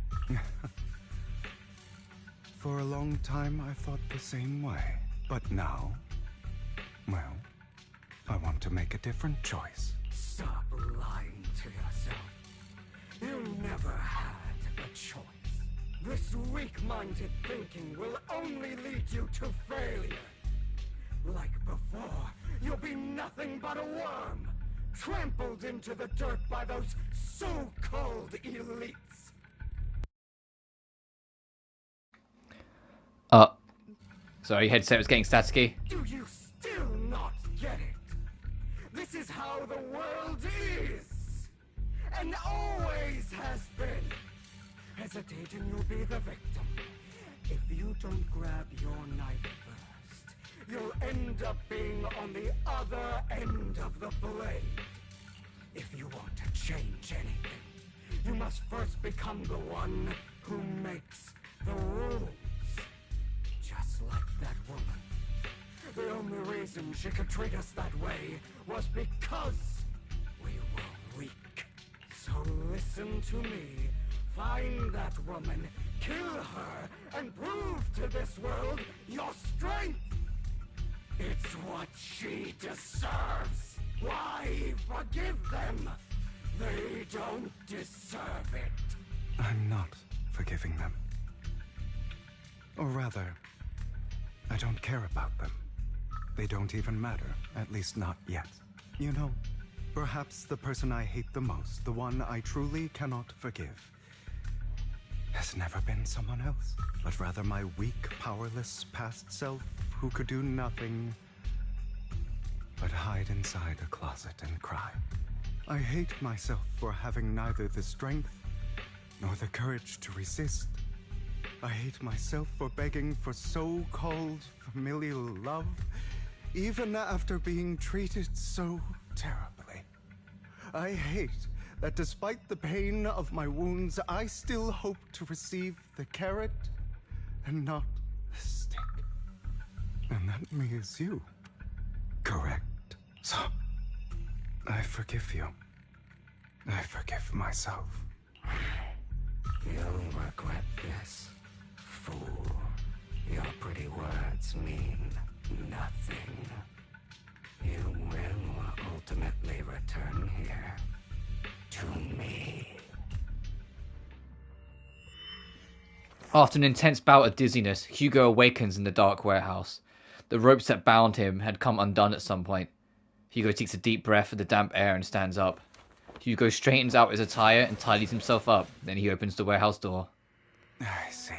For a long time, I thought the same way. But now, well, I want to make a different choice. Stop lying to yourself. You never had a choice. This weak-minded thinking will only lead you to failure. Like before, you'll be nothing but a worm, trampled into the dirt by those so-called elites. Sorry, your headset was getting staticky. Do you still not get it? This is how the world is, and always has been. Hesitating, you'll be the victim. If you don't grab your knife first, you'll end up being on the other end of the blade. If you want to change anything, you must first become the one who makes the rules. Just like that woman. The only reason she could treat us that way was because we were weak. So listen to me. Find that woman, kill her, and prove to this world your strength. It's what she deserves. Why forgive them? They don't deserve it. I'm not forgiving them. Or rather, I don't care about them. They don't even matter, at least not yet. You know, perhaps the person I hate the most, the one I truly cannot forgive, has never been someone else, but rather my weak, powerless past self who could do nothing but hide inside a closet and cry. I hate myself for having neither the strength nor the courage to resist. I hate myself for begging for so-called familial love, even after being treated so terribly. I hate that despite the pain of my wounds, I still hope to receive the carrot and not the stick. And that me is you. Correct. So, I forgive you. I forgive myself. You'll regret this, fool. Your pretty words mean nothing. You will ultimately return here to me. After an intense bout of dizziness, Hugo awakens in the dark warehouse. The ropes that bound him had come undone at some point. Hugo takes a deep breath of the damp air and stands up. Hugo straightens out his attire and tidies himself up. Then he opens the warehouse door. I see.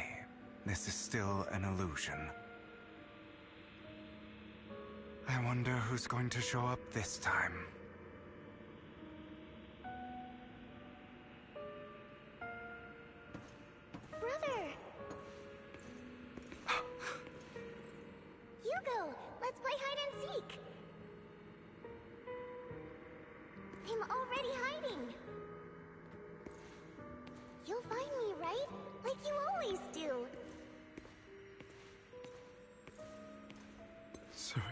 This is still an illusion. I wonder who's going to show up this time. Brother! Hugo, let's play hide and seek! I'm already hiding! You'll find me, right? Like you always do! Serena.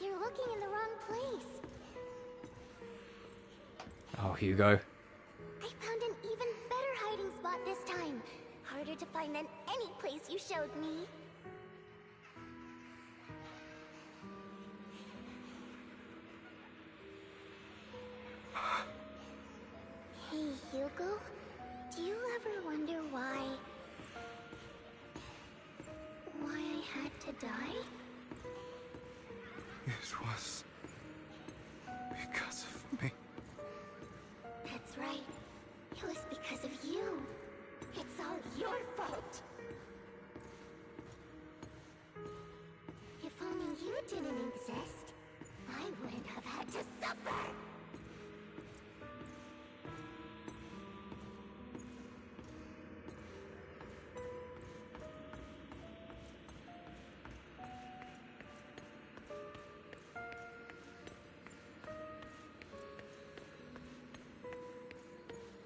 You're looking in the wrong place. Oh, Hugo. I found an even better hiding spot this time. Harder to find than any place you showed me. Hey, Hugo. Do you ever wonder why I had to die? It was because of me. That's right. It was because of you. It's all your fault. If only you didn't exist,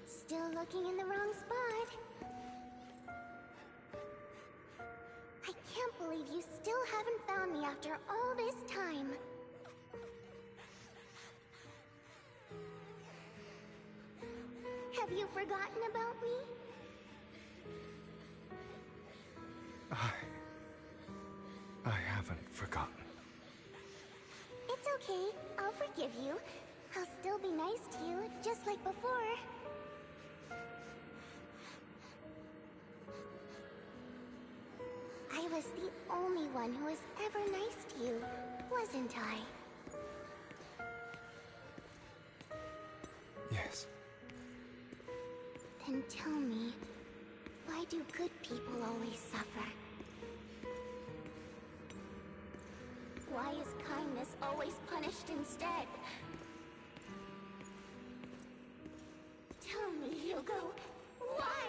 Still looking in the wrong spot. I can't believe you still haven't found me after all this time. Have you forgotten about me? I haven't forgotten. It's okay. I'll forgive you. I'll still be nice to you, just like before. I was the only one who was ever nice to you, wasn't I? Yes. Then tell me, why do good people always suffer? Why is kindness always punished instead? Tell me, Hugo, why?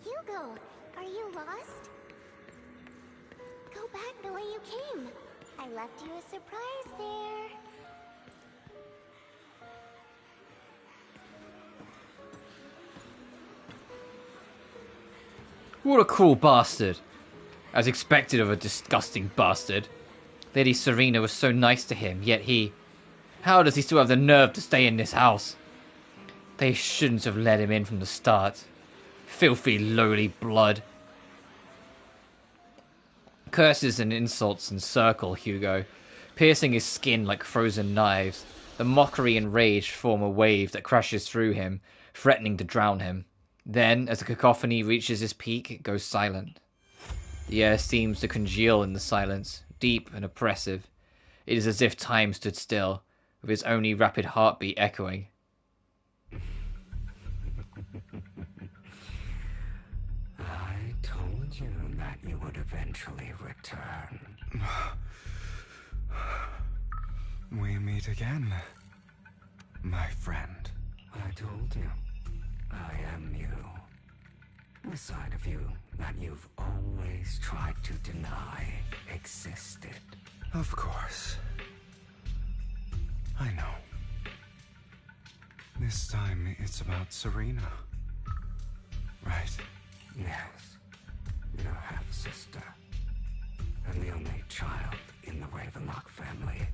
Hugo, are you lost? Go back the way you came. I left you a surprise there. What a cruel bastard. As expected of a disgusting bastard. Lady Serena was so nice to him, yet he... How does he still have the nerve to stay in this house? They shouldn't have let him in from the start. Filthy, lowly blood. Curses and insults encircle Hugo, piercing his skin like frozen knives. The mockery and rage form a wave that crashes through him, threatening to drown him. Then, as the cacophony reaches its peak, it goes silent. The air seems to congeal in the silence, deep and oppressive. It is as if time stood still, with its only rapid heartbeat echoing. I told you that you would eventually return. We meet again, my friend. I told you, I am you. The side of you that you've always tried to deny existed. Of course. I know. This time it's about Serena. Right? Yes. Your half-sister. And the only child in the Ravenlock family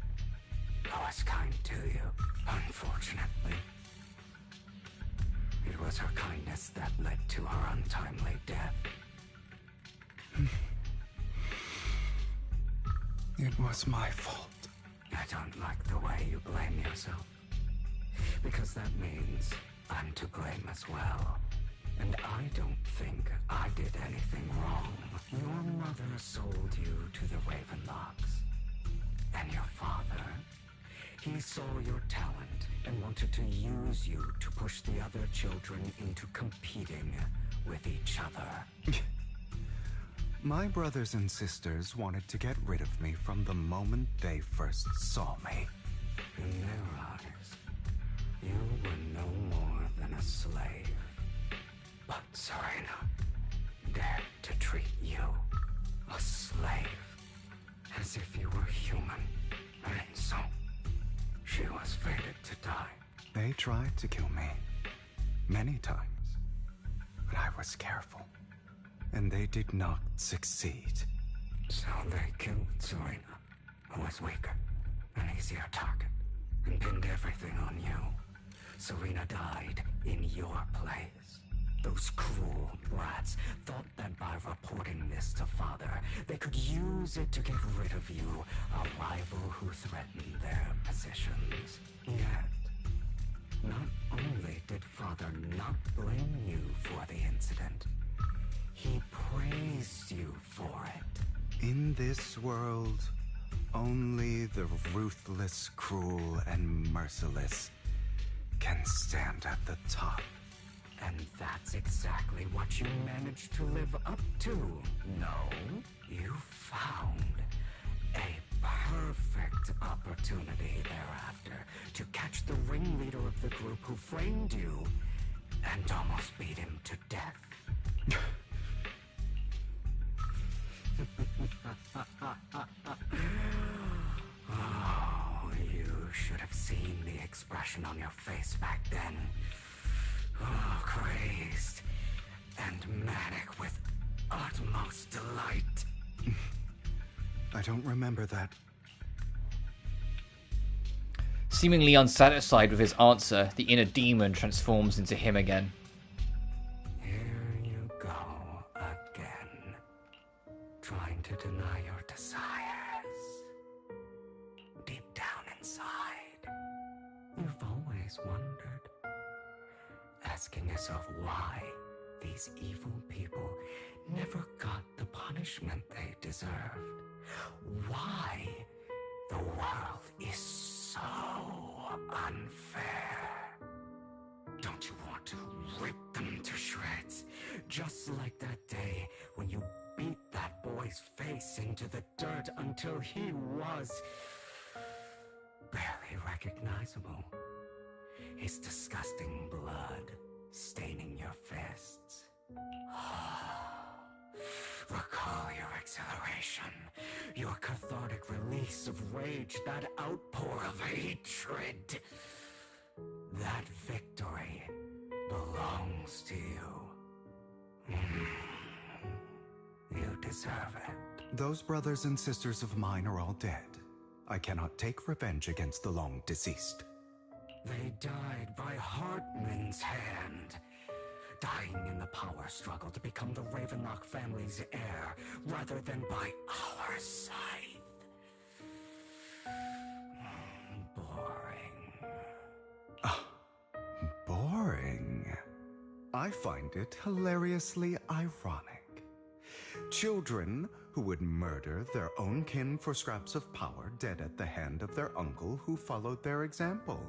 who was kind to you, unfortunately. It was her kindness that led to her untimely death. It was my fault. I don't like the way you blame yourself. Because that means I'm to blame as well. And I don't think I did anything wrong. Your mother sold you to the Ravenlocks. And your father, he saw your talent and wanted to use you to push the other children into competing with each other. My brothers and sisters wanted to get rid of me from the moment they first saw me. In their eyes, you were no more than a slave. But Serena dared to treat you, a slave, as if you were human. And so, she was fated to die. They tried to kill me many times, but I was careful, and they did not succeed. So they killed Serena, who was weaker, an easier target, and pinned everything on you. Serena died in your place. Those cruel brats thought that by reporting this to Father, they could use it to get rid of you, a rival who threatened their positions. Yet, not only did Father not blame you for the incident, he praised you for it. In this world, only the ruthless, cruel, and merciless can stand at the top. And that's exactly what you managed to live up to. No, you found a perfect opportunity thereafter to catch the ringleader of the group who framed you and almost beat him to death. Oh, you should have seen the expression on your face back then. Oh, crazed and manic with utmost delight. I don't remember that. Seemingly unsatisfied with his answer, the inner demon transforms into him again. Here you go again, trying to deny your desires. Deep down inside, you've always wondered, asking yourself why these evil people never got the punishment they deserved. Why the world is so unfair. Don't you want to rip them to shreds? Just like that day when you beat that boy's face into the dirt until he was barely recognizable. His disgusting blood staining your fists. Recall your exhilaration, your cathartic release of rage, that outpour of hatred. That victory belongs to you. You deserve it. Those brothers and sisters of mine are all dead. I cannot take revenge against the long deceased. They died by Hartman's hand. Dying in the power struggle to become the Ravenlock family's heir, rather than by our scythe. Boring. Boring? I find it hilariously ironic. Children who would murder their own kin for scraps of power, dead at the hand of their uncle who followed their example.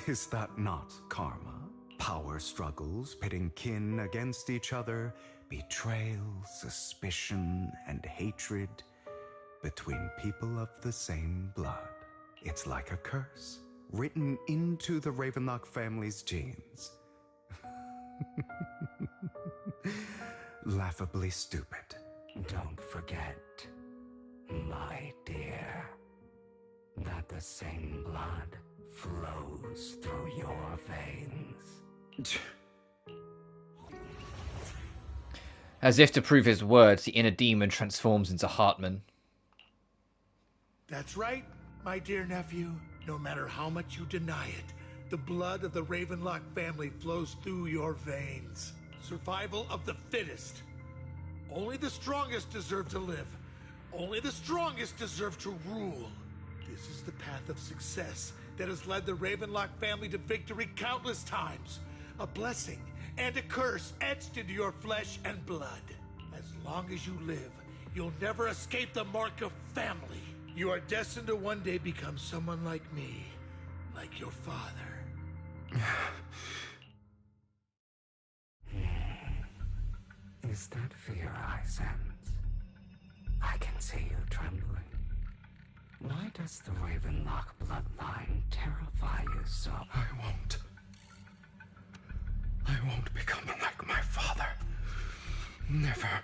Is that not karma? Power struggles, pitting kin against each other, betrayal, suspicion, and hatred between people of the same blood. It's like a curse, written into the Ravenlock family's genes. Laughably stupid. Don't forget, my dear, that the same blood flows through your veins. As if to prove his words, the inner demon transforms into Hartman. That's right, my dear nephew. No matter how much you deny it, the blood of the Ravenlock family flows through your veins. Survival of the fittest. Only the strongest deserve to live. Only the strongest deserve to rule. This is the path of success that has led the Ravenlock family to victory countless times. A blessing and a curse etched into your flesh and blood. As long as you live, you'll never escape the mark of family. You are destined to one day become someone like me, like your father. Is that fear I sense? I can see you trembling. Why does the Ravenlock bloodline terrify you so? I won't become like my father. Never.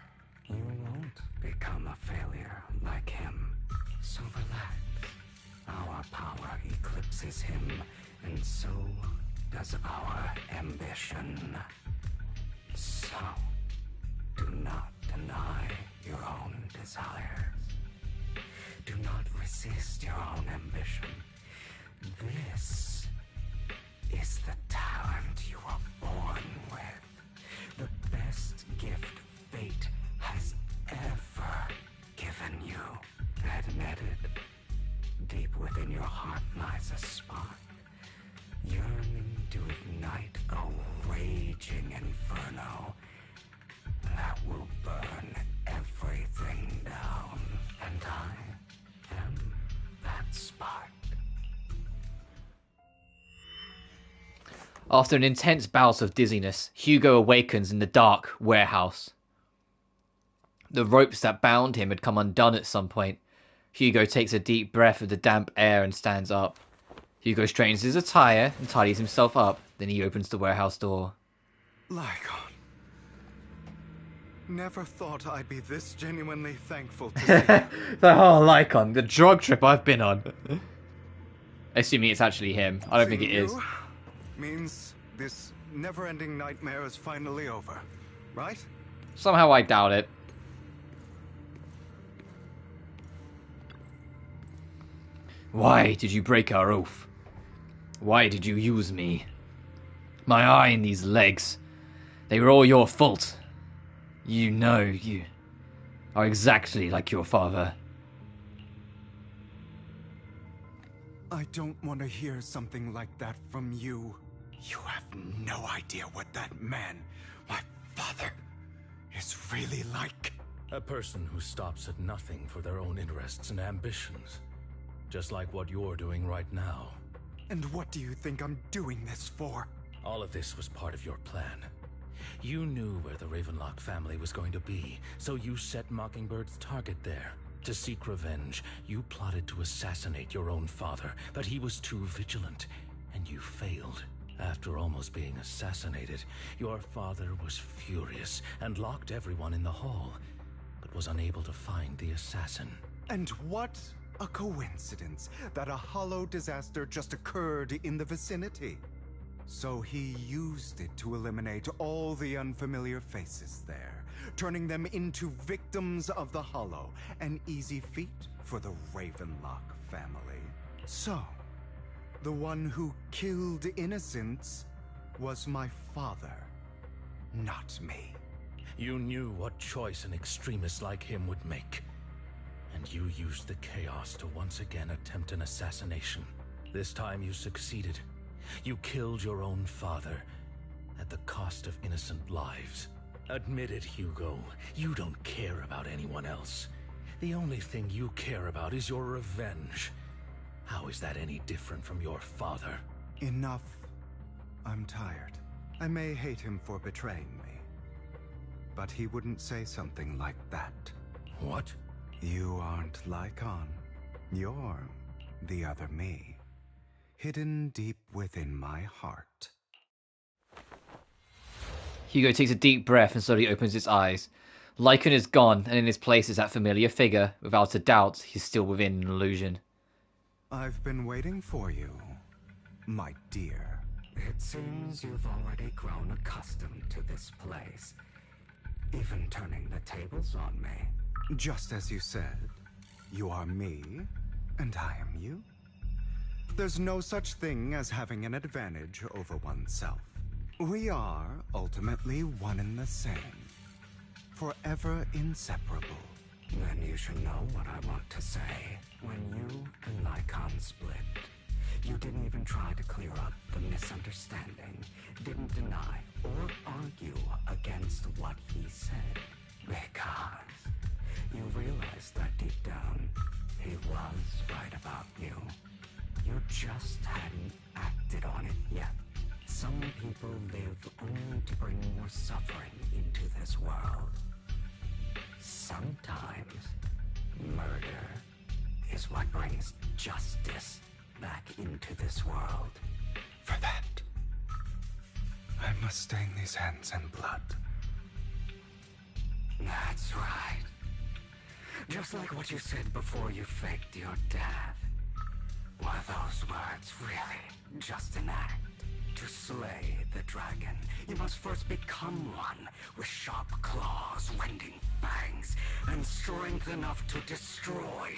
You won't become a failure like him. So relax. Our power eclipses him, and so does our ambition. So, do not deny your own desires. Do not resist your own ambition. This is the talent you were born with. The best gift fate has ever given you. Admit it. Deep within your heart lies a spark, yearning to ignite a raging inferno that will burn everything down. And I am that spark. After an intense bout of dizziness, Hugo awakens in the dark warehouse. The ropes that bound him had come undone at some point. Hugo takes a deep breath of the damp air and stands up. Hugo straightens his attire and tidies himself up. Then he opens the warehouse door. Lycon. Never thought I'd be this genuinely thankful to see. Oh, Lycon, the drug trip I've been on. Assuming it's actually him. I don't think it is. Means this never-ending nightmare is finally over, right? Somehow I doubt it. Why did you break our oath? Why did you use me? My eye and these legs. They were all your fault. You know you are exactly like your father. I don't want to hear something like that from you. You have no idea what that man, my father, is really like. A person who stops at nothing for their own interests and ambitions. Just like what you're doing right now. And what do you think I'm doing this for? All of this was part of your plan. You knew where the Ravenlock family was going to be, so you set Mockingbird's target there. To seek revenge, you plotted to assassinate your own father, but he was too vigilant, and you failed. After almost being assassinated, your father was furious and locked everyone in the hall, but was unable to find the assassin. And what a coincidence that a hollow disaster just occurred in the vicinity. So he used it to eliminate all the unfamiliar faces there, turning them into victims of the hollow, an easy feat for the Ravenlock family. So, the one who killed innocents was my father, not me. You knew what choice an extremist like him would make. And you used the chaos to once again attempt an assassination. This time you succeeded. You killed your own father at the cost of innocent lives. Admit it, Hugo. You don't care about anyone else. The only thing you care about is your revenge. How is that any different from your father? Enough. I'm tired. I may hate him for betraying me, but he wouldn't say something like that. What? You aren't Lycon. You're the other me, hidden deep within my heart. Hugo takes a deep breath and slowly opens his eyes. Lycon is gone, and in his place is that familiar figure. Without a doubt, he's still within an illusion. I've been waiting for you, my dear. It seems you've already grown accustomed to this place, even turning the tables on me. Just as you said, you are me, and I am you. There's no such thing as having an advantage over oneself. We are ultimately one and the same, forever inseparable. Then you should know what I want to say. When you and Lycon split, you didn't even try to clear up the misunderstanding, didn't deny or argue against what he said, because you realized that deep down, he was right about you. You just hadn't acted on it yet. Some people live only to bring more suffering into this world. Sometimes, murder is what brings justice back into this world. For that, I must stain these hands in blood. That's right. Just like what you said before you faked your death. Were those words really just an act? To slay the dragon, you must first become one, with sharp claws, rending fangs, and strength enough to destroy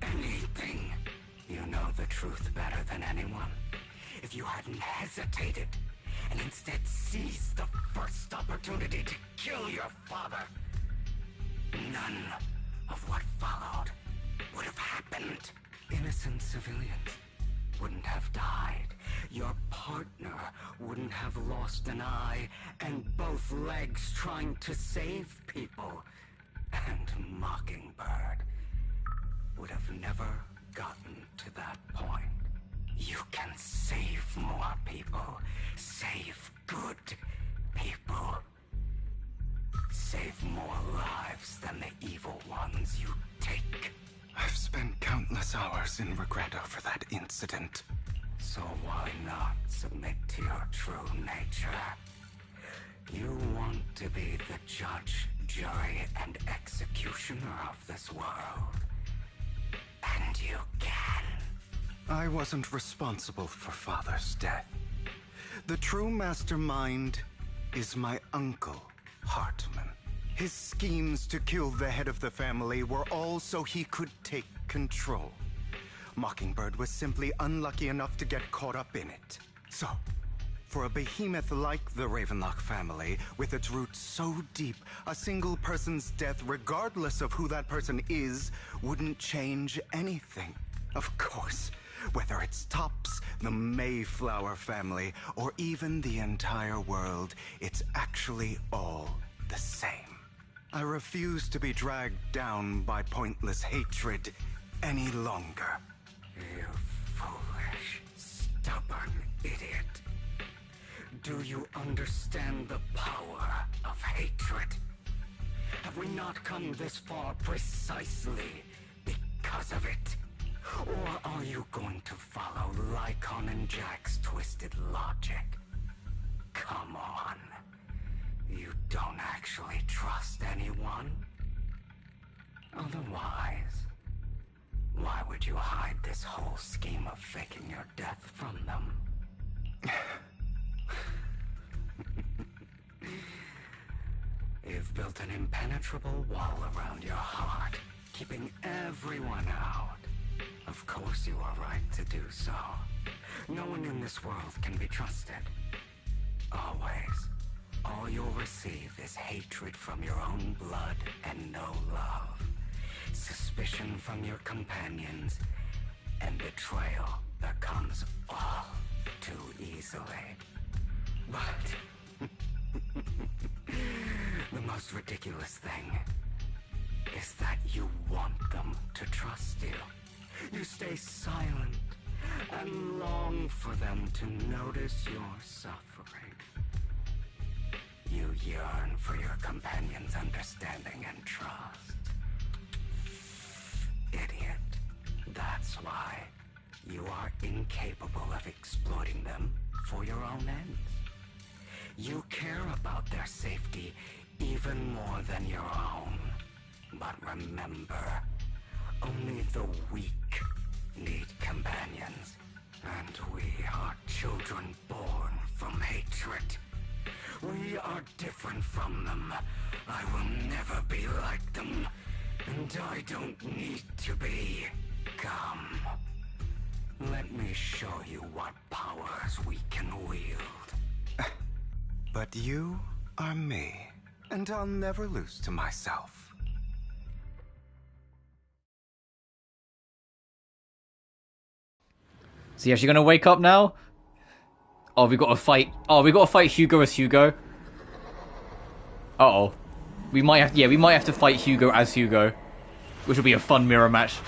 anything. You know the truth better than anyone. If you hadn't hesitated, and instead seized the first opportunity to kill your father, none of what followed would have happened. Innocent civilians wouldn't have died. Your partner wouldn't have lost an eye and both legs trying to save people. And Mockingbird would have never gotten to that point. You can save more people. Save good people. Save more lives than the evil ones you take. I've spent countless hours in regret over that incident. So why not submit to your true nature? You want to be the judge, jury, and executioner of this world. And you can. I wasn't responsible for Father's death. The true mastermind is my uncle, Hartman. His schemes to kill the head of the family were all so he could take control. Mockingbird was simply unlucky enough to get caught up in it. So, for a behemoth like the Ravenlock family, with its roots so deep, a single person's death, regardless of who that person is, wouldn't change anything. Of course, whether it's Tops, the Mayflower family, or even the entire world, it's actually all the same. I refuse to be dragged down by pointless hatred any longer. You foolish, stubborn idiot. Do you understand the power of hatred? Have we not come this far precisely because of it? Or are you going to follow Lycon and Jack's twisted logic? Come on. You don't actually trust anyone? Otherwise, why would you hide this whole scheme of faking your death from them? You've built an impenetrable wall around your heart, keeping everyone out. Of course you are right to do so. No one in this world can be trusted. Always. All you'll receive is hatred from your own blood and no love. Suspicion from your companions, and betrayal that comes all too easily. But the most ridiculous thing is that you want them to trust you. You stay silent and long for them to notice your suffering. You yearn for your companion's understanding and trust. Idiot. That's why you are incapable of exploiting them for your own ends. You care about their safety even more than your own. But remember, only the weak need companions. And we are children born from hatred. We are different from them. I will never be like them. And I don't need to be. Come. Let me show you what powers we can wield. But you are me, and I'll never lose to myself. Is he actually gonna wake up now? Oh, we gotta fight. Oh, we gotta fight Hugo as Hugo. Uh-oh. We might have to fight Hugo as Hugo. Which will be a fun mirror match.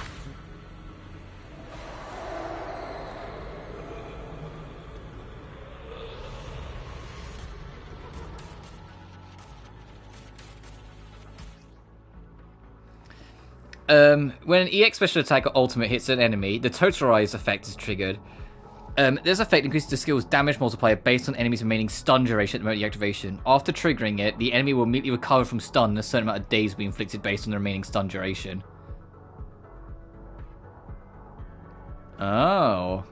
When an EX special attack or ultimate hits an enemy, the Totalize effect is triggered. This effect increases the skill's damage multiplier based on enemy's remaining stun duration at the moment of the activation. After triggering it, the enemy will immediately recover from stun, and a certain amount of days will be inflicted based on the remaining stun duration. Oh.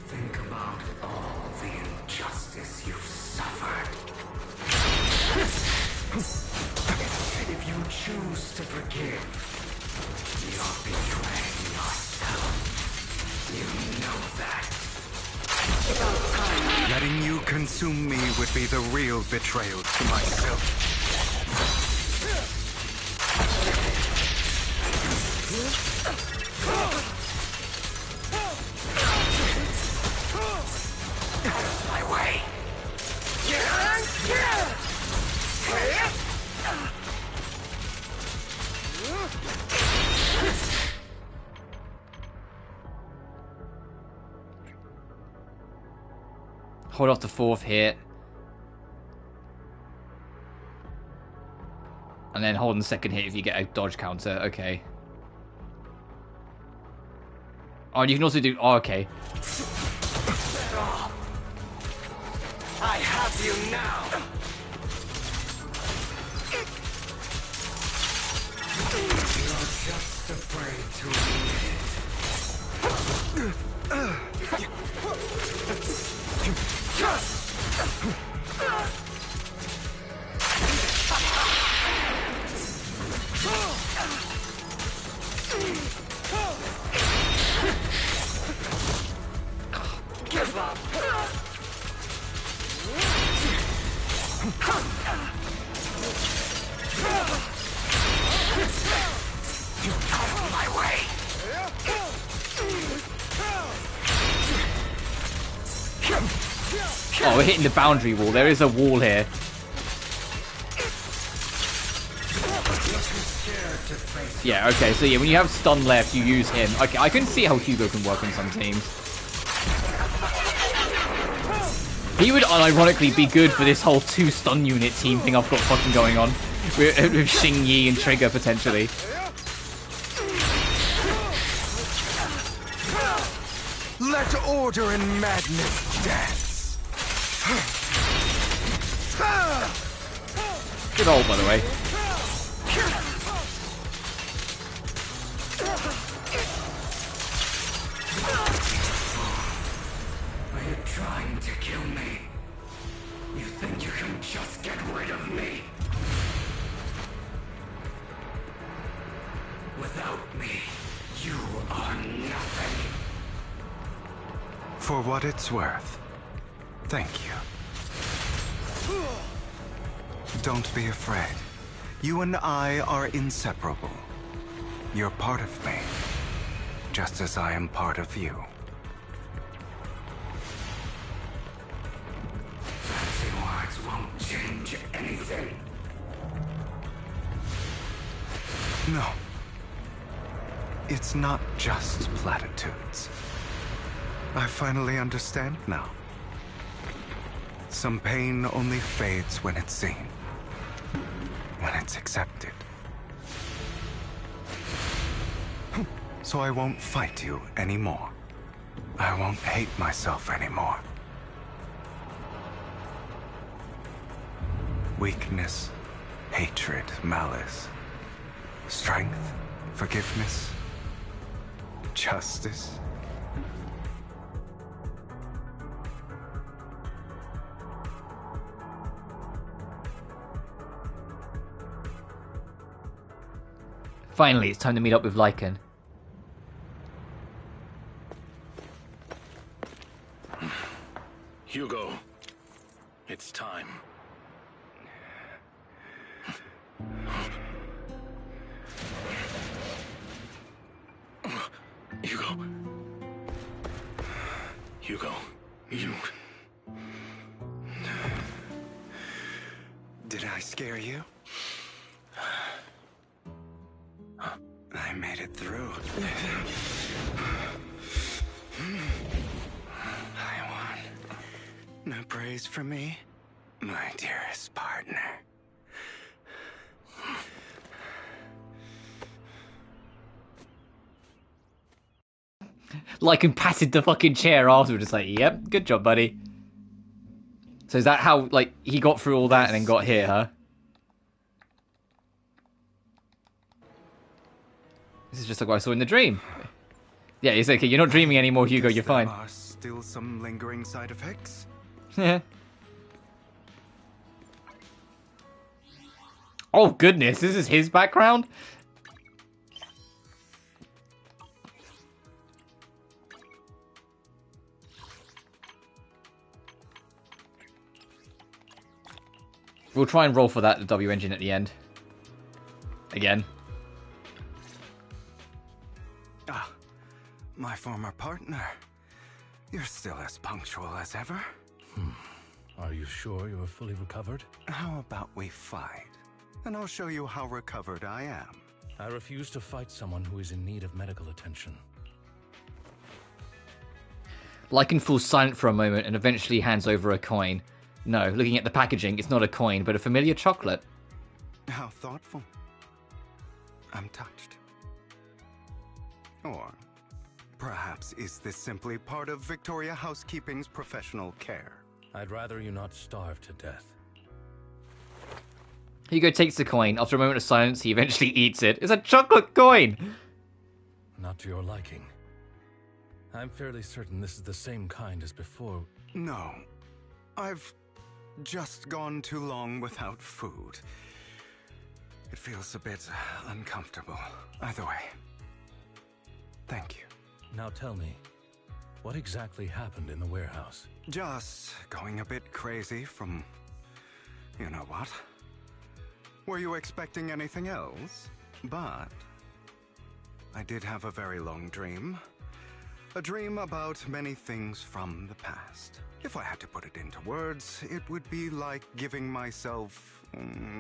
Think about all the injustice you've suffered. If you choose to forgive, you're betraying yourself. You know that. Letting you consume me would be the real betrayal to myself. My way. hold off the 4th hit. And then hold on the 2nd hit if you get a dodge counter. Okay. Oh, and you can also do... Oh, okay. I have you now! You're just afraid to Give up! Out of my way! Oh, we're hitting the boundary wall. There is a wall here. Yeah, okay, so yeah, when you have stun left, you use him. Okay, I can see how Hugo can work on some teams. He would unironically be good for this whole 2 stun unit team thing I've got fucking going on. With Xing Yi and Trigger, potentially. let order and madness dance. Good ult, by the way. Are you trying to kill me? You think you can just get rid of me? Without me, you are nothing. For what it's worth, thank you. Don't be afraid. You and I are inseparable. You're part of me, just as I am part of you. Fancy words won't change anything. No. It's not just platitudes. I finally understand now. Some pain only fades when it's seen, when it's accepted. So I won't fight you anymore. I won't hate myself anymore. Weakness, hatred, malice, strength, forgiveness, justice. Finally, it's time to meet up with Lycan. Hugo, it's time. Hugo. Hugo, you... Did I scare you? I made it through. I won. No praise from me, my dearest partner. Lycan patted the fucking chair afterwards. It's like, yep, good job, buddy. So is that how, like, he got through all that and then got here, huh? This is just like what I saw in the dream. Yeah, it's okay. You're not dreaming anymore, Hugo. You're fine. There are still some lingering side effects. Yeah. Oh, goodness. This is his background? We'll try and roll for that, the W engine at the end. Again. Ah, my former partner. You're still as punctual as ever. Are you sure you're fully recovered? How about we fight? And I'll show you how recovered I am. I refuse to fight someone who is in need of medical attention. Lycan falls silent for a moment and eventually hands over a coin. No, looking at the packaging, it's not a coin, but a familiar chocolate. How thoughtful. I'm touched. Or perhaps is this simply part of Victoria Housekeeping's professional care? I'd rather you not starve to death. Hugo takes the coin. After a moment of silence, he eventually eats it. It's a chocolate coin! Not to your liking. I'm fairly certain this is the same kind as before. No. I've just gone too long without food. It feels a bit uncomfortable. Either way. Thank you. Now tell me, what exactly happened in the warehouse? Just going a bit crazy from... you know what? Were you expecting anything else? But... I did have a very long dream. A dream about many things from the past. If I had to put it into words, it would be like giving myself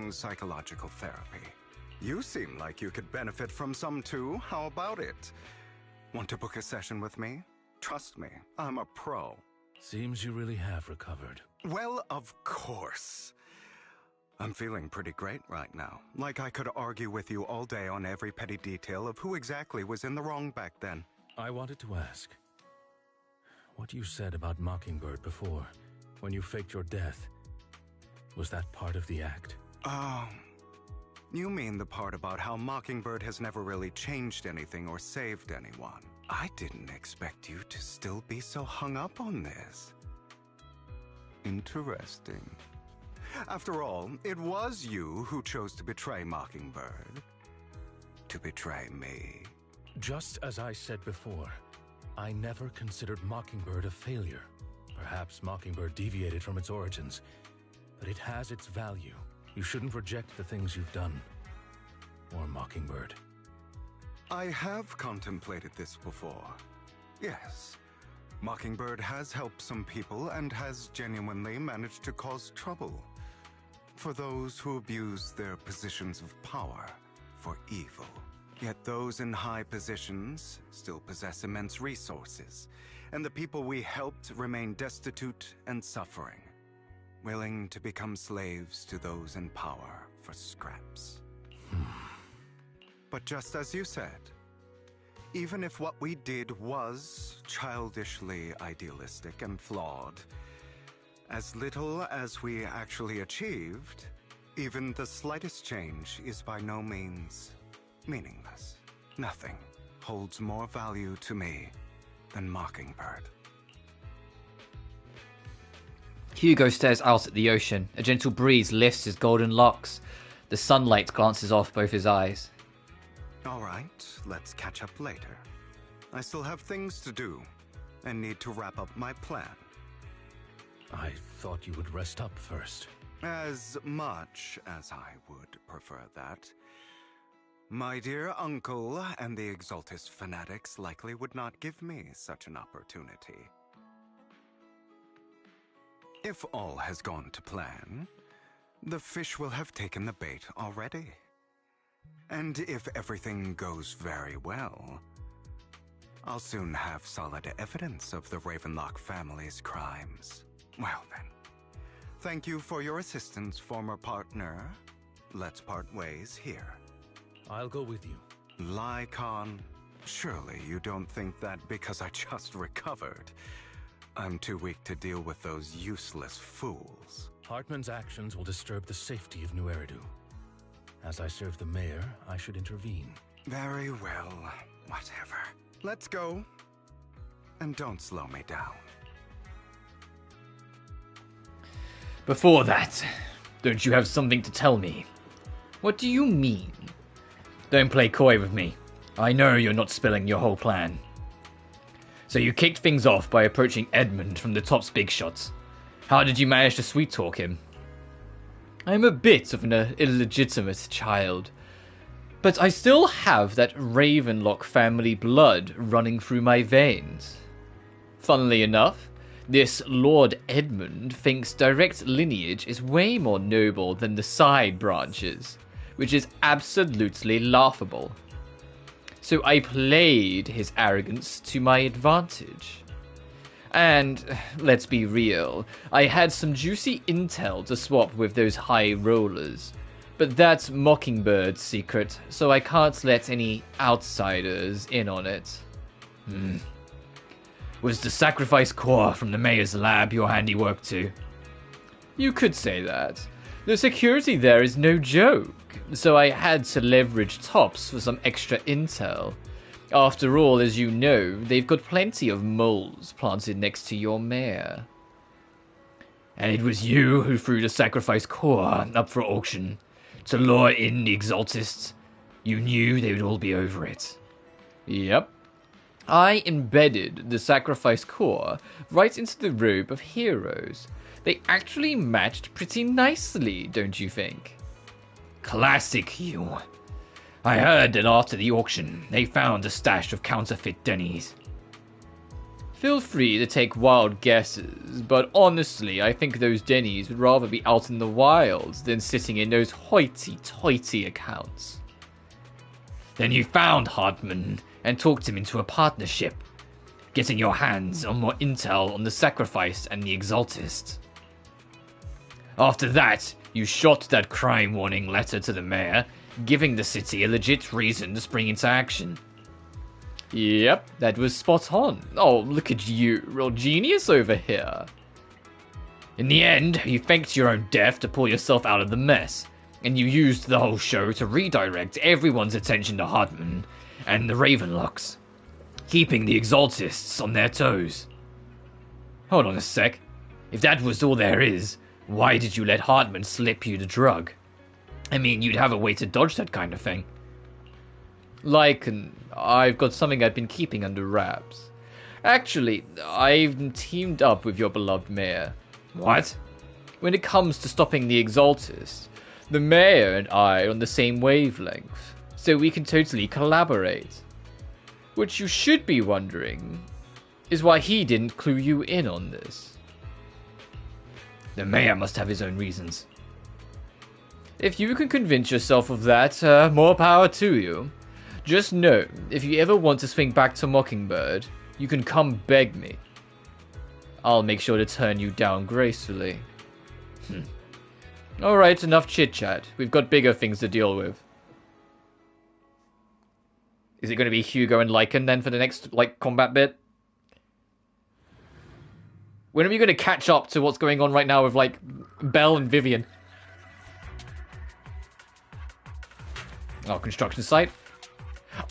psychological therapy. You seem like you could benefit from some too. How about it? Want to book a session with me? Trust me, I'm a pro. Seems you really have recovered. Well, of course. I'm feeling pretty great right now. Like I could argue with you all day on every petty detail of who exactly was in the wrong back then. I wanted to ask, what you said about Mockingbird before, when you faked your death, was that part of the act? You mean the part about how Mockingbird has never really changed anything or saved anyone. I didn't expect you to still be so hung up on this. Interesting. After all, it was you who chose to betray Mockingbird. To betray me. Just as I said before, I never considered Mockingbird a failure. Perhaps Mockingbird deviated from its origins, but it has its value. You shouldn't reject the things you've done. Or Mockingbird. I have contemplated this before. Yes. Mockingbird has helped some people and has genuinely managed to cause trouble. For those who abuse their positions of power for evil. Yet those in high positions still possess immense resources, and the people we helped remain destitute and suffering, willing to become slaves to those in power for scraps. But just as you said, even if what we did was childishly idealistic and flawed, as little as we actually achieved, even the slightest change is by no means meaningless. Nothing holds more value to me than Mockingbird. Hugo stares out at the ocean. A gentle breeze lifts his golden locks. The sunlight glances off both his eyes. All right, let's catch up later. I still have things to do and need to wrap up my plan. I thought you would rest up first. As much as I would prefer that. My dear uncle and the Exaltus fanatics likely would not give me such an opportunity. If all has gone to plan, the fish will have taken the bait already. And if everything goes very well, I'll soon have solid evidence of the Ravenlock family's crimes. Well then, thank you for your assistance, former partner. Let's part ways here. I'll go with you. Lycan, surely you don't think that because I just recovered, I'm too weak to deal with those useless fools. Hartman's actions will disturb the safety of New Eridu. As I serve the mayor, I should intervene. Very well, whatever. Let's go. And don't slow me down. Before that, don't you have something to tell me? What do you mean? Don't play coy with me. I know you're not spilling your whole plan. So you kicked things off by approaching Edmund from the top's big shots. How did you manage to sweet-talk him? I'm a bit of an illegitimate child, but I still have that Ravenlock family blood running through my veins. Funnily enough, this Lord Edmund thinks direct lineage is way more noble than the side branches, which is absolutely laughable. So I played his arrogance to my advantage. And, let's be real, I had some juicy intel to swap with those high rollers. But that's Mockingbird's secret, so I can't let any outsiders in on it. Was the sacrifice core from the mayor's lab your handiwork too? You could say that. The security there is no joke, so I had to leverage Tops for some extra intel. After all, as you know, they've got plenty of moles planted next to your mayor. And it was you who threw the sacrifice core up for auction to lure in the Exaltists. You knew they would all be over it. Yep. I embedded the sacrifice core right into the robe of heroes. They actually matched pretty nicely, don't you think? Classic you. I heard that after the auction, they found a stash of counterfeit Denny's. Feel free to take wild guesses, but honestly, I think those Denny's would rather be out in the wilds than sitting in those hoity-toity accounts. Then you found Hartman and talked him into a partnership, getting your hands on more intel on the Sacrifice and the Exaltist. After that, you shot that crime warning letter to the mayor, giving the city a legit reason to spring into action. Yep, that was spot on. Oh, look at you, real genius over here. In the end, you faked your own death to pull yourself out of the mess, and you used the whole show to redirect everyone's attention to Hartman and the Ravenlocks, keeping the Exaltists on their toes. Hold on a sec. If that was all there is, why did you let Hartman slip you the drug? I mean, you'd have a way to dodge that kind of thing. Like, I've got something I've been keeping under wraps. Actually, I've teamed up with your beloved mayor. What? When it comes to stopping the Exaltists, the mayor and I are on the same wavelength, so we can totally collaborate. What you should be wondering is why he didn't clue you in on this. The mayor must have his own reasons. If you can convince yourself of that, more power to you. Just know, if you ever want to swing back to Mockingbird, you can come beg me. I'll make sure to turn you down gracefully. Alright, enough chit-chat. We've got bigger things to deal with. Is it going to be Hugo and Lycan then for the next, combat bit? When are we going to catch up to what's going on right now with, Belle and Vivian? Oh, construction site.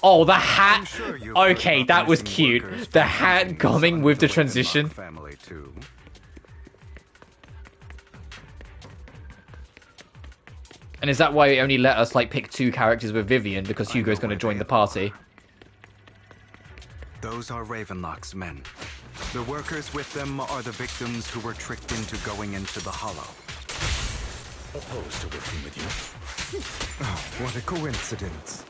Oh, the hat. Sure okay, that was cute. The hat coming with the transition. Family too. And is that why it only let us pick 2 characters with Vivian because Hugo's going to join the party? Those are Ravenlock's men. The workers with them are the victims who were tricked into going into the Hollow. Opposed to working with you. Oh, what a coincidence.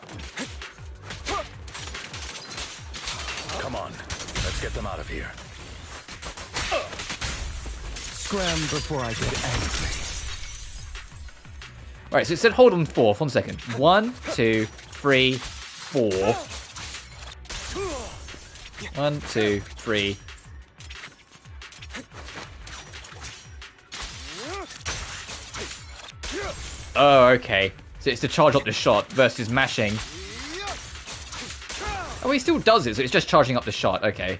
Come on, let's get them out of here. Scram before I get angry. Right, so it said hold on 4. 1 second. 1, 2, 3, 4. 1, 2, 3. Oh, okay. So it's to charge up the shot versus mashing. Oh, he still does it, so it's just charging up the shot. Okay.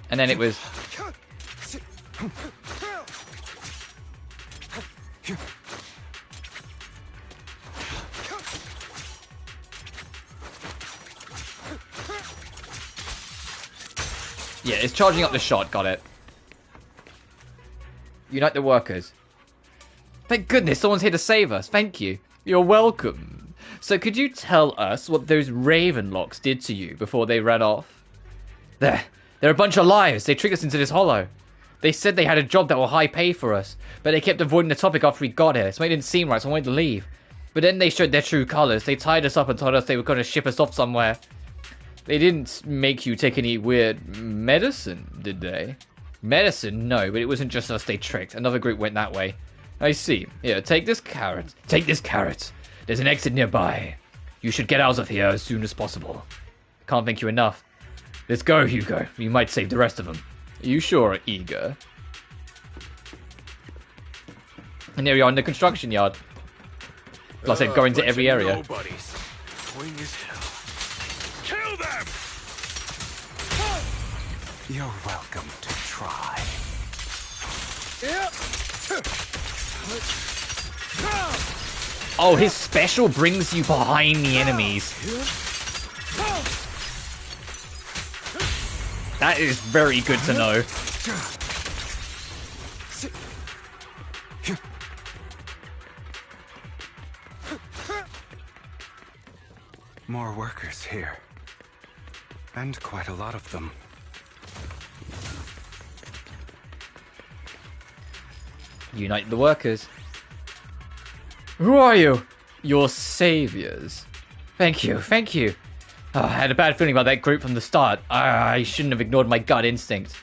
And then it was... Yeah, it's charging up the shot. Got it. Unite the workers. Thank goodness, someone's here to save us. Thank you. You're welcome. So could you tell us what those Ravenlocks did to you before they ran off? They're a bunch of liars. They tricked us into this hollow. They said they had a job that will high pay for us, but they kept avoiding the topic after we got here, so it didn't seem right, so I wanted to leave. But then they showed their true colors. They tied us up and told us they were going to ship us off somewhere. They didn't make you take any weird medicine, did they? Medicine? No, but it wasn't just us they tricked. Another group went that way. I see. Here, take this carrot. Take this carrot. There's an exit nearby. You should get out of here as soon as possible. Can't thank you enough. Let's go, Hugo. You might save the rest of them. Are you sure, eager? And there we are in the construction yard. Plus, they've gone into every area. Nobodies. Swing as hell. Kill them! You're welcome to try. Oh, his special brings you behind the enemies. That is very good to know. More workers here. And quite a lot of them. Unite the workers. Who are you? Your saviors. Thank you, thank you. Oh, I had a bad feeling about that group from the start. I shouldn't have ignored my gut instinct.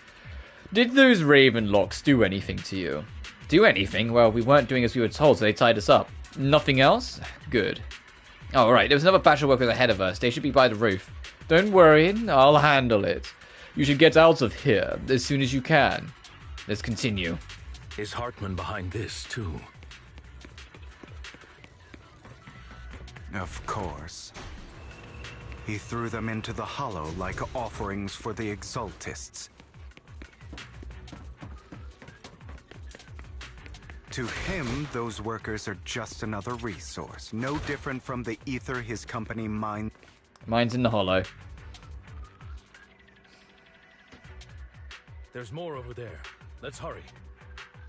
Did those Ravenlocks do anything to you? Do anything? Well, we weren't doing as we were told, so they tied us up. Nothing else? Good. Oh, right, there was another batch of workers ahead of us. They should be by the roof. Don't worry, I'll handle it. You should get out of here as soon as you can. Let's continue. Is Hartman behind this, too? Of course. He threw them into the hollow like offerings for the Exaltists. To him, those workers are just another resource, no different from the ether his company mines. Mine's in the hollow. There's more over there. Let's hurry.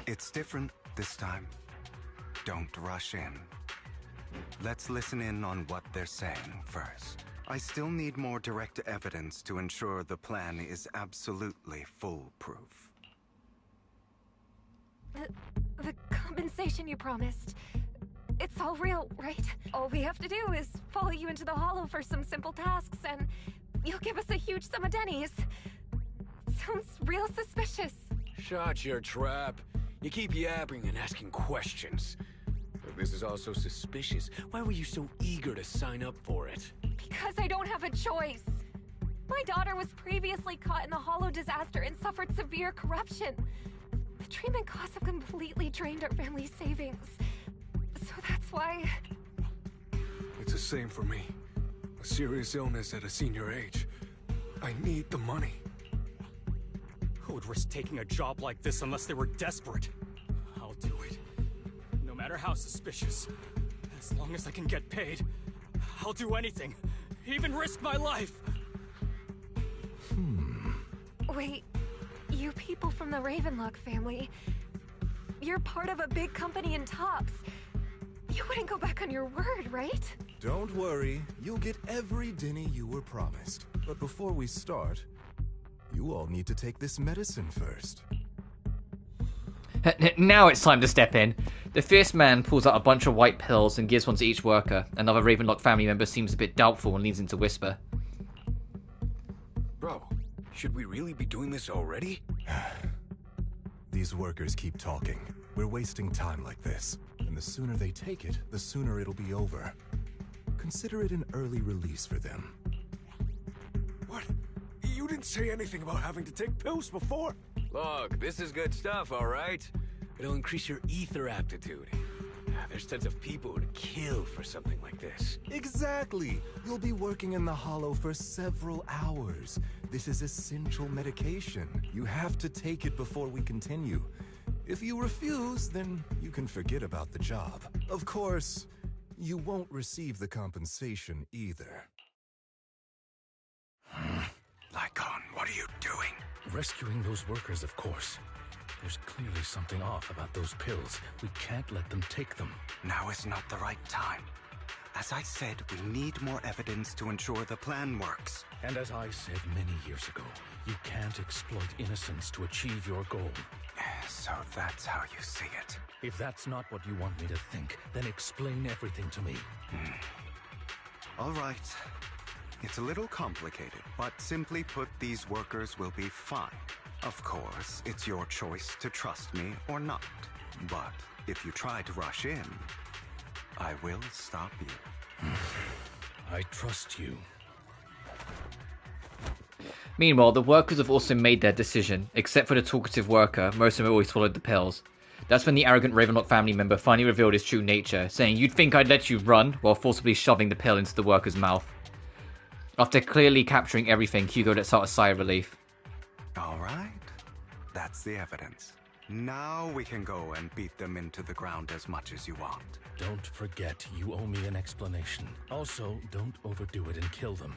It's different this time. Don't rush in. Let's listen in on what they're saying first. I still need more direct evidence to ensure the plan is absolutely foolproof. The compensation you promised. It's all real, right? All we have to do is follow you into the hollow for some simple tasks, and you'll give us a huge sum of dennies. Sounds real suspicious. Shut your trap. You keep yapping and asking questions. If this is all so suspicious, why were you so eager to sign up for it? Because I don't have a choice. My daughter was previously caught in the hollow disaster and suffered severe corruption. The treatment costs have completely drained our family's savings. So that's why... It's the same for me. A serious illness at a senior age. I need the money. Who would risk taking a job like this unless they were desperate? I'll do it. No matter how suspicious. As long as I can get paid, I'll do anything. Even risk my life. Wait, you people from the Ravenlock family, you're part of a big company in Tops. You wouldn't go back on your word, right? Don't worry, you'll get every denny you were promised. But before we start, you all need to take this medicine first. Now it's time to step in. The fierce man pulls out a bunch of white pills and gives one to each worker. Another Ravenlock family member seems a bit doubtful and leans in to whisper. Bro, should we really be doing this already? These workers keep talking. We're wasting time like this. And the sooner they take it, the sooner it'll be over. Consider it an early release for them. What? You didn't say anything about having to take pills before. Look, this is good stuff, all right? It'll increase your ether aptitude. There's tons of people who'd kill for something like this. Exactly! You'll be working in the hollow for several hours. This is essential medication. You have to take it before we continue. If you refuse, then you can forget about the job. Of course, you won't receive the compensation either. Lycon, what are you doing? Rescuing those workers, of course. There's clearly something off about those pills. We can't let them take them. Now is not the right time. As I said, we need more evidence to ensure the plan works. And as I said many years ago, you can't exploit innocence to achieve your goal. So that's how you see it. If that's not what you want me to think, then explain everything to me. All right. It's a little complicated, but simply put, these workers will be fine. Of course, it's your choice to trust me or not. But if you try to rush in, I will stop you. I trust you. Meanwhile, the workers have also made their decision. Except for the talkative worker, most of them always swallowed the pills. That's when the arrogant Ravenlock family member finally revealed his true nature, saying, "You'd think I'd let you run," while forcibly shoving the pill into the worker's mouth. After clearly capturing everything, Hugo lets out a sigh of relief. All right. That's the evidence. Now we can go and beat them into the ground as much as you want. Don't forget, you owe me an explanation. Also, don't overdo it and kill them.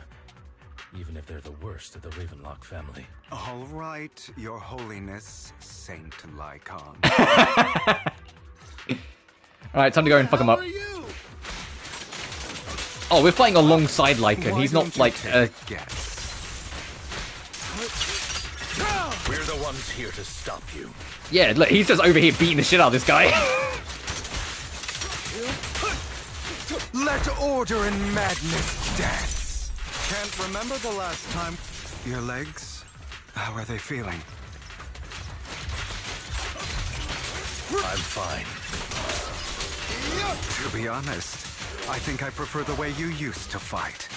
Even if they're the worst of the Ravenlock family. All right, Your Holiness, Saint Lycon. Alright, time to go and fuck him up. Oh, we're fighting alongside Lycan. He's not like We're the ones here to stop you. Yeah, look, he's just over here beating the shit out of this guy. Let order and madness dance. Can't remember the last time. Your legs? How are they feeling? I'm fine. To be honest, I think I prefer the way you used to fight.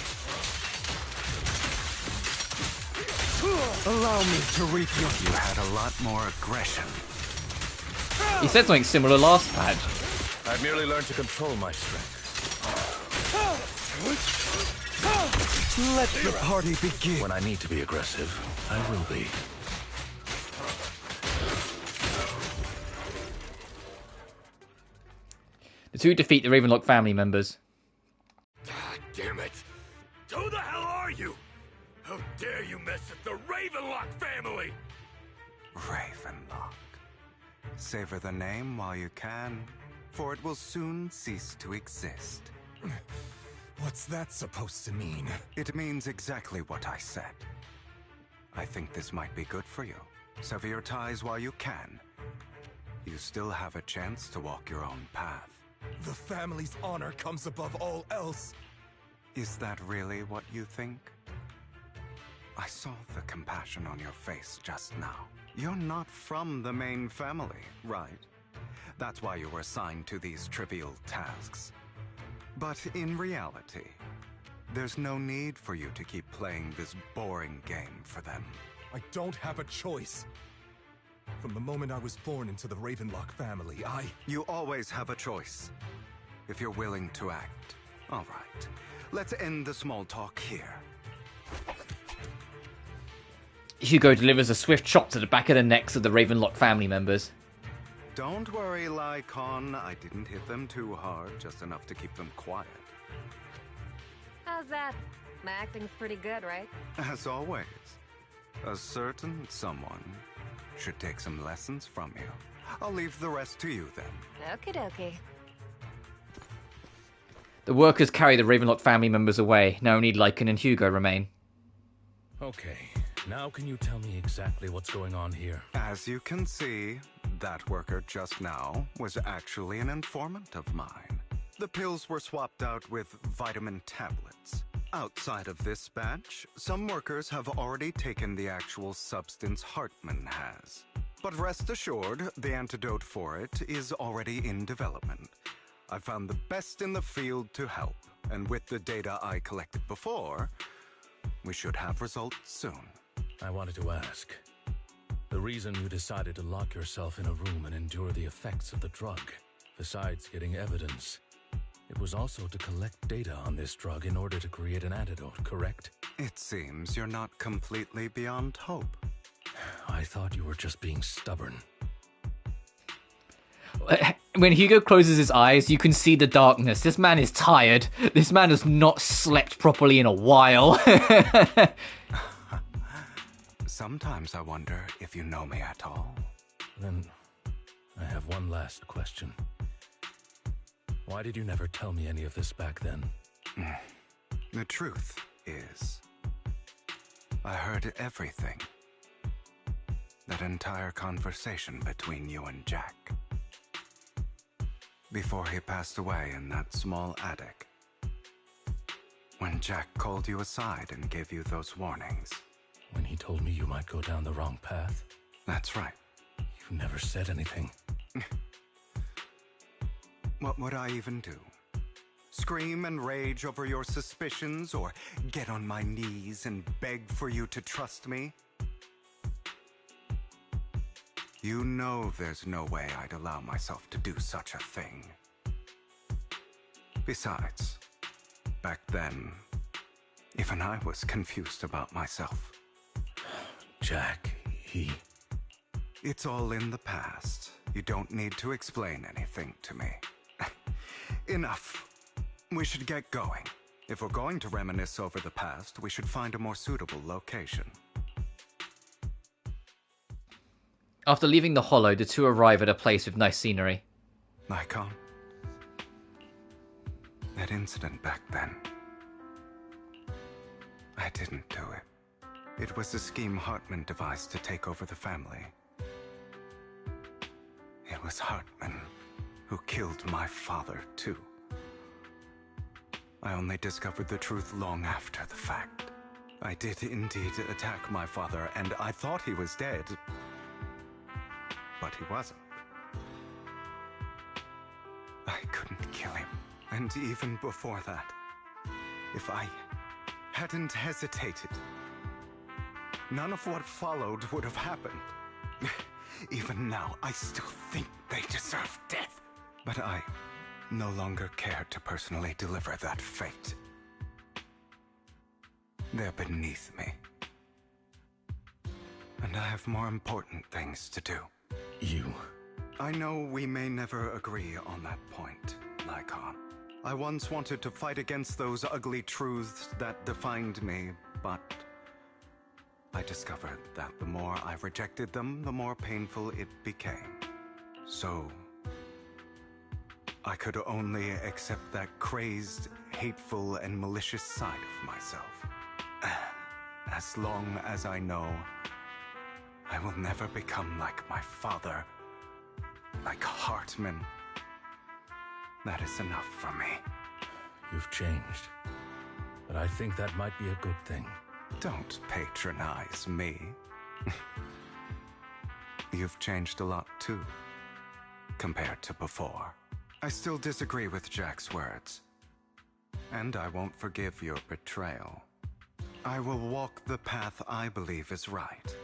Allow me to reap your... You had a lot more aggression. He said something similar last patch. I've merely learned to control my strength. Let the party begin. When I need to be aggressive, I will be. The two defeat the Ravenlock family members. God damn it! Who the hell are you? How dare you mess with the Ravenlock family? Ravenlock. Savor the name while you can, for it will soon cease to exist. What's that supposed to mean? It means exactly what I said. I think this might be good for you. Sever your ties while you can. You still have a chance to walk your own path. The family's honor comes above all else. Is that really what you think? I saw the compassion on your face just now. You're not from the main family, right? That's why you were assigned to these trivial tasks. But in reality, there's no need for you to keep playing this boring game for them. I don't have a choice. From the moment I was born into the Ravenlock family, You always have a choice. If you're willing to act. All right. Let's end the small talk here. Hugo delivers a swift chop to the back of the necks of the Ravenlock family members. Don't worry, Lycon. I didn't hit them too hard, just enough to keep them quiet. How's that? My acting's pretty good, right? As always, a certain someone should take some lessons from you. I'll leave the rest to you then. Okie dokie. The workers carry the Ravenlock family members away. Now only Lycan and Hugo remain. Okay, now can you tell me exactly what's going on here? As you can see, that worker just now was actually an informant of mine. The pills were swapped out with vitamin tablets. Outside of this batch, some workers have already taken the actual substance Hartman has. But rest assured, the antidote for it is already in development. I found the best in the field to help, and with the data I collected before, we should have results soon. I wanted to ask. The reason you decided to lock yourself in a room and endure the effects of the drug, besides getting evidence, it was also to collect data on this drug in order to create an antidote, correct? It seems you're not completely beyond hope. I thought you were just being stubborn. When Hugo closes his eyes, you can see the darkness. This man is tired. This man has not slept properly in a while. Sometimes I wonder if you know me at all. Then I have one last question. Why did you never tell me any of this back then? The truth is, I heard everything. That entire conversation between you and Jack. Before he passed away in that small attic. When Jack called you aside and gave you those warnings. When he told me you might go down the wrong path? That's right. You never said anything. What would I even do? Scream and rage over your suspicions, or get on my knees and beg for you to trust me? You know there's no way I'd allow myself to do such a thing. Besides, back then, even I was confused about myself. Jack, he... It's all in the past. You don't need to explain anything to me. Enough. We should get going. If we're going to reminisce over the past, we should find a more suitable location. After leaving the Hollow, the two arrive at a place with nice scenery. Nikon? That incident back then. I didn't do it. It was a scheme Hartman devised to take over the family. It was Hartman who killed my father, too. I only discovered the truth long after the fact. I did indeed attack my father, and I thought he was dead. But he wasn't. I couldn't kill him. And even before that, if I hadn't hesitated, none of what followed would have happened. Even now, I still think they deserve death. But I no longer care to personally deliver that fate. They're beneath me. And I have more important things to do. You... I know we may never agree on that point, Nikon. I once wanted to fight against those ugly truths that defined me, but I discovered that the more I rejected them, the more painful it became. So I could only accept that crazed, hateful, and malicious side of myself. As long as I know I will never become like my father, like Hartman, that is enough for me. You've changed, but I think that might be a good thing. Don't patronize me. You've changed a lot too, compared to before. I still disagree with Jack's words, and I won't forgive your betrayal. I will walk the path I believe is right,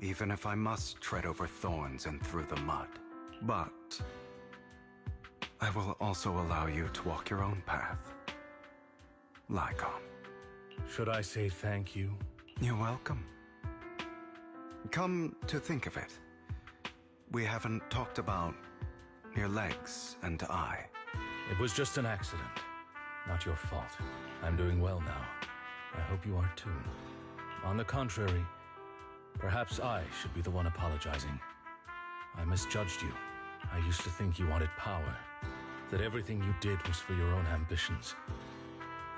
even if I must tread over thorns and through the mud. But I will also allow you to walk your own path, Lycon. Should I say thank you? You're welcome. Come to think of it, we haven't talked about your legs and eye. It was just an accident, not your fault. I'm doing well now. I hope you are too. On the contrary, perhaps I should be the one apologizing. I misjudged you. I used to think you wanted power, that everything you did was for your own ambitions.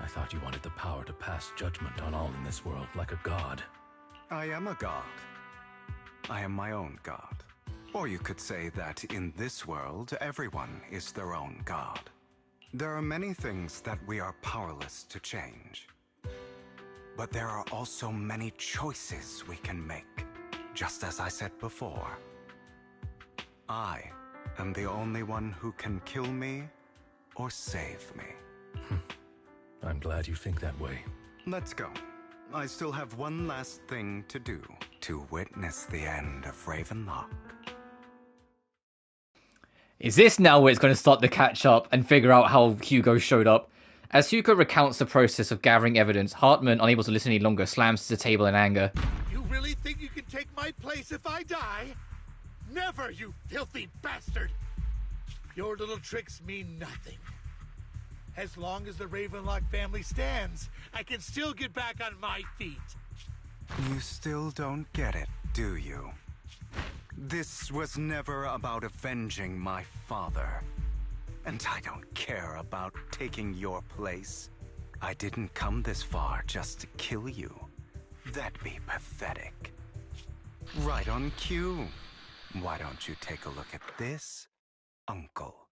I thought you wanted the power to pass judgment on all in this world like a god. I am a god. I am my own god. Or you could say that in this world, everyone is their own god. There are many things that we are powerless to change. But there are also many choices we can make. Just as I said before, I am the only one who can kill me or save me. I'm glad you think that way. Let's go. I still have one last thing to do, to witness the end of Ravenlock. Is this now where it's going to start to catch up and figure out how Hugo showed up? As Hugo recounts the process of gathering evidence, Hartman, unable to listen any longer, slams to the table in anger. You really think you can take my place if I die? Never, you filthy bastard! Your little tricks mean nothing. As long as the Ravenlock family stands, I can still get back on my feet. You still don't get it, do you? This was never about avenging my father. And I don't care about taking your place. I didn't come this far just to kill you. That'd be pathetic. Right on cue. Why don't you take a look at this, Uncle?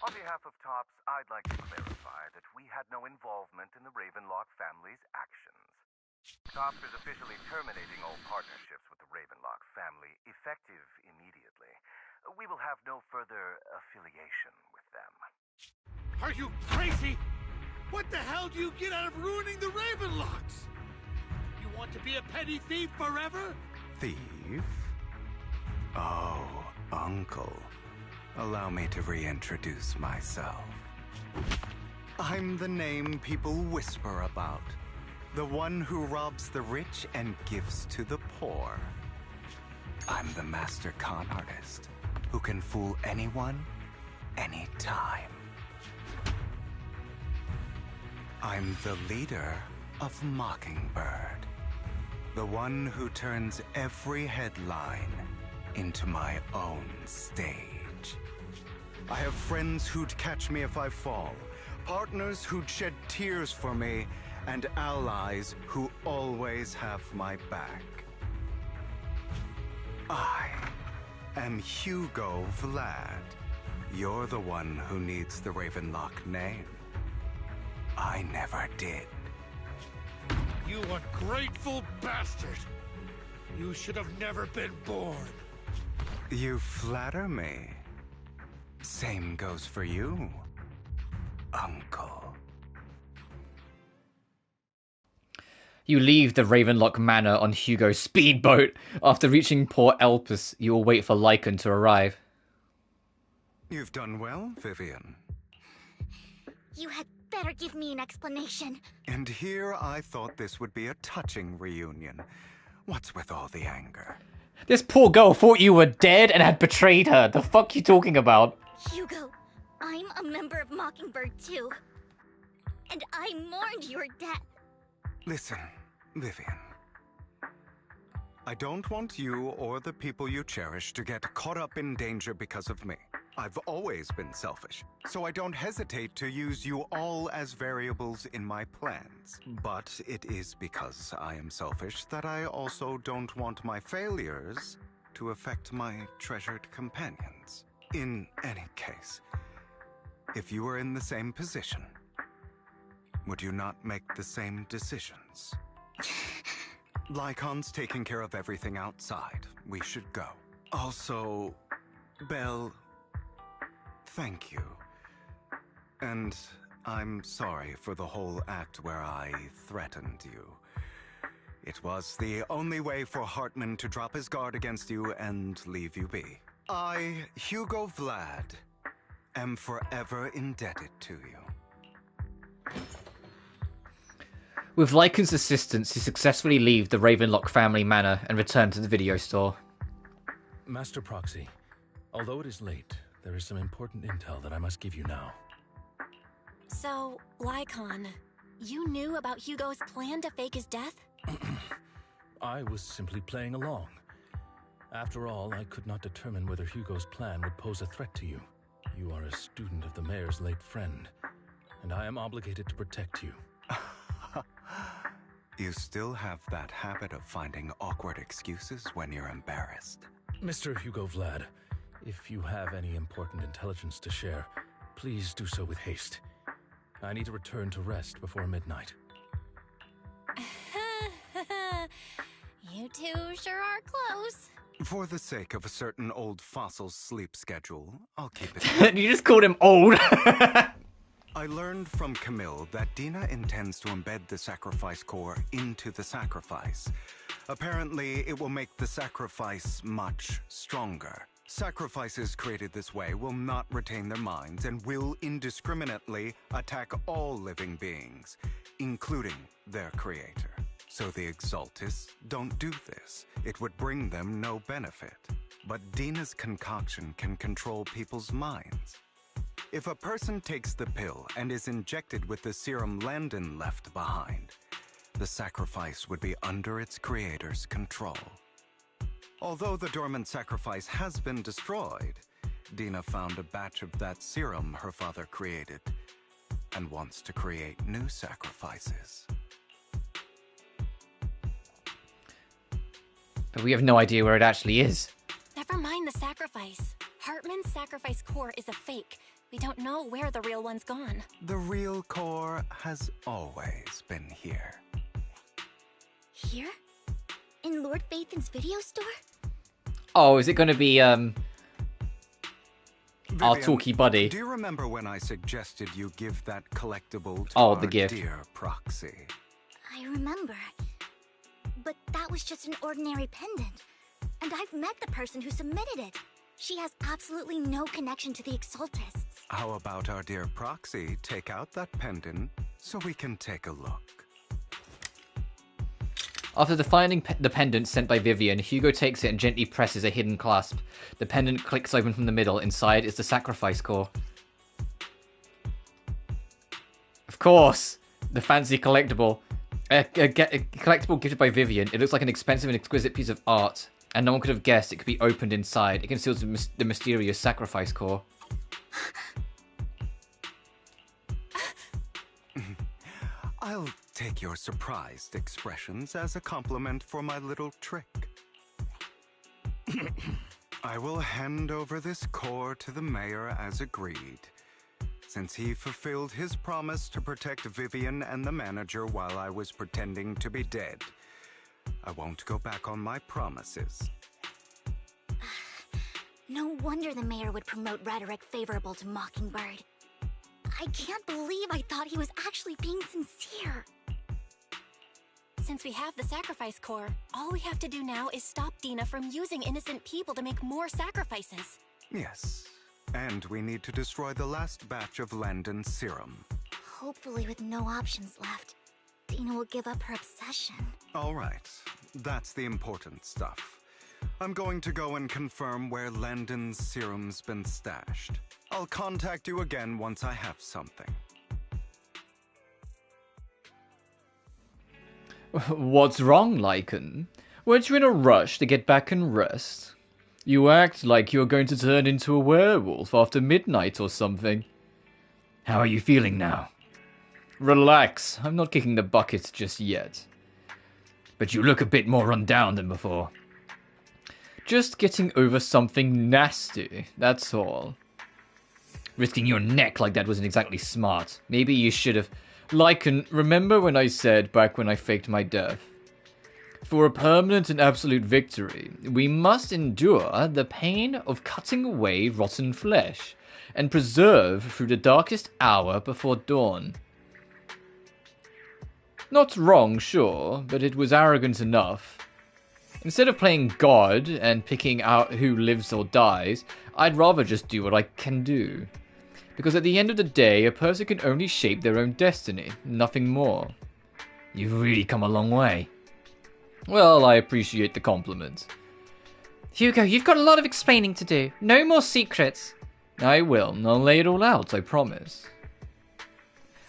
On behalf of TOPS, I'd like to clarify that we had no involvement in the Ravenlock family's actions. TOPS is officially terminating all partnerships with the Ravenlock family, effective immediately. We will have no further affiliation with them. Are you crazy? What the hell do you get out of ruining the Ravenlocks? You want to be a petty thief forever? Thief? Oh, Uncle. Allow me to reintroduce myself. I'm the name people whisper about. The one who robs the rich and gives to the poor. I'm the master con artist who can fool anyone, anytime. I'm the leader of Mockingbird. The one who turns every headline into my own stage. I have friends who'd catch me if I fall, partners who'd shed tears for me, and allies who always have my back. I am Hugo Vlad. You're the one who needs the Ravenlock name. I never did. You ungrateful bastard! You should have never been born. You flatter me. Same goes for you, Uncle. You leave the Ravenlock Manor on Hugo's speedboat. After reaching Port Elpis, you will wait for Lycan to arrive. You've done well, Vivian. You had better give me an explanation. And here I thought this would be a touching reunion. What's with all the anger? This poor girl thought you were dead and had betrayed her. The fuck you talking about? Hugo, I'm a member of Mockingbird too. And I mourned your death. Listen, Vivian. I don't want you or the people you cherish to get caught up in danger because of me. I've always been selfish, so I don't hesitate to use you all as variables in my plans. But it is because I am selfish that I also don't want my failures to affect my treasured companions. In any case, if you were in the same position, would you not make the same decisions? Lycon's taking care of everything outside. We should go. Also, Belle, thank you. And I'm sorry for the whole act where I threatened you. It was the only way for Hartman to drop his guard against you and leave you be. I, Hugo Vlad, am forever indebted to you. With Lycan's assistance, you successfully leave the Ravenlock family manor and return to the video store. Master Proxy, although it is late, there is some important intel that I must give you now. So, Lycon, you knew about Hugo's plan to fake his death? I was simply playing along. After all, I could not determine whether Hugo's plan would pose a threat to you. You are a student of the mayor's late friend, and I am obligated to protect you. You still have that habit of finding awkward excuses when you're embarrassed. Mr. Hugo Vlad, if you have any important intelligence to share, please do so with haste. I need to return to rest before midnight. You two sure are close. For the sake of a certain old fossil's sleep schedule, I'll keep it. You just called him old. I learned from Camille that Dina intends to embed the sacrifice core into the sacrifice. Apparently, it will make the sacrifice much stronger. Sacrifices created this way will not retain their minds and will indiscriminately attack all living beings, including their creator. So the Exaltists don't do this. It would bring them no benefit. But Dina's concoction can control people's minds. If a person takes the pill and is injected with the serum Landon left behind, the sacrifice would be under its creator's control. Although the dormant sacrifice has been destroyed, Dina found a batch of that serum her father created and wants to create new sacrifices. But we have no idea where it actually is. Never mind the sacrifice. Hartman's sacrifice core is a fake. We don't know where the real one's gone. The real core has always been here. Here? In Lord Phaethan's video store? Oh, is it going to be, Our Vivian, talkie buddy. Do you remember when I suggested you give that collectible to Oh, our the gift. dear Proxy? I remember. But that was just an ordinary pendant. And I've met the person who submitted it. She has absolutely no connection to the Exaltists. How about our dear Proxy take out that pendant so we can take a look? After defining the pendant sent by Vivian, Hugo takes it and gently presses a hidden clasp. The pendant clicks open from the middle. Inside is the sacrifice core. Of course! The fancy collectible. A collectible gifted by Vivian. It looks like an expensive and exquisite piece of art. And no one could have guessed it could be opened inside. It conceals the mysterious sacrifice core. I'll take your surprised expressions as a compliment for my little trick. I will hand over this core to the mayor as agreed. Since he fulfilled his promise to protect Vivian and the manager while I was pretending to be dead, I won't go back on my promises. No wonder the mayor would promote rhetoric favorable to Mockingbird. I can't believe I thought he was actually being sincere. Since we have the sacrifice core, all we have to do now is stop Dina from using innocent people to make more sacrifices. Yes, and we need to destroy the last batch of Landon's serum. Hopefully with no options left, Dina will give up her obsession. All right, that's the important stuff. I'm going to go and confirm where Landon's serum's been stashed. I'll contact you again once I have something. What's wrong, Lycan? Weren't you in a rush to get back and rest? You act like you're going to turn into a werewolf after midnight or something. How are you feeling now? Relax, I'm not kicking the bucket just yet. But you look a bit more run down than before. Just getting over something nasty, that's all. Risking your neck like that wasn't exactly smart. Maybe you should have... Lycan, remember when I said back when I faked my death? For a permanent and absolute victory, we must endure the pain of cutting away rotten flesh and preserve through the darkest hour before dawn. Not wrong, sure, but it was arrogant enough. Instead of playing God and picking out who lives or dies, I'd rather just do what I can do. Because at the end of the day, a person can only shape their own destiny, nothing more. You've really come a long way. Well, I appreciate the compliment. Hugo, you've got a lot of explaining to do. No more secrets. I will. I'll lay it all out, I promise.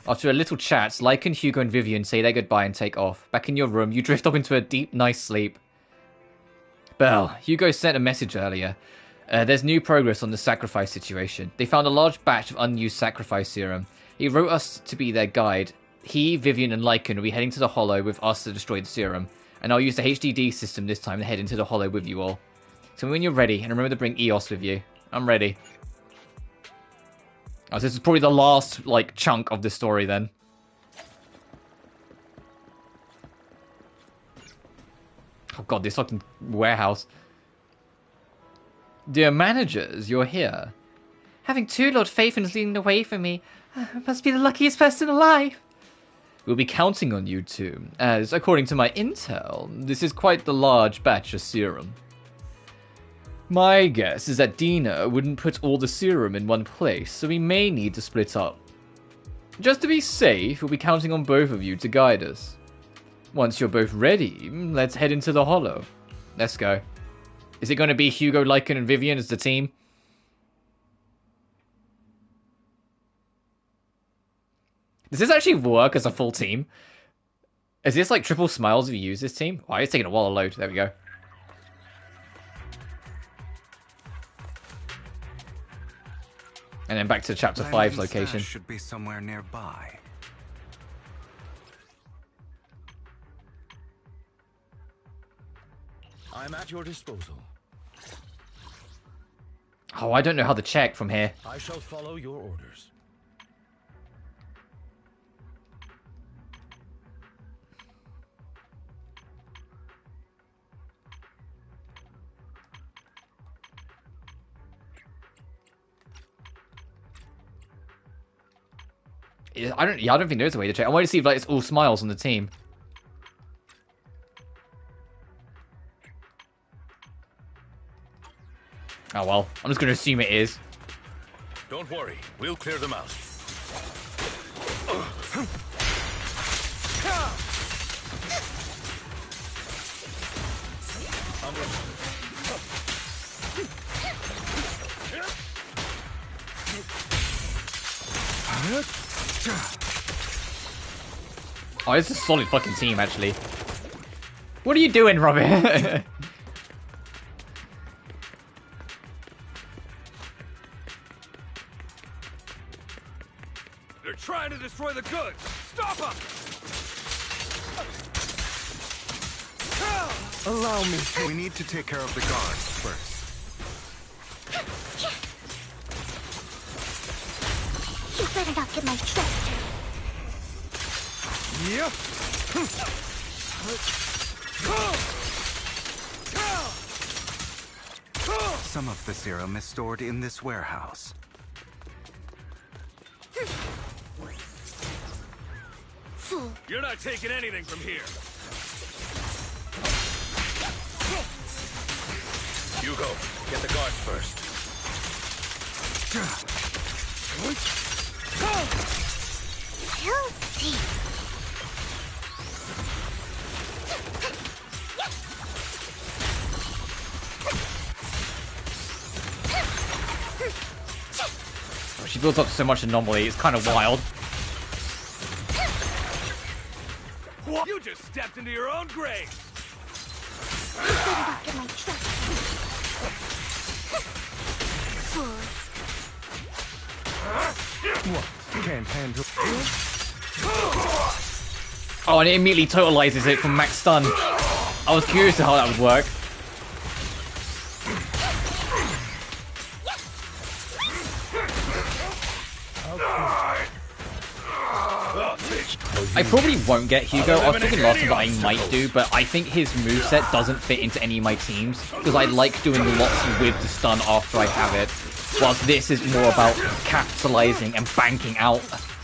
After a little chat, Lycan, Hugo, and Vivian say their goodbye and take off. Back in your room, you drift off into a deep, nice sleep. Belle, Hugo sent a message earlier. There's new progress on the sacrifice situation. They found a large batch of unused sacrifice serum. He wrote us to be their guide. He, Vivian, and Lycan will be heading to the Hollow with us to destroy the serum. And I'll use the HDD system this time to head into the Hollow with you all. So when you're ready, and remember to bring EOS with you. I'm ready. Oh, so this is probably the last, chunk of the story then. Oh god, this fucking warehouse. Dear managers, you're here. Having two Lord Phaethons leading the way for me. I must be the luckiest person alive. We'll be counting on you two, as, according to my intel, this is quite the large batch of serum. My guess is that Dina wouldn't put all the serum in one place, so we may need to split up. Just to be safe, we'll be counting on both of you to guide us. Once you're both ready, let's head into the Hollow. Let's go. Is it going to be Hugo, Lycan, and Vivian as the team? Does this actually work as a full team? Is this like triple smiles if you use this team? Oh, it's taking a while to load. There we go. And then back to chapter 5's location. Should be somewhere nearby. I'm at your disposal. Oh, I don't know how to check from here. I shall follow your orders. I don't think there's a way to check. I want to see if like it's all smiles on the team. Oh well, I'm just gonna assume it is. Don't worry, we'll clear them out. Oh, it's a solid fucking team, actually. What are you doing, Robin? They're trying to destroy the goods! Stop them! Allow me. We need to take care of the guards first. You better not get my trust. Yep. Some of the serum is stored in this warehouse. Fool. You're not taking anything from here. Hugo, get the guards first. Filthy. Oh, she builds up so much anomaly, it's kind of wild. What? You just stepped into your own grave! You better not get my trust. Fools. What? Can't handle. Oh, and it immediately totalizes it from max stun. I was curious to how that would work. I probably won't get Hugo. I was thinking last time that I might do, but I think his moveset doesn't fit into any of my teams because I like doing lots with the stun after I have it. Whilst this is more about capitalizing and banking out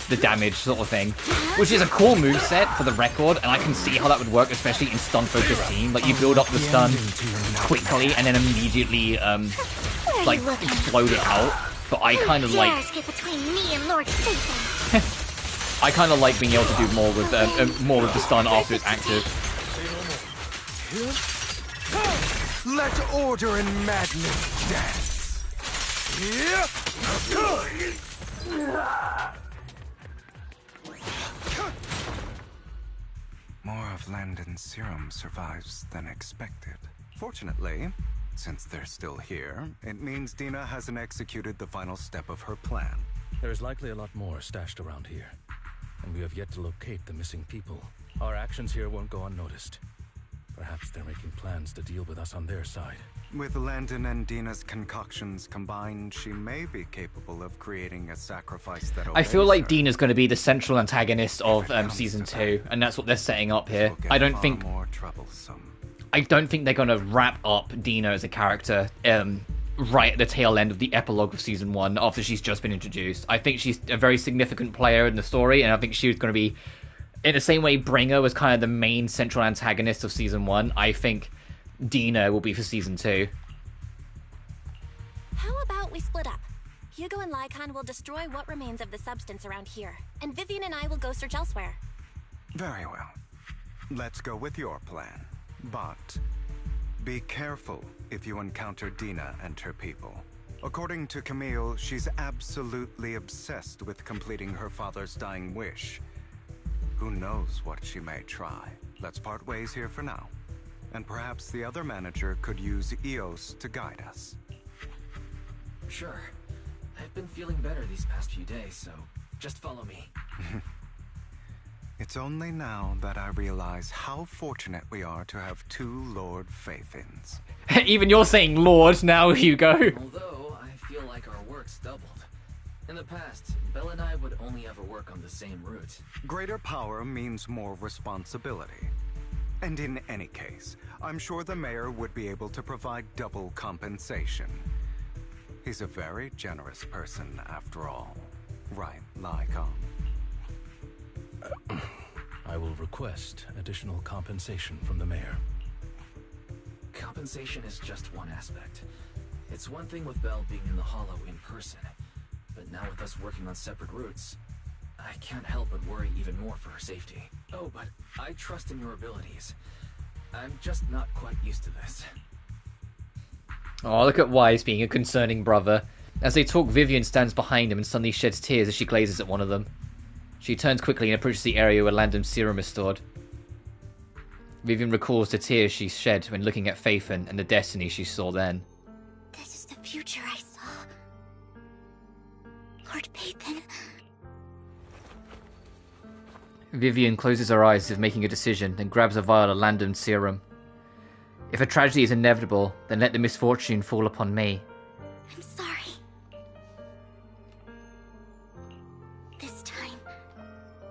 the damage sort of thing, which is a cool moveset for the record, and I can see how that would work, especially in stun-focused team. Like, you build up the stun quickly and then immediately, like, explode it out. But I kind of like... Get between me and Lord Satan. I kind of like being able to do more with the stun after it's active. Let order and madness dance. More of Landon's serum survives than expected. Fortunately, since they're still here, it means Dina hasn't executed the final step of her plan. There is likely a lot more stashed around here, and we have yet to locate the missing people. Our actions here won't go unnoticed. Perhaps they're making plans to deal with us on their side. With Landon and Dina's concoctions combined, she may be capable of creating a sacrifice that I feel like Dina's going to be the central antagonist of season 2, and that's what they're setting up here. I don't think they're going to wrap up Dina as a character right at the tail end of the epilogue of season 1 after she's just been introduced. I think she's a very significant player in the story, and I think she's going to be, in the same way Bringer was kind of the main central antagonist of season 1, I think Dina will be for season 2. How about we split up? Hugo and Lycon will destroy what remains of the substance around here, and Vivian and I will go search elsewhere. Very well. Let's go with your plan. But be careful if you encounter Dina and her people. According to Camille, she's absolutely obsessed with completing her father's dying wish. Who knows what she may try? Let's part ways here for now. And perhaps the other manager could use EOS to guide us. Sure. I've been feeling better these past few days, so just follow me. It's only now that I realize how fortunate we are to have two Lord Faithins. Even you're saying Lord now, Hugo. Although, I feel like our work's doubled. In the past, Belle and I would only ever work on the same route. Greater power means more responsibility. And in any case, I'm sure the mayor would be able to provide double compensation. He's a very generous person, after all. Right, Lycon? I will request additional compensation from the mayor. Compensation is just one aspect. It's one thing with Belle being in the Hollow in person, but now with us working on separate routes, I can't help but worry even more for her safety. Oh, but I trust in your abilities. I'm just not quite used to this. Oh, look at Wise being a concerning brother. As they talk, Vivian stands behind him and suddenly sheds tears as she glazes at one of them. She turns quickly and approaches the area where Landon's serum is stored. Vivian recalls the tears she shed when looking at Phaethon and the destiny she saw then. This is the future I saw. Lord Phaethon. Vivian closes her eyes as if making a decision, then grabs a vial of Landon's serum. If a tragedy is inevitable, then let the misfortune fall upon me. I'm sorry. This time,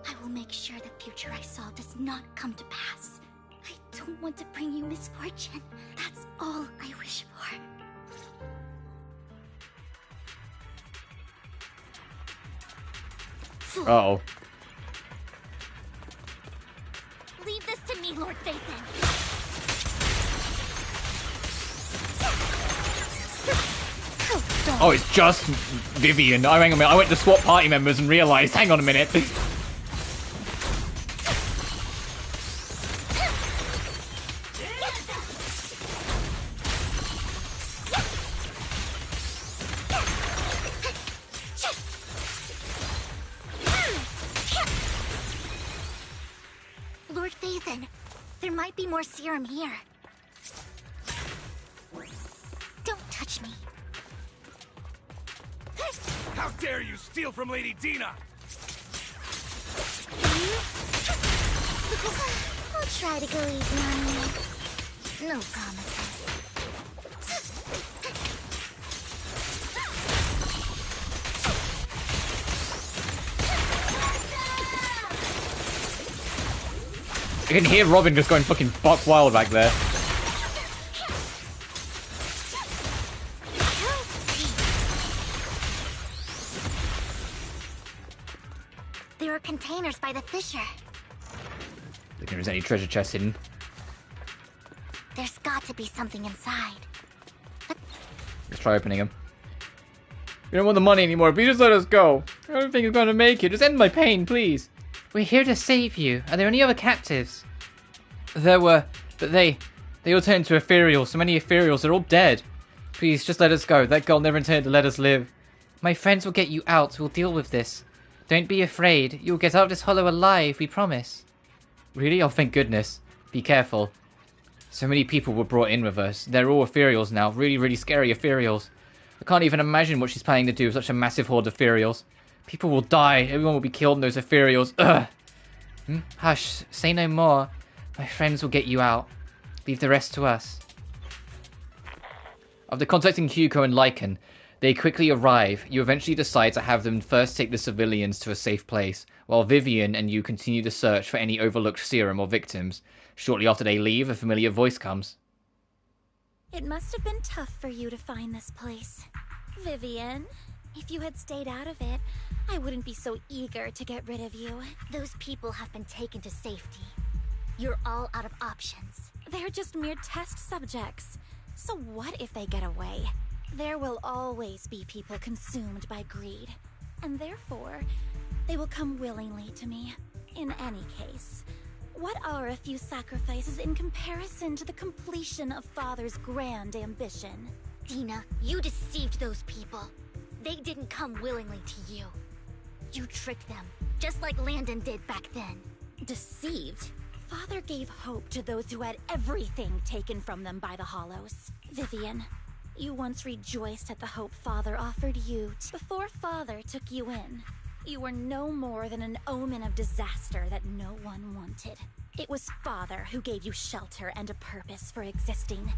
I will make sure the future I saw does not come to pass. I don't want to bring you misfortune. That's all I wish for. Uh-oh. Leave this to me, Lord Phaethon. Oh, it's just Vivian. Oh, hang on a minute. I went to swap party members and realised. Hang on a minute. Lord Phaethon, there might be more serum here. Don't touch me. How dare you steal from Lady Dina! I'll try to go easy on you. No promises. You can hear Robin just going fucking buck wild back there. There are containers by the fissure. If there's any treasure chests hidden. There's got to be something inside. Let's try opening them. We don't want the money anymore. Please just let us go. I don't think we're going to make it. Just end my pain, please. We're here to save you. Are there any other captives? There were, but they all turned into ethereals. So many ethereals, they're all dead. Please, just let us go. That girl never intended to let us live. My friends will get you out. We'll deal with this. Don't be afraid. You'll get out of this hollow alive, we promise. Really? Oh, thank goodness. Be careful. So many people were brought in with us. They're all ethereals now. Really, really scary ethereals. I can't even imagine what she's planning to do with such a massive horde of ethereals. People will die. Everyone will be killed in those ethereals. Ugh. Hush. Say no more. My friends will get you out. Leave the rest to us. After contacting Hugo and Lycan, they quickly arrive. You eventually decide to have them first take the civilians to a safe place, while Vivian and you continue to search for any overlooked serum or victims. Shortly after they leave, a familiar voice comes. It must have been tough for you to find this place. Vivian, if you had stayed out of it, I wouldn't be so eager to get rid of you. Those people have been taken to safety. You're all out of options. They're just mere test subjects. So what if they get away? There will always be people consumed by greed. And therefore, they will come willingly to me. In any case, what are a few sacrifices in comparison to the completion of Father's grand ambition? Dina, you deceived those people. They didn't come willingly to you. You tricked them, just like Landon did back then. Deceived? Father gave hope to those who had everything taken from them by the Hollows. Vivian, you once rejoiced at the hope Father offered you before Father took you in. You were no more than an omen of disaster that no one wanted. It was Father who gave you shelter and a purpose for existing.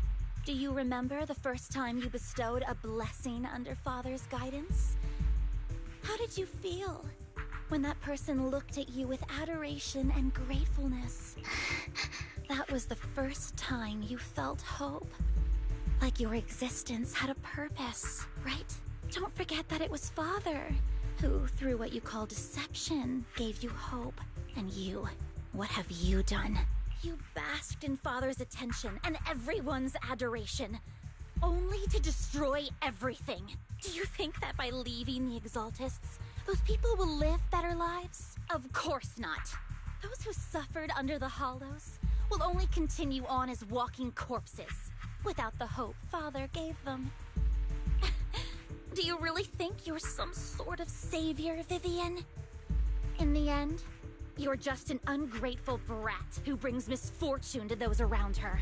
Do you remember the first time you bestowed a blessing under Father's guidance? How did you feel when that person looked at you with adoration and gratefulness? That was the first time you felt hope. Like your existence had a purpose, right? Don't forget that it was Father who, through what you call deception, gave you hope. And you, what have you done? You basked in Father's attention and everyone's adoration, only to destroy everything. Do you think that by leaving the Exaltists, those people will live better lives? Of course not. Those who suffered under the Hollows will only continue on as walking corpses, without the hope Father gave them. Do you really think you're some sort of savior, Vivian? In the end, you're just an ungrateful brat who brings misfortune to those around her.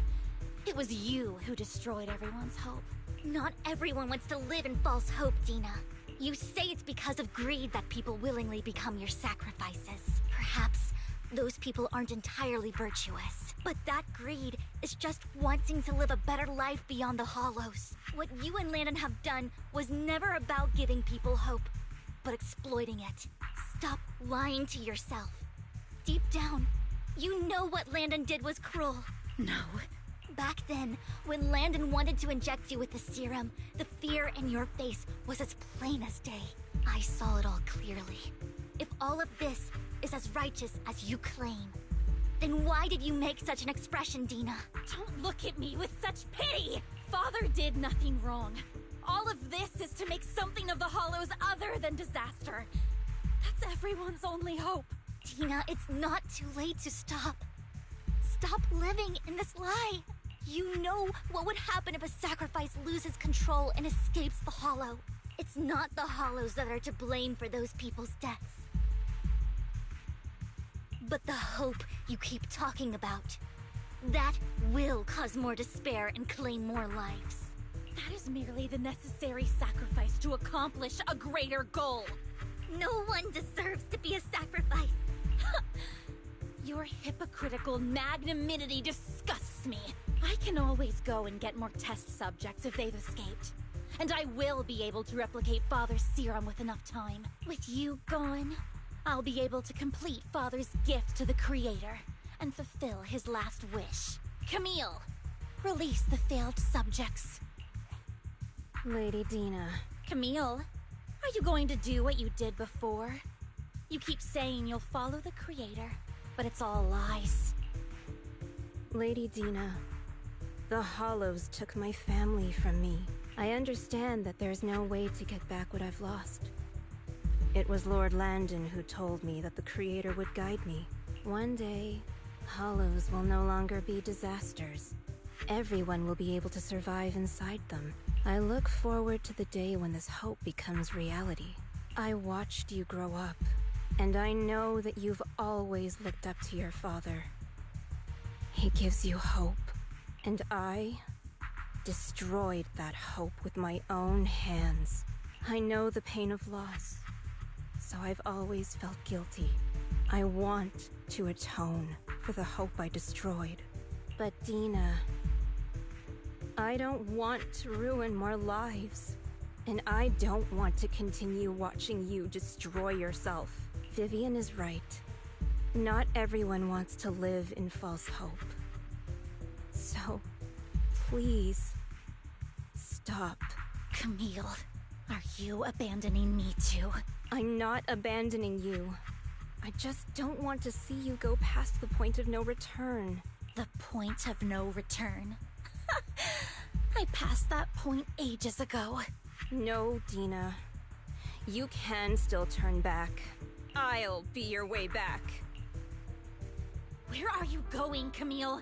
It was you who destroyed everyone's hope. Not everyone wants to live in false hope, Dina. You say it's because of greed that people willingly become your sacrifices. Perhaps those people aren't entirely virtuous. But that greed is just wanting to live a better life beyond the Hollows. What you and Landon have done was never about giving people hope, but exploiting it. Stop lying to yourself. Deep down, you know what Landon did was cruel. No. Back then, when Landon wanted to inject you with the serum, the fear in your face was as plain as day. I saw it all clearly. If all of this is as righteous as you claim, then why did you make such an expression, Dina? Don't look at me with such pity! Father did nothing wrong. All of this is to make something of the Hollows other than disaster. That's everyone's only hope. Dina, it's not too late to stop. Stop living in this lie. You know what would happen if a sacrifice loses control and escapes the Hollow. It's not the Hollows that are to blame for those people's deaths, but the hope you keep talking about. That will cause more despair and claim more lives. That is merely the necessary sacrifice to accomplish a greater goal. No one deserves to be a sacrifice. Your hypocritical magnanimity disgusts me. I can always go and get more test subjects if they've escaped. And I will be able to replicate Father's serum with enough time. With you gone, I'll be able to complete Father's gift to the Creator and fulfill his last wish. Camille, release the failed subjects. Lady Dina. Camille, are you going to do what you did before? You keep saying you'll follow the Creator, but it's all lies. Lady Dina, the Hollows took my family from me. I understand that there's no way to get back what I've lost. It was Lord Landon who told me that the Creator would guide me. One day, Hollows will no longer be disasters. Everyone will be able to survive inside them. I look forward to the day when this hope becomes reality. I watched you grow up, and I know that you've always looked up to your father. He gives you hope, and I destroyed that hope with my own hands. I know the pain of loss, so I've always felt guilty. I want to atone for the hope I destroyed. But Dina, I don't want to ruin more lives. And I don't want to continue watching you destroy yourself. Vivian is right. Not everyone wants to live in false hope. So, please, stop. Camille, are you abandoning me too? I'm not abandoning you. I just don't want to see you go past the point of no return. The point of no return? I passed that point ages ago. No, Dina. You can still turn back. I'll be your way back. Where are you going, Camille?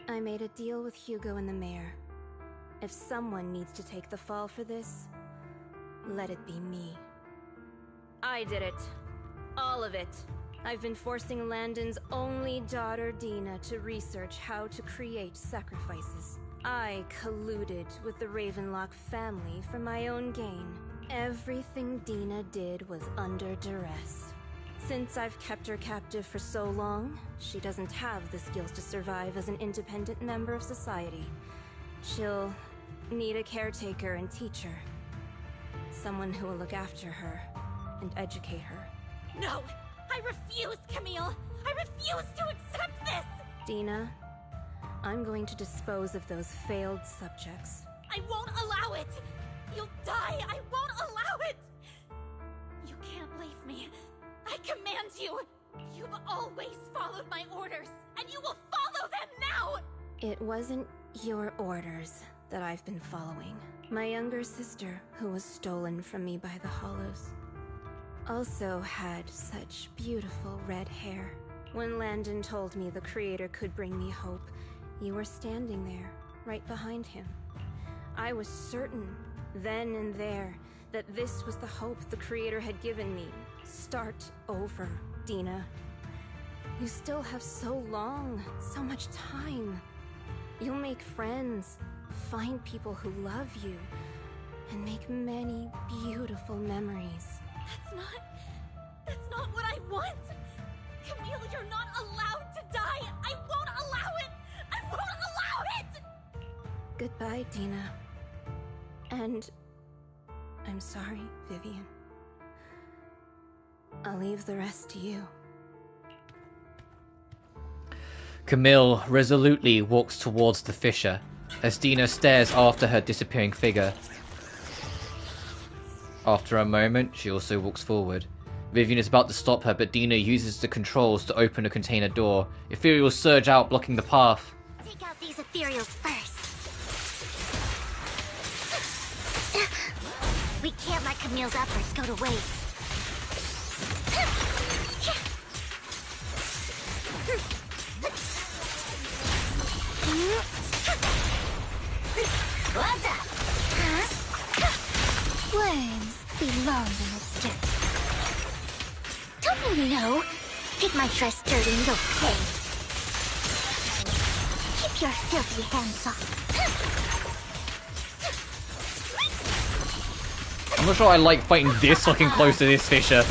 I made a deal with Hugo and the mayor. If someone needs to take the fall for this, let it be me. I did it. All of it. I've been forcing Landon's only daughter, Dina, to research how to create sacrifices. I colluded with the Ravenlock family for my own gain. Everything Dina did was under duress. Since I've kept her captive for so long, she doesn't have the skills to survive as an independent member of society. She'll need a caretaker and teacher. Someone who will look after her and educate her. No! I refuse, Camille! I refuse to accept this! Dina, I'm going to dispose of those failed subjects. I won't allow it! You'll die! I won't allow it! You can't leave me. I command you! You've always followed my orders, and you will follow them now! It wasn't your orders that I've been following. My younger sister, who was stolen from me by the Hollows, also had such beautiful red hair. When Landon told me the Creator could bring me hope, you were standing there, right behind him. I was certain, then and there, that this was the hope the Creator had given me. Start over, Dina. You still have so long, so much time. You'll make friends, find people who love you, and make many beautiful memories. That's not what I want! Camille, you're not allowed to die! I won't allow it! I won't allow it! Goodbye, Dina. And I'm sorry, Vivian. I'll leave the rest to you. Camille resolutely walks towards the fissure as Dina stares after her disappearing figure. After a moment, she also walks forward. Vivian is about to stop her, but Dina uses the controls to open a container door. Ethereals surge out, blocking the path. Take out these ethereals first. We can't let Camille's efforts go to waste. What's up? Flames belong in the dirt. Don't you know? Take my dress dirty and you'll pay. Keep your filthy hands off. I'm not sure I like fighting this fucking close to this fissure.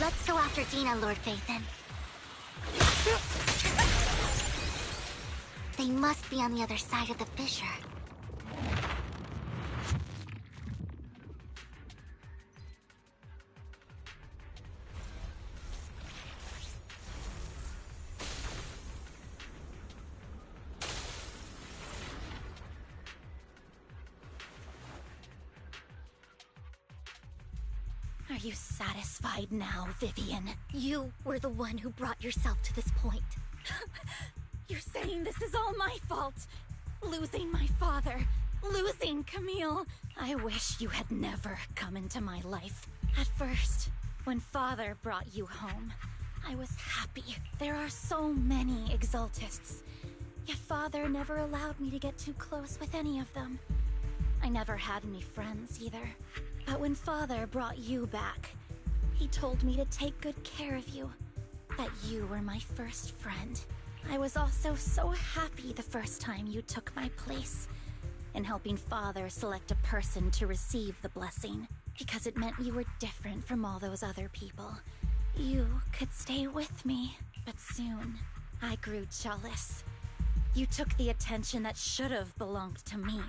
Let's go after Dina, Lord Phaethon. They must be on the other side of the fissure. Are you satisfied now, Vivian? You were the one who brought yourself to this point. You're saying this is all my fault? Losing my father, losing Camille. I wish you had never come into my life. At first, when Father brought you home, I was happy. There are so many Exaltists, yet Father never allowed me to get too close with any of them. I never had any friends either. But when Father brought you back, he told me to take good care of you, that you were my first friend. I was also so happy the first time you took my place in helping Father select a person to receive the blessing, because it meant you were different from all those other people. You could stay with me, but soon I grew jealous. You took the attention that should have belonged to me.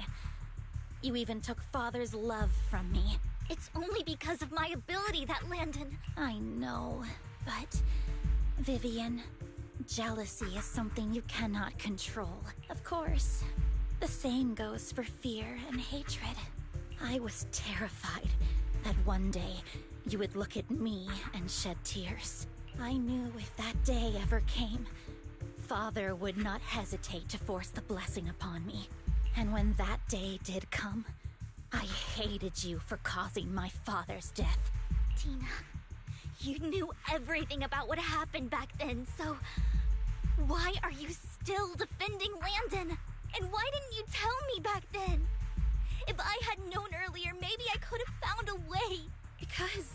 You even took Father's love from me. It's only because of my ability that Landon... I know, but... Vivian, jealousy is something you cannot control. Of course, the same goes for fear and hatred. I was terrified that one day you would look at me and shed tears. I knew if that day ever came, Father would not hesitate to force the blessing upon me. And when that day did come, I hated you for causing my father's death. Tina, you knew everything about what happened back then, so... why are you still defending Landon? And why didn't you tell me back then? If I had known earlier, maybe I could have found a way. Because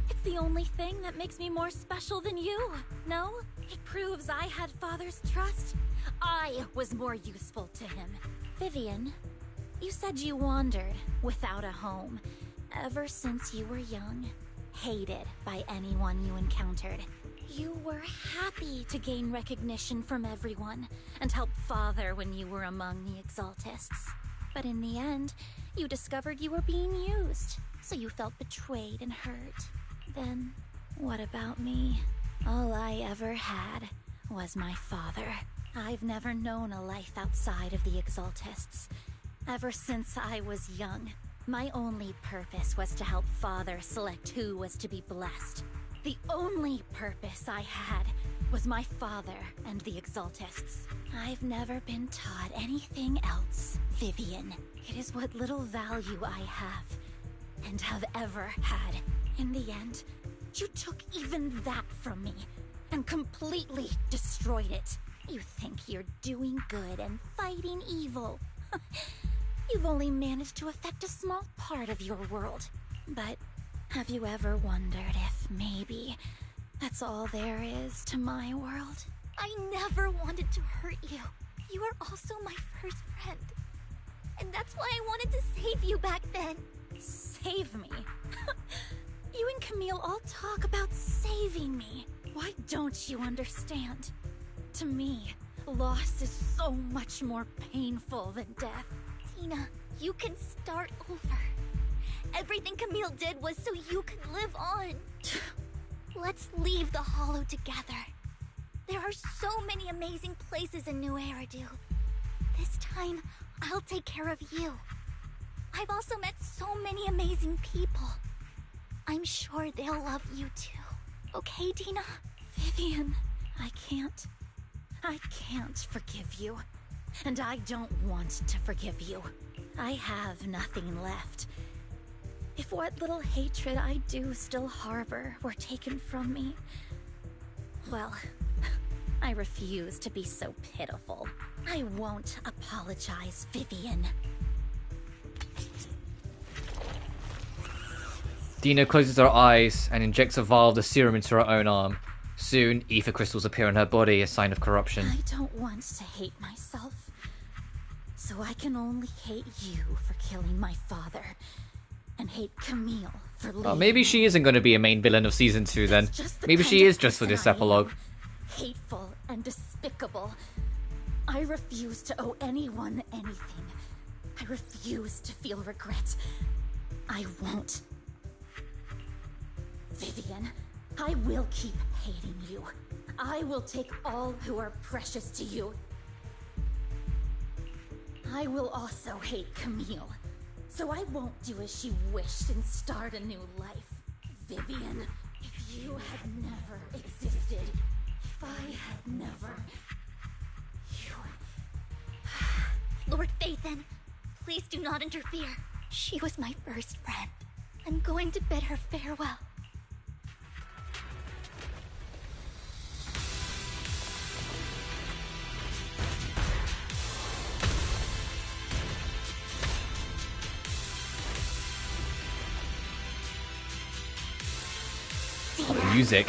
it's the only thing that makes me more special than you, no? It proves I had Father's trust. I was more useful to him. Vivian, you said you wandered without a home ever since you were young, hated by anyone you encountered. You were happy to gain recognition from everyone and help Father when you were among the Exaltists. But in the end, you discovered you were being used, so you felt betrayed and hurt. Then, what about me? All I ever had was my father. I've never known a life outside of the Exaltists. Ever since I was young, my only purpose was to help Father select who was to be blessed. The only purpose I had was my father and the Exaltists. I've never been taught anything else, Vivian. It is what little value I have, and have ever had. In the end, you took even that from me, and completely destroyed it. You think you're doing good and fighting evil. You've only managed to affect a small part of your world. But have you ever wondered if maybe that's all there is to my world? I never wanted to hurt you. You are also my first friend. And that's why I wanted to save you back then. Save me? You and Camille all talk about saving me. Why don't you understand? To me, loss is so much more painful than death. Tina, you can start over. Everything Camille did was so you could live on. Let's leave the Hollow together. There are so many amazing places in New Eridu. This time, I'll take care of you. I've also met so many amazing people. I'm sure they'll love you too. Okay, Tina? Vivian, I can't forgive you. And I don't want to forgive you. I have nothing left. If what little hatred I do still harbor were taken from me, well, I refuse to be so pitiful. I won't apologize, Vivian. Dina closes her eyes and injects a vial of the serum into her own arm. Soon, ether crystals appear in her body, a sign of corruption. I don't want to hate myself. So I can only hate you for killing my father. And hate Camille for leaving. Oh, maybe she isn't going to be a main villain of Season 2 then. Maybe she is just for this epilogue. Hateful and despicable. I refuse to owe anyone anything. I refuse to feel regret. I won't. Vivian, I will keep hating you. I will take all who are precious to you. I will also hate Camille. So I won't do as she wished and start a new life. Vivian, if you had never existed, if I had never... Lord Phaethon, please do not interfere. She was my first friend. I'm going to bid her farewell. Music.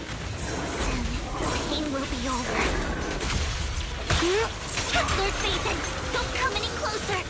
Pain will be over. Lord Phaethon, don't come any closer.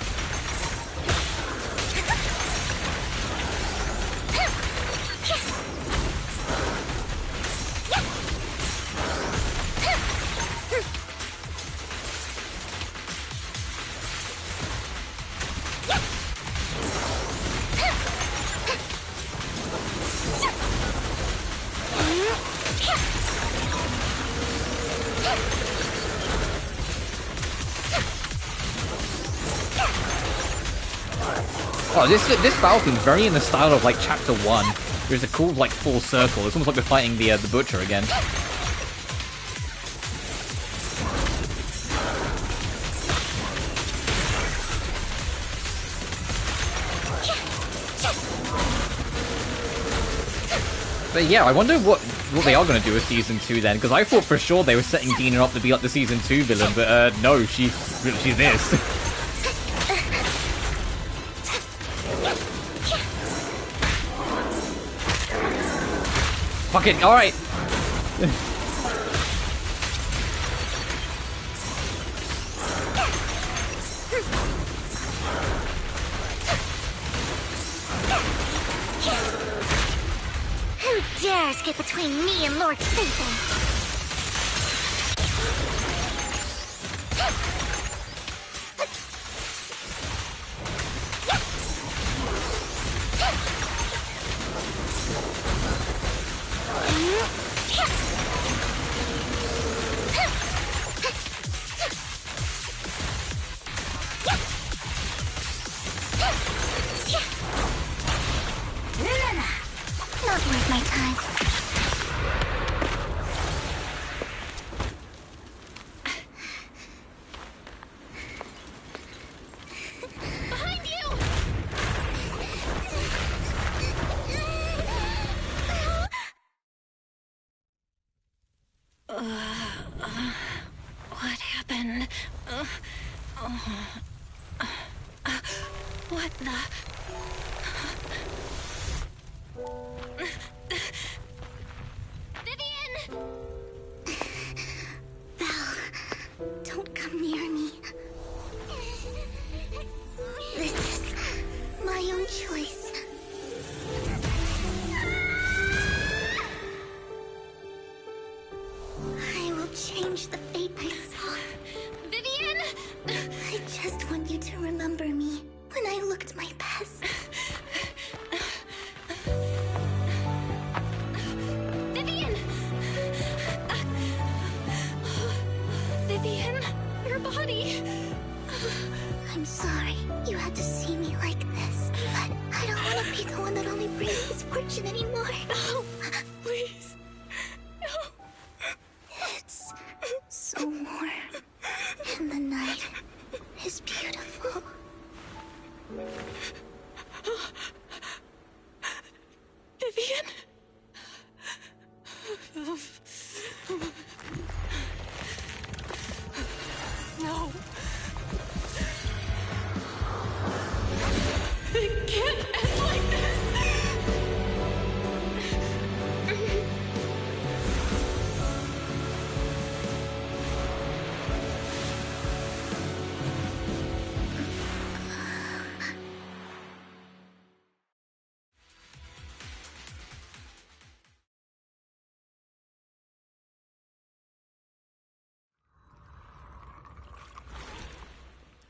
Oh, this battle seems very in the style of like Chapter 1. There's a cool like full circle. It's almost like we're fighting the Butcher again. But yeah, I wonder what they are going to do with Season 2 then, because I thought for sure they were setting Dina up to be like the Season 2 villain, but no, she's this. Fuck it, alright. Who dares get between me and Lord Phaethon? What happened? What the... Vivian! Belle, don't come near me. This is my own choice. I will change the fate I saw. Vivian! I just want you to remember me when I looked my best. Vivian! Vivian, your body. I'm sorry you had to see me like this, but I don't want to be the one that only brings misfortune anymore. No, please. No. It's so warm, and the night is beautiful. Vivian? No. It can't end like this.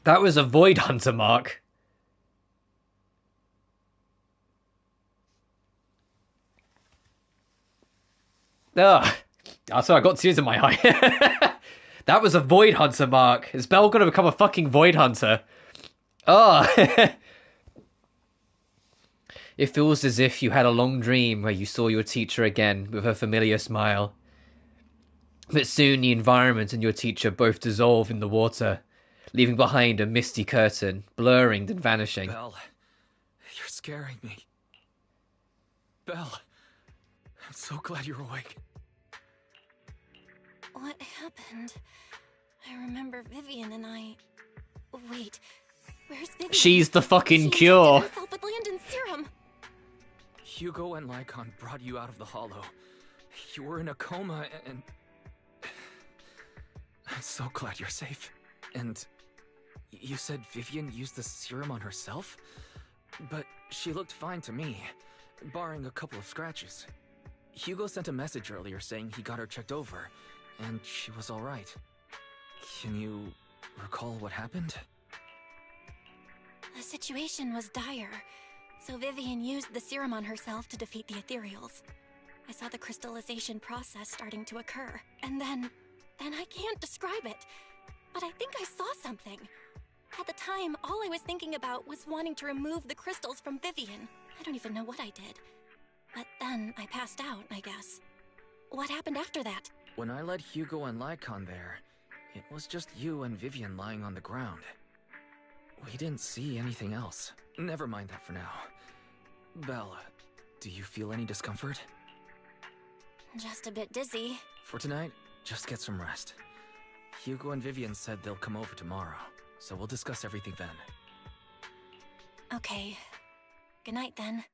That was a Void Hunter mark. Ugh. Oh, sorry, I got tears in my eye. That was a Void Hunter mark. Is Belle gonna become a fucking Void Hunter? Oh. It feels as if you had a long dream where you saw your teacher again with her familiar smile. But soon the environment and your teacher both dissolve in the water, leaving behind a misty curtain, blurring then vanishing. Belle, you're scaring me. Belle, I'm so glad you're awake. What happened? I remember Vivian and I... Wait, where's Vivian? She's the fucking She cure. injected herself with Landon's serum. Hugo and Lycon brought you out of the hollow. You were in a coma and... I'm so glad you're safe. And you said Vivian used the serum on herself? But she looked fine to me, barring a couple of scratches. Hugo sent a message earlier saying he got her checked over, and she was alright. Can you recall what happened? The situation was dire, so Vivian used the serum on herself to defeat the ethereals. I saw the crystallization process starting to occur, and then I can't describe it, but I think I saw something. At the time, all I was thinking about was wanting to remove the crystals from Vivian. I don't even know what I did. But then I passed out, I guess. What happened after that? When I led Hugo and Lycon there, it was just you and Vivian lying on the ground. We didn't see anything else. Never mind that for now. Belle, do you feel any discomfort? Just a bit dizzy. For tonight, just get some rest. Hugo and Vivian said they'll come over tomorrow, so we'll discuss everything then. Okay. Good night then.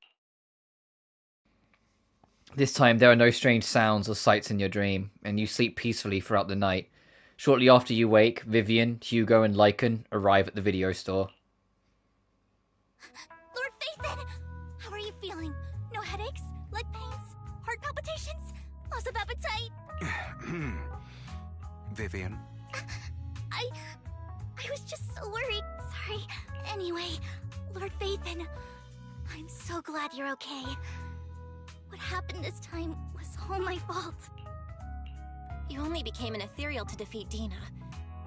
This time there are no strange sounds or sights in your dream, and you sleep peacefully throughout the night. Shortly after you wake, Vivian, Hugo, and Lycan arrive at the video store. Lord Phaethon! How are you feeling? No headaches? Leg pains? Heart palpitations? Loss of appetite? Vivian? I was just so worried. Sorry. Anyway, Lord Phaethon, I'm so glad you're okay. What happened this time was all my fault. You only became an ethereal to defeat Dina.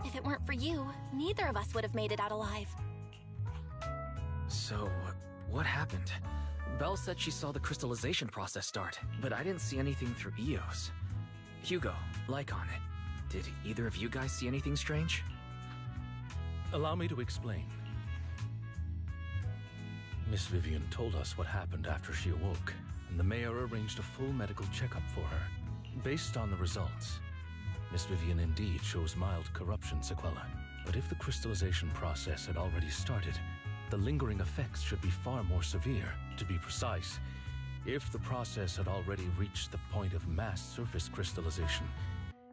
If it weren't for you, neither of us would have made it out alive. So, what happened? Belle said she saw the crystallization process start, but I didn't see anything through EOS. Hugo, Lycon, did either of you guys see anything strange? Allow me to explain. Miss Vivian told us what happened after she awoke, and the mayor arranged a full medical checkup for her. Based on the results, Miss Vivian indeed shows mild corruption sequelae. But if the crystallization process had already started, the lingering effects should be far more severe. To be precise, if the process had already reached the point of mass surface crystallization,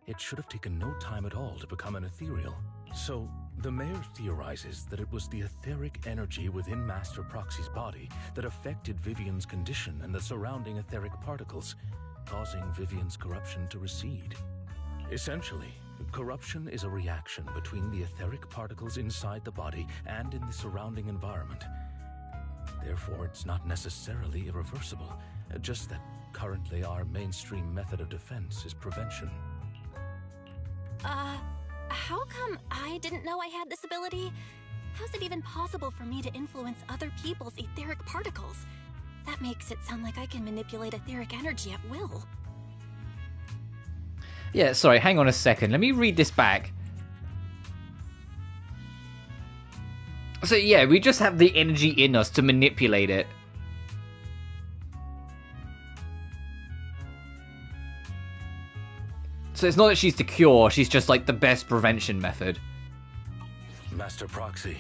it should have taken no time at all to become an ethereal. So, the mayor theorizes that it was the etheric energy within Master Proxy's body that affected Vivian's condition and the surrounding etheric particles, causing Vivian's corruption to recede. Essentially, corruption is a reaction between the etheric particles inside the body and in the surrounding environment. Therefore, it's not necessarily irreversible, just that currently our mainstream method of defense is prevention. How come I didn't know I had this ability? How's it even possible for me to influence other people's etheric particles? That makes it sound like I can manipulate etheric energy at will. Yeah, sorry, hang on a second. Let me read this back. So yeah, we just have the energy in us to manipulate it. So it's not that she's the cure, she's just like the best prevention method. Master Proxy,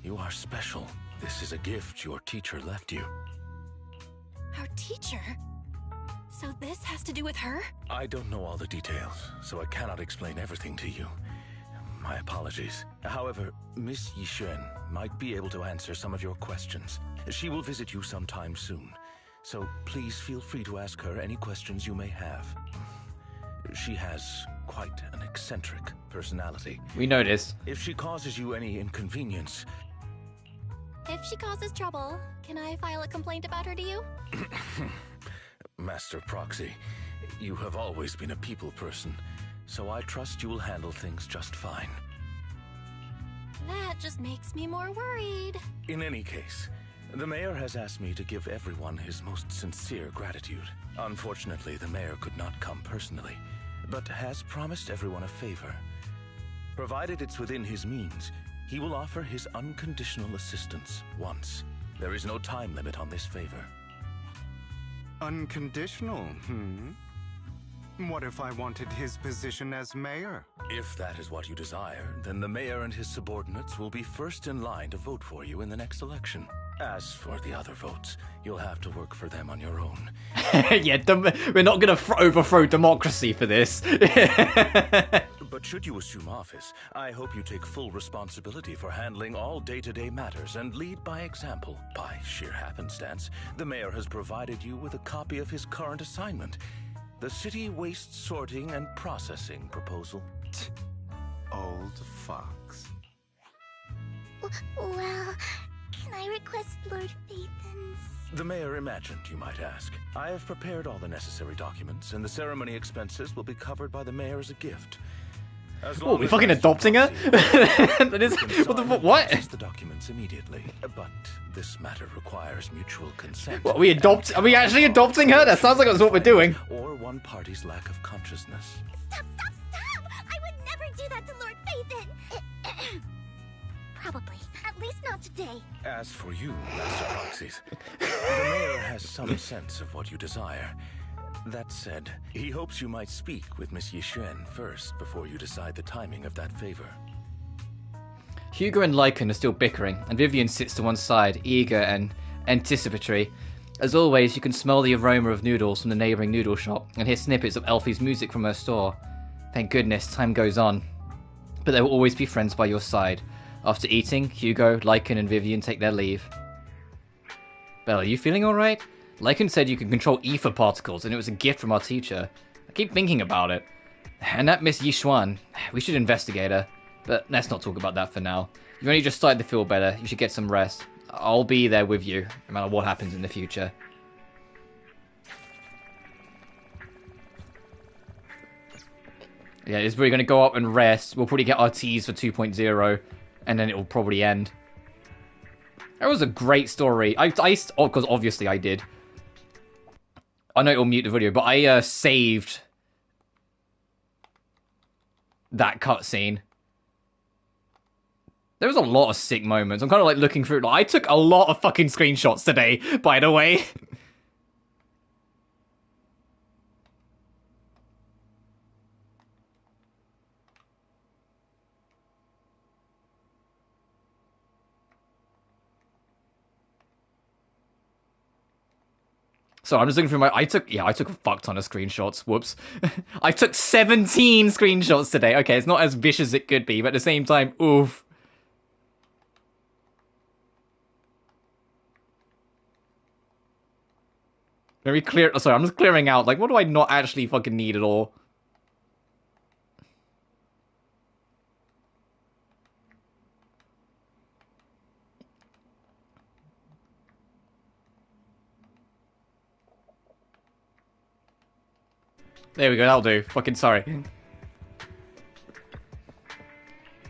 you are special. This is a gift your teacher left you. Our teacher? So this has to do with her? I don't know all the details, so I cannot explain everything to you. My apologies. However, Miss Yixuan might be able to answer some of your questions. She will visit you sometime soon, so please feel free to ask her any questions you may have. She has quite an eccentric personality. We noticed. If she causes you any inconvenience... If she causes trouble, can I file a complaint about her to you? Master Proxy, you have always been a people person, so I trust you will handle things just fine. That just makes me more worried. In any case, the mayor has asked me to give everyone his most sincere gratitude. Unfortunately, the mayor could not come personally, but has promised everyone a favor. Provided it's within his means, he will offer his unconditional assistance once. There is no time limit on this favor. Unconditional, What if I wanted his position as mayor? If that is what you desire, then the mayor and his subordinates will be first in line to vote for you in the next election. As for the other votes, you'll have to work for them on your own. Yeah, we're not going to overthrow democracy for this. But should you assume office, I hope you take full responsibility for handling all day-to-day matters and lead by example. By sheer happenstance, the mayor has provided you with a copy of his current assignment, the City Waste Sorting and Processing proposal. Old fox. Well, can I request Lord Phaethon's? The mayor imagined, you might ask. I have prepared all the necessary documents, and the ceremony expenses will be covered by the mayor as a gift. Oh, we fucking adopting her? That is, what? The documents immediately, but this matter requires mutual consent. What, are we actually adopting her? That sounds like that's what we're doing. Or one party's lack of consciousness. Stop! I would never do that to Lord Phaethon! Probably. At least not today. As for you, Master Proxies, the mayor has some sense of what you desire. That said, he hopes you might speak with Miss Yixuan first before you decide the timing of that favor. Hugo and Lycan are still bickering, and Vivian sits to one side, eager and anticipatory. As always, you can smell the aroma of noodles from the neighbouring noodle shop, and hear snippets of Elfie's music from her store. Thank goodness, time goes on. But they will always be friends by your side. After eating, Hugo, Lycan and Vivian take their leave. Belle, are you feeling alright? Lycan said you can control ether particles, and it was a gift from our teacher. I keep thinking about it. And that Miss Yixuan, we should investigate her. But let's not talk about that for now. You've only just started to feel better. You should get some rest. I'll be there with you, no matter what happens in the future. Yeah, it's really going to go up and rest. We'll probably get our T's for 2.0, and then it will probably end. That was a great story. Because obviously I did. I know it'll mute the video, but I saved that cutscene. There was a lot of sick moments. I'm kind of like looking through. Like, I took a lot of fucking screenshots today, by the way. So I'm just looking through my... I took a fuck ton of screenshots. Whoops. I took 17 screenshots today. Okay, it's not as vicious as it could be, but at the same time, oof. Very clear... Sorry, I'm just clearing out. Like, what do I not actually fucking need at all? There we go, that'll do. Fucking sorry.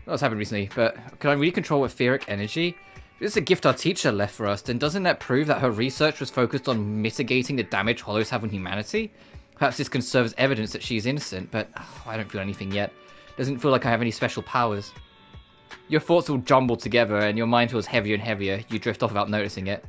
What's happened recently, but can I really control etheric energy? If it's a gift our teacher left for us, then doesn't that prove that her research was focused on mitigating the damage Hollows have on humanity? Perhaps this can serve as evidence that she's innocent, but I don't feel anything yet. Doesn't feel like I have any special powers. Your thoughts all jumble together, and your mind feels heavier and heavier. You drift off without noticing it.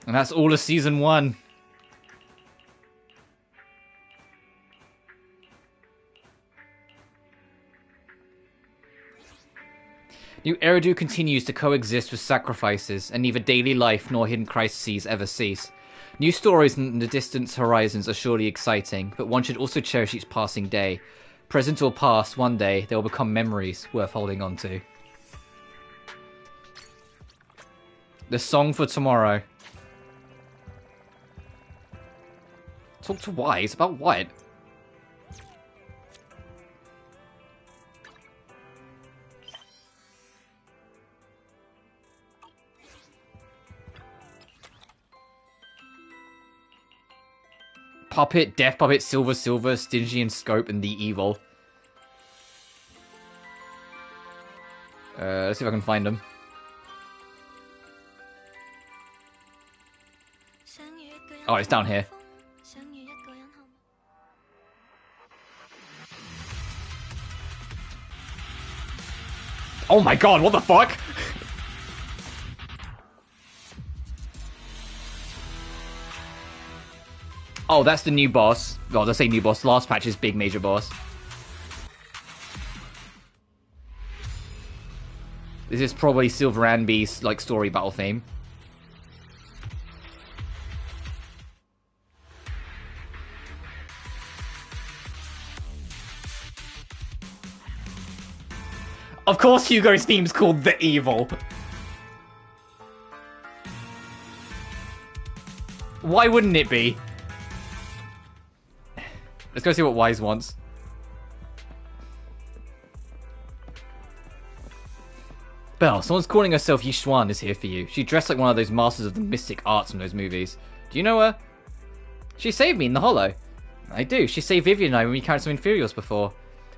And that's all of Season 1. New Eridu continues to coexist with sacrifices, and neither daily life nor hidden crises ever cease. New stories in the distant horizons are surely exciting, but one should also cherish each passing day. Present or past, one day they will become memories worth holding on to. The song for tomorrow. Talk to Wise? About what? Puppet, Death Puppet, Silver, Stingy and Scope, and The Evil. Let's see if I can find them. Oh, it's down here. Oh my god, what the fuck? Oh, that's the new boss. Well, let's say new boss. Last patch's big major boss. This is probably Silver Anby's, like, story battle theme. Of course Hugo's theme's called The Evil. Why wouldn't it be? Let's go see what Wise wants. Belle, someone's calling herself Yishuan is here for you. She dressed like one of those masters of the mystic arts from those movies. Do you know her? She saved me in the Hollow. I do. She saved Vivian and I when we carried some Inferiors before.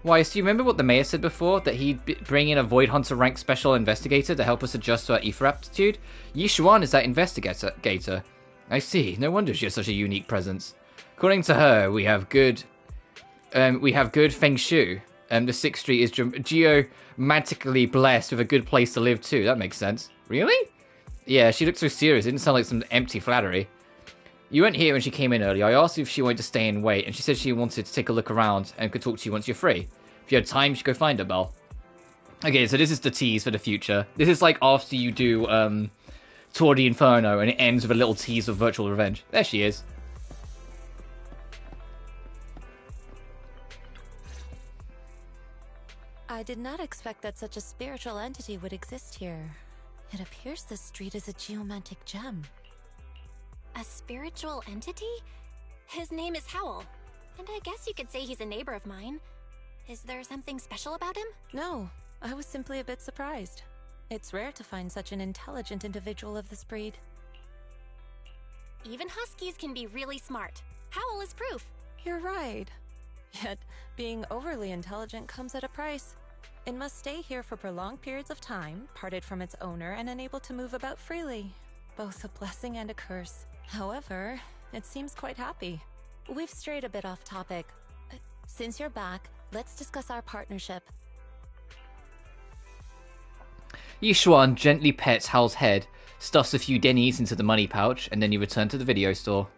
Wise, do you remember what the mayor said before? That he'd bring in a Void Hunter rank special investigator to help us adjust to our ether aptitude? Yishuan is that investigator. I see. No wonder she has such a unique presence. According to her, we have good feng shui. The 6th Street is geomantically blessed with a good place to live too. That makes sense. Really? Yeah, she looked so serious. It didn't sound like some empty flattery. You weren't here when she came in earlier. I asked if she wanted to stay and wait, and she said she wanted to take a look around and could talk to you once you're free. If you had time, you should go find her, Belle. Okay, so this is the tease for the future. This is like after you do Tour de Inferno, and it ends with a little tease of Virtual Revenge. There she is. I did not expect that such a spiritual entity would exist here. It appears this street is a geomantic gem. A spiritual entity? His name is Howl, and I guess you could say he's a neighbor of mine. Is there something special about him? No, I was simply a bit surprised. It's rare to find such an intelligent individual of this breed. Even huskies can be really smart. Howl is proof. You're right. Yet, being overly intelligent comes at a price. It must stay here for prolonged periods of time, parted from its owner and unable to move about freely. Both a blessing and a curse. However, it seems quite happy. We've strayed a bit off topic. Since you're back, let's discuss our partnership. Yishuan gently pets Howl's head, stuffs a few dennies into the money pouch, and then you return to the video store.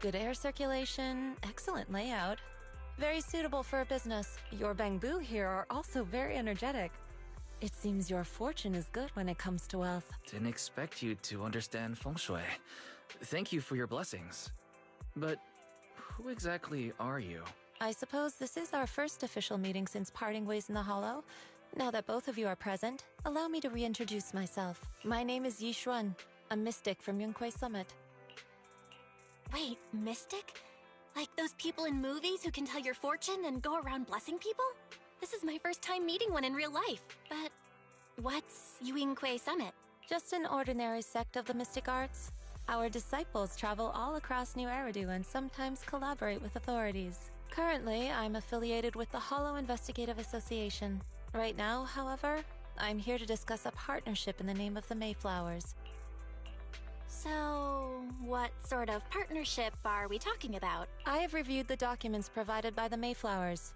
good air circulation, excellent layout. Very suitable for a business. Your bamboo here are also very energetic. It seems your fortune is good when it comes to wealth. Didn't expect you to understand feng shui. Thank you for your blessings. But who exactly are you? I suppose this is our first official meeting since parting ways in the Hollow. Now that both of you are present, allow me to reintroduce myself. My name is Yi Xuan, a mystic from Yunquei Summit. Wait, mystic? Like those people in movies who can tell your fortune and go around blessing people? This is my first time meeting one in real life. But what's Yunquei Summit? Just an ordinary sect of the mystic arts. Our disciples travel all across New Eridu and sometimes collaborate with authorities. Currently, I'm affiliated with the Hollow Investigative Association. Right now, however, I'm here to discuss a partnership in the name of the Mayflowers. So, what sort of partnership are we talking about? I have reviewed the documents provided by the Mayflowers.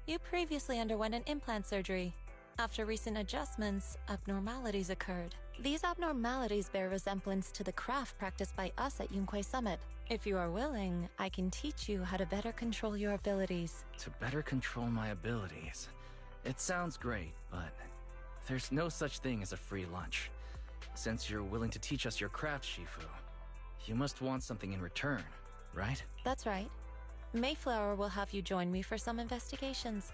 You previously underwent an implant surgery. After recent adjustments, abnormalities occurred. These abnormalities bear resemblance to the craft practiced by us at Yunquei Summit. If you are willing, I can teach you how to better control your abilities. To better control my abilities? It sounds great, but there's no such thing as a free lunch. Since you're willing to teach us your craft, Shifu, you must want something in return, right? That's right. Mayflower will have you join me for some investigations.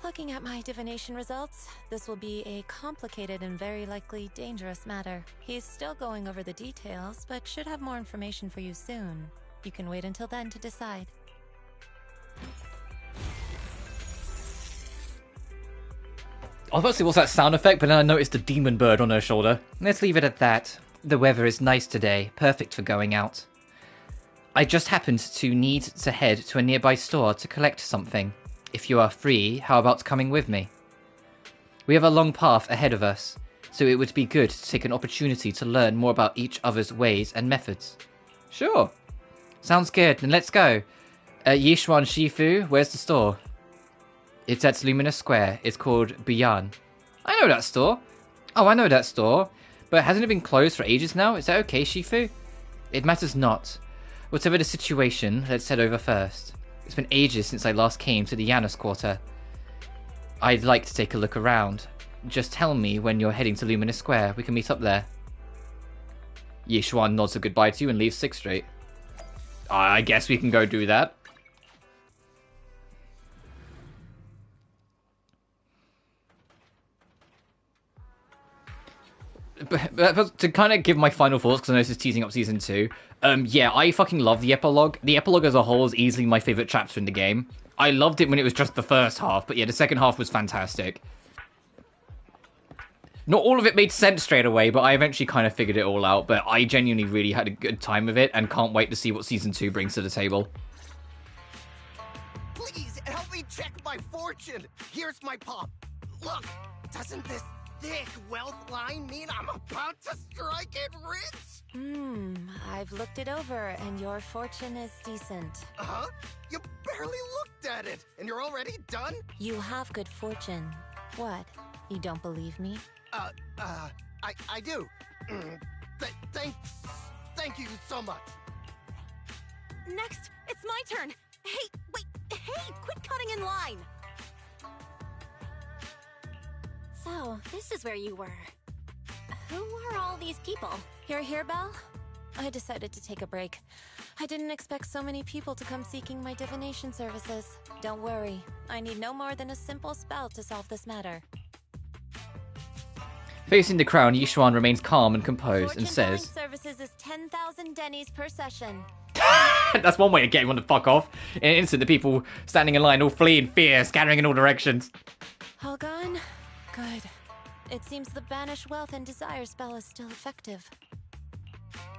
Looking at my divination results, this will be a complicated and very likely dangerous matter. He's still going over the details, but should have more information for you soon. You can wait until then to decide. I was about to say, what's that sound effect? But then I noticed the demon bird on her shoulder. Let's leave it at that. The weather is nice today, perfect for going out. I just happened to need to head to a nearby store to collect something. If you are free, how about coming with me? We have a long path ahead of us, so it would be good to take an opportunity to learn more about each other's ways and methods. Sure. Sounds good, then let's go. Yishuan Shifu, where's the store? It's at Luminous Square. It's called Biyan. I know that store. Oh, I know that store. But hasn't it been closed for ages now? Is that okay, Shifu? It matters not. Whatever the situation, let's head over first. It's been ages since I last came to the Janus Quarter. I'd like to take a look around. Just tell me when you're heading to Luminous Square. We can meet up there. Yishuan nods a goodbye to you and leaves 6th Street. I guess we can go do that. But to kind of give my final thoughts, because I know this is teasing up Season 2, yeah, I fucking love the epilogue. The epilogue as a whole is easily my favourite chapter in the game. I loved it when it was just the first half, but yeah, the second half was fantastic. Not all of it made sense straight away, but I eventually kind of figured it all out, but I genuinely really had a good time with it, and can't wait to see what Season 2 brings to the table. Please, help me check my fortune! Here's my palm. Look, doesn't this thick wealth line mean I'm about to strike it rich? I've looked it over, and your fortune is decent. Huh? You barely looked at it, and you're already done? You have good fortune. What? You don't believe me? I do. Thank you so much. Next, it's my turn. Hey, wait, hey, quit cutting in line. So, this is where you were. Who are all these people? You're here, Belle? I decided to take a break. I didn't expect so many people to come seeking my divination services. Don't worry, I need no more than a simple spell to solve this matter. Facing the crowd, Yishuan remains calm and composed and says, services is 10,000 dennies per session. That's one way of getting one to fuck off. In an instant, the people standing in line all flee in fear, scattering in all directions. All gone? Good. It seems the Banish Wealth and Desire spell is still effective.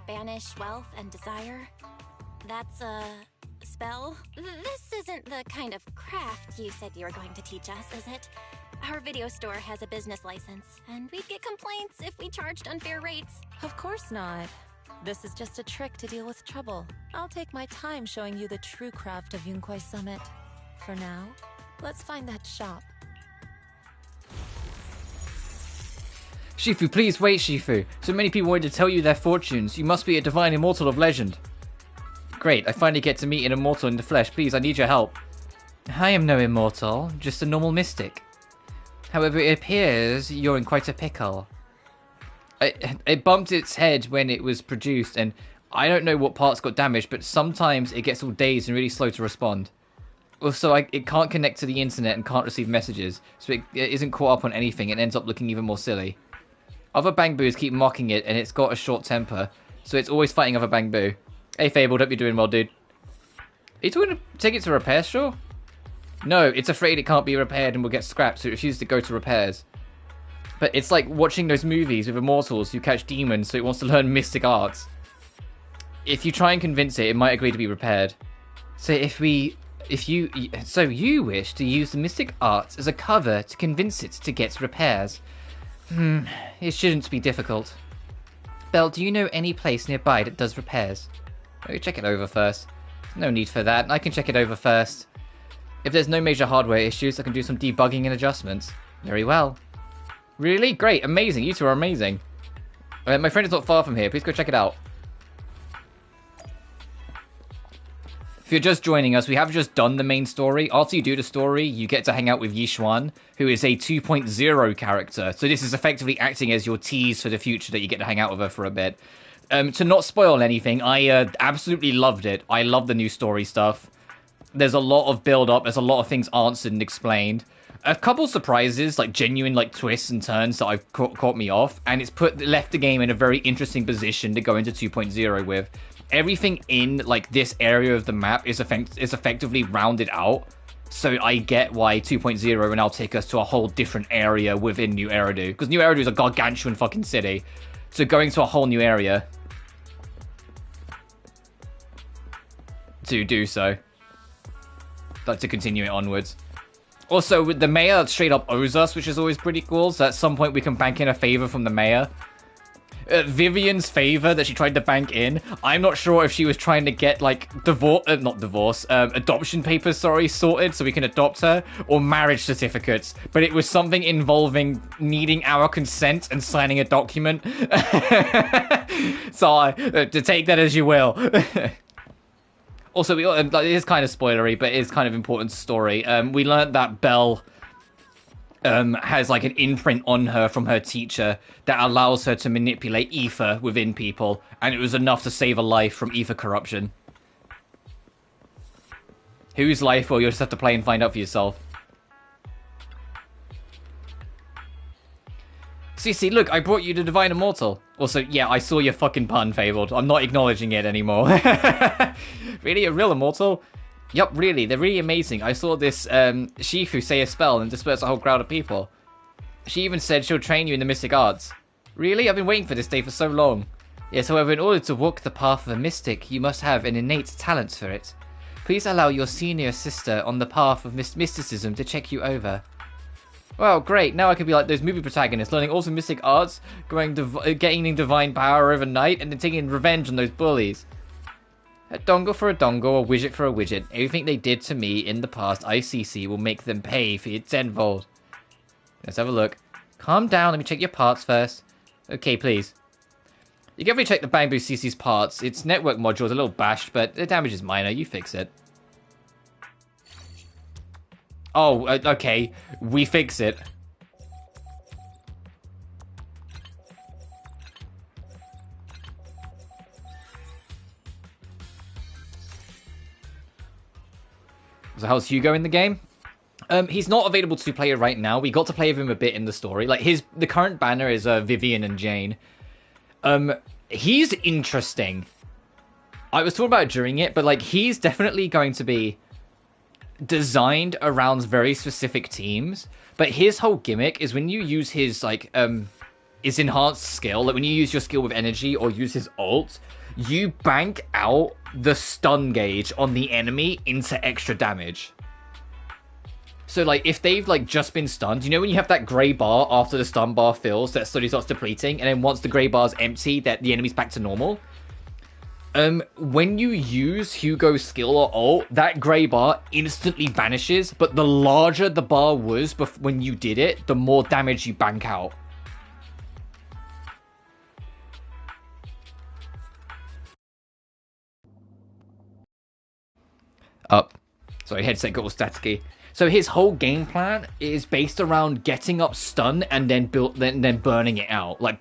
Banish wealth and desire? That's a spell? This isn't the kind of craft you said you were going to teach us, is it? Our video store has a business license, and we'd get complaints if we charged unfair rates. Of course not. This is just a trick to deal with trouble. I'll take my time showing you the true craft of Yunquei Summit. For now, let's find that shop. Shifu, please wait, Shifu. So many people wanted to tell you their fortunes. You must be a divine immortal of legend. Great, I finally get to meet an immortal in the flesh. Please, I need your help. I am no immortal, just a normal mystic. However, it appears you're in quite a pickle. It bumped its head when it was produced, and I don't know what parts got damaged, but sometimes it gets all dazed and really slow to respond. Also, it can't connect to the internet and can't receive messages, so it isn't caught up on anything and ends up looking even more silly. Other Bangboos keep mocking it, and it's got a short temper, so it's always fighting other Bangboo. Hey Fabled, hope you're doing well, dude. Are you talking to take it to repair store? No, it's afraid it can't be repaired and will get scrapped, so it refuses to go to repairs. But it's like watching those movies with immortals who catch demons, so it wants to learn mystic arts. If you try and convince it, it might agree to be repaired. So you wish to use the mystic arts as a cover to convince it to get repairs. It shouldn't be difficult. Belle, do you know any place nearby that does repairs? Let me check it over first. No need for that. I can check it over first. If there's no major hardware issues, I can do some debugging and adjustments. Very well. Really? Great. Amazing. You two are amazing. My friend is not far from here. Please go check it out. If you're just joining us, we have just done the main story. After you do the story, you get to hang out with Yixuan, who is a 2.0 character. So this is effectively acting as your tease for the future that you get to hang out with her for a bit. To not spoil anything, I absolutely loved it. I love the new story stuff. There's a lot of build-up. There's a lot of things answered and explained. A couple surprises, like genuine like twists and turns that I've caught me off. And it's left the game in a very interesting position to go into 2.0 with. Everything in like this area of the map is effectively rounded out, so I get why 2.0 will now take us to a whole different area within New Eridu, because New Eridu is a gargantuan fucking city, so going to a whole new area to do so, like to continue it onwards. Also, with the mayor straight up owes us, which is always pretty cool, so at some point we can bank in a favor from the mayor. Vivian's favor that she tried to bank in, I'm not sure if she was trying to get like adoption papers, sorted so we can adopt her, or marriage certificates, but it was something involving needing our consent and signing a document. So to take that as you will. Also, it is kind of spoilery, but it is kind of important story. We learned that Belle has like an imprint on her from her teacher that allows her to manipulate ether within people, and it was enough to save a life from ether corruption. Whose life? Well, you'll just have to play and find out for yourself. CC, look, I brought you the Divine Immortal. Also, yeah, I saw your fucking pun, Fabled. I'm not acknowledging it anymore. Really, a real immortal? Yup, really, they're really amazing. I saw this Shifu say a spell and disperse a whole crowd of people. She even said she'll train you in the mystic arts. Really? I've been waiting for this day for so long. Yes, however, in order to walk the path of a mystic, you must have an innate talent for it. Please allow your senior sister on the path of mysticism to check you over. Well, great. Now I could be like those movie protagonists, learning awesome mystic arts, gaining divine power overnight, and then taking revenge on those bullies. A dongle for a dongle, a widget for a widget. Everything they did to me in the past, ICC will make them pay for it tenfold. Let's have a look. Calm down, let me check your parts first. Okay, please. You can definitely check the Bamboo CC's parts. Its network module is a little bashed, but the damage is minor. You fix it. Oh, okay. We fix it. So how's Hugo in the game? He's not available to play right now. We got to play with him a bit in the story. Like the current banner is Vivian and Jane. He's interesting. I was talking about it during it, but like he's definitely going to be designed around very specific teams. But his whole gimmick is when you use his like his enhanced skill, like when you use your skill with energy or use his ult, you bank out the stun gauge on the enemy into extra damage. So like if they've like just been stunned, you know when you have that grey bar after the stun bar fills that slowly starts depleting, and then once the grey bar's empty, that the enemy's back to normal. When you use Hugo's skill or ult, that grey bar instantly vanishes, but the larger the bar was when you did it, the more damage you bank out. Up. Sorry, headset got all staticky. So his whole game plan is based around getting up stun and then then burning it out, like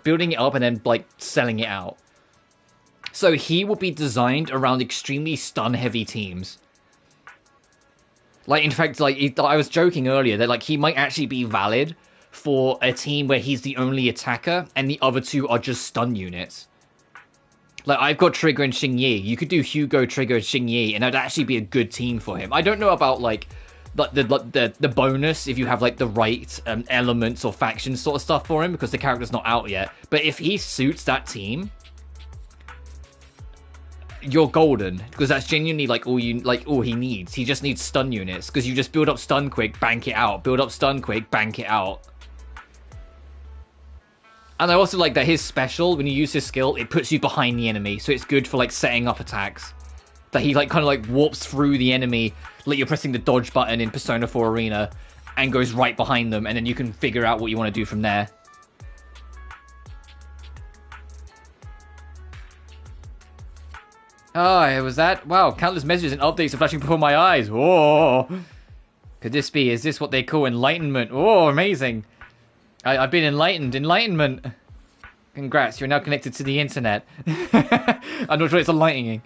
building it up and then like selling it out. So he will be designed around extremely stun heavy teams. Like in fact, like I was joking earlier that like he might actually be valid for a team where he's the only attacker and the other two are just stun units. Like, I've got Trigger and Xingyi. You could do Hugo, Trigger, Xingyi, and that'd actually be a good team for him. I don't know about, like, the bonus if you have, like, the right elements or factions sort of stuff for him, because the character's not out yet. But if he suits that team, you're golden, because that's genuinely, like, all he needs. He just needs stun units, because you just build up stun quick, bank it out. Build up stun quick, bank it out. And I also like that his special, when you use his skill, it puts you behind the enemy. So it's good for, like, setting up attacks. That he, like, kind of, like, warps through the enemy, like you're pressing the dodge button in Persona 4 Arena, and goes right behind them, and then you can figure out what you want to do from there. Oh, it was that? Wow, countless messages and updates are flashing before my eyes. Whoa! Could this be? Is this what they call enlightenment? Oh, amazing! I've been enlightened. Enlightenment. Congrats, you're now connected to the internet. I'm not sure it's enlightening.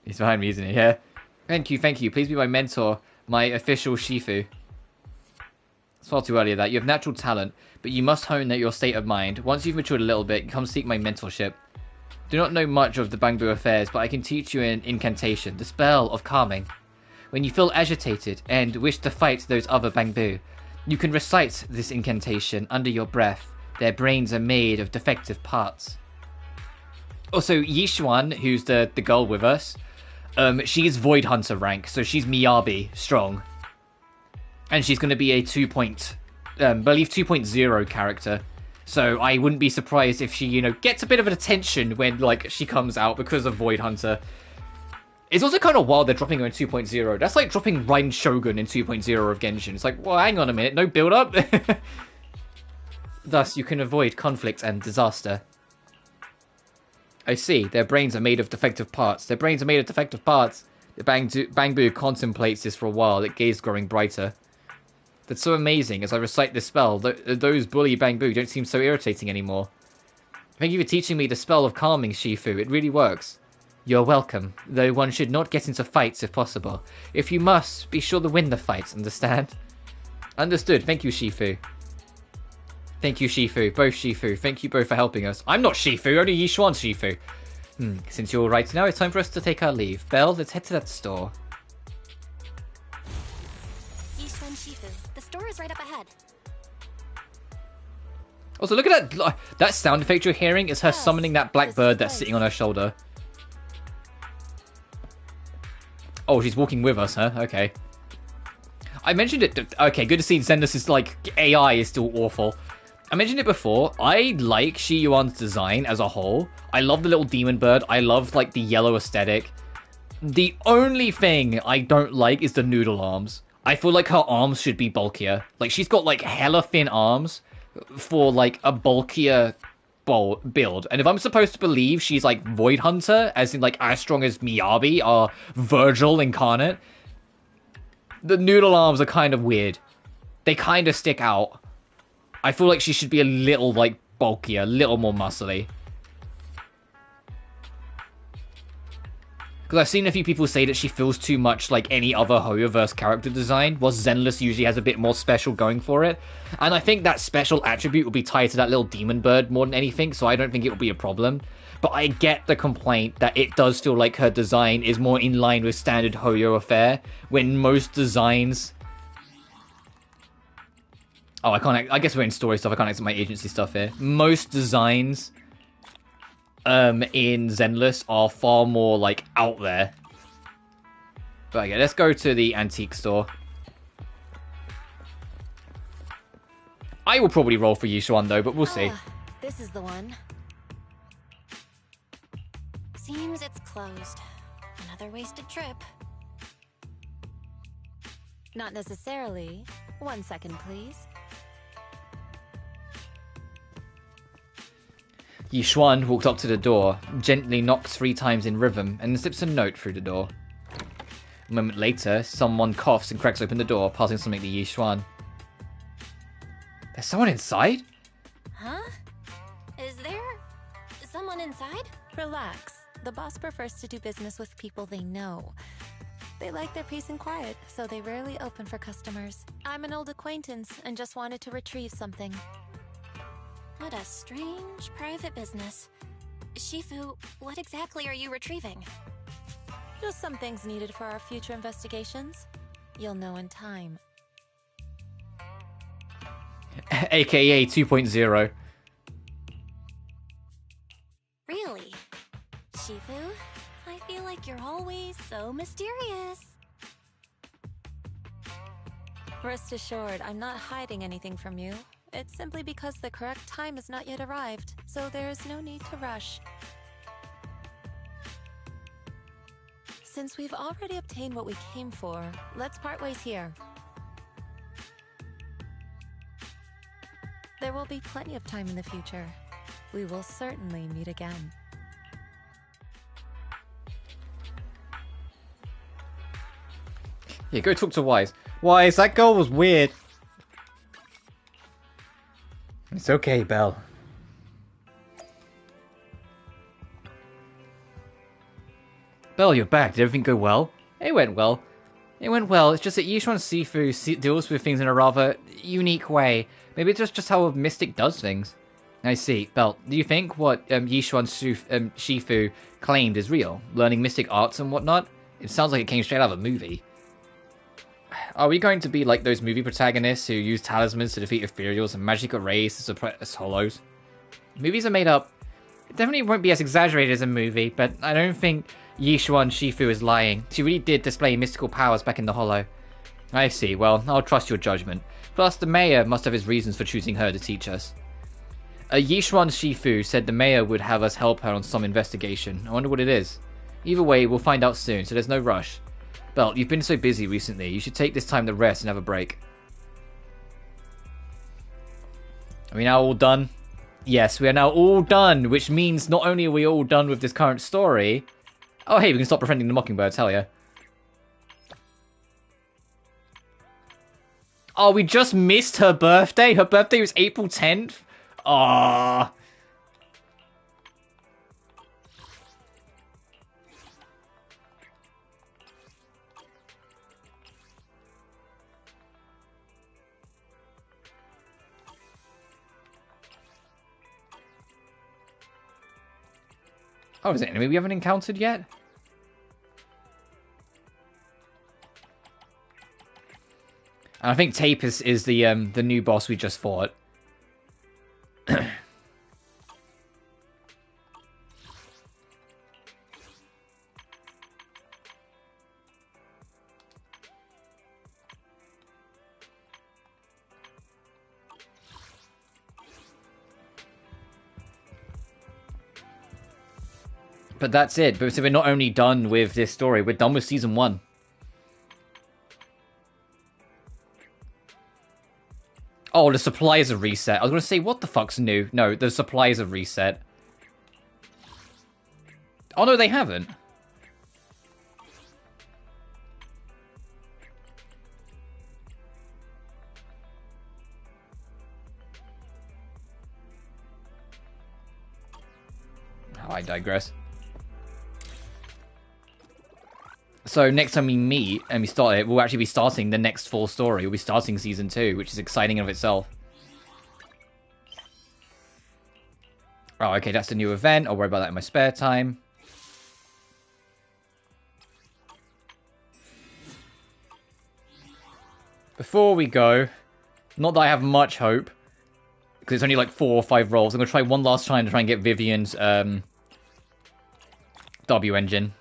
He's behind me, isn't he? Yeah. Thank you, thank you. Please be my mentor, my official Shifu. It's far too early of that. You have natural talent, but you must hone your state of mind. Once you've matured a little bit, come seek my mentorship. Do not know much of the Bangbu affairs, but I can teach you an incantation, the spell of calming. When you feel agitated and wish to fight those other Bangbu, you can recite this incantation under your breath. Their brains are made of defective parts. Also, Yishuan, who's the girl with us, she is Void Hunter rank, so she's Miyabi strong. And she's going to be a 2.0 character. So I wouldn't be surprised if she, gets a bit of an attention when, like, she comes out because of Void Hunter. It's also kind of wild they're dropping her in 2.0. That's like dropping Rain Shogun in 2.0 of Genshin. It's like, well, hang on a minute, no build-up? Thus, you can avoid conflict and disaster. I see, their brains are made of defective parts. Their brains are made of defective parts. The Bangbu contemplates this for a while, its gaze growing brighter. That's so amazing. As I recite this spell, those bully Bangbu don't seem so irritating anymore. Thank you for teaching me the spell of calming, Shifu. It really works. You're welcome, though one should not get into fights if possible. If you must, be sure to win the fights, understand? Understood, thank you, Shifu. Thank you, Shifu. Both Shifu. Thank you both for helping us. I'm not Shifu, only Yishuan's Shifu. Since you're all right now, it's time for us to take our leave. Belle, let's head to that store. Yishuan Shifu. The store is right up ahead. Also, look at that. That sound effect you're hearing is her summoning that black bird that's sitting on her shoulder. Oh, she's walking with us, huh? Okay. I mentioned it. Okay, good to see Zenless is like AI is still awful. I mentioned it before. I like Shi Yuan's design as a whole. I love the little demon bird. I love like the yellow aesthetic. The only thing I don't like is the noodle arms. I feel like her arms should be bulkier. Like she's got like hella thin arms for like a bulkier build. And if I'm supposed to believe she's like Void Hunter, as in like as strong as Miyabi or Virgil incarnate, the noodle arms are kind of weird. They kind of stick out. I feel like she should be a little like bulkier, a little more muscly. Because I've seen a few people say that she feels too much like any other Hoyoverse character design, while Zenless usually has a bit more special going for it. And I think that special attribute will be tied to that little demon bird more than anything, so I don't think it will be a problem. But I get the complaint that it does feel like her design is more in line with standard Hoyo affair, when most designs... Oh, I guess we're in story stuff, I can't exit my agency stuff here. Most designs... in Zenless are far more, like, out there. But okay, let's go to the antique store. I will probably roll for Yishuan, though, but we'll see. This is the one. Seems it's closed. Another wasted trip. Not necessarily. 1 second, please. Yishuan walked up to the door, gently knocked 3 times in rhythm, and slips a note through the door. A moment later, someone coughs and cracks open the door, passing something to Yixuan. There's someone inside? Huh? Is there someone inside? Relax. The boss prefers to do business with people they know. They like their peace and quiet, so they rarely open for customers. I'm an old acquaintance and just wanted to retrieve something. What a strange private business. Shifu, what exactly are you retrieving? Just some things needed for our future investigations. You'll know in time. AKA 2.0. Really? Shifu, I feel like you're always so mysterious. Rest assured, I'm not hiding anything from you. It's simply because the correct time has not yet arrived, so there is no need to rush. Since we've already obtained what we came for, let's part ways here. There will be plenty of time in the future. We will certainly meet again. Yeah, go talk to Wise. Wise, that girl was weird. It's okay, Belle. Belle, you're back. Did everything go well? It went well. It went well. It's just that Yixuan Sifu deals with things in a rather unique way. Maybe it's just how a mystic does things. I see. Belle, do you think what Yixuan Shifu claimed is real? Learning mystic arts and whatnot? It sounds like it came straight out of a movie. Are we going to be like those movie protagonists who use talismans to defeat ethereals and magical rays to suppress hollows? Movies are made up. It definitely won't be as exaggerated as a movie, but I don't think Yixuan Shifu is lying. She really did display mystical powers back in the hollow. I see. Well, I'll trust your judgment. Plus, the mayor must have his reasons for choosing her to teach us. Yixuan Shifu said the mayor would have us help her on some investigation. I wonder what it is. Either way, we'll find out soon, so there's no rush. Belle, you've been so busy recently. You should take this time to rest and have a break. Are we now all done? Yes, we are now all done, which means not only are we all done with this current story... Oh, hey, we can stop befriending the mockingbirds. Hell yeah. Oh, we just missed her birthday. Her birthday was April 10th. Aww. Oh, is it an enemy we haven't encountered yet? And I think Tape is the new boss we just fought. But that's it. But so we're not only done with this story, we're done with season 1. Oh, the supplies are reset. I was going to say, what the fuck's new? No, the supplies are reset. Oh, no, they haven't. Oh, I digress. So next time we meet and we start it, we'll actually be starting the next full story. We'll be starting season 2, which is exciting in of itself. Oh, okay, that's the new event. I'll worry about that in my spare time. Before we go, not that I have much hope, because it's only like 4 or 5 rolls. I'm going to try one last time to try and get Vivian's W engine.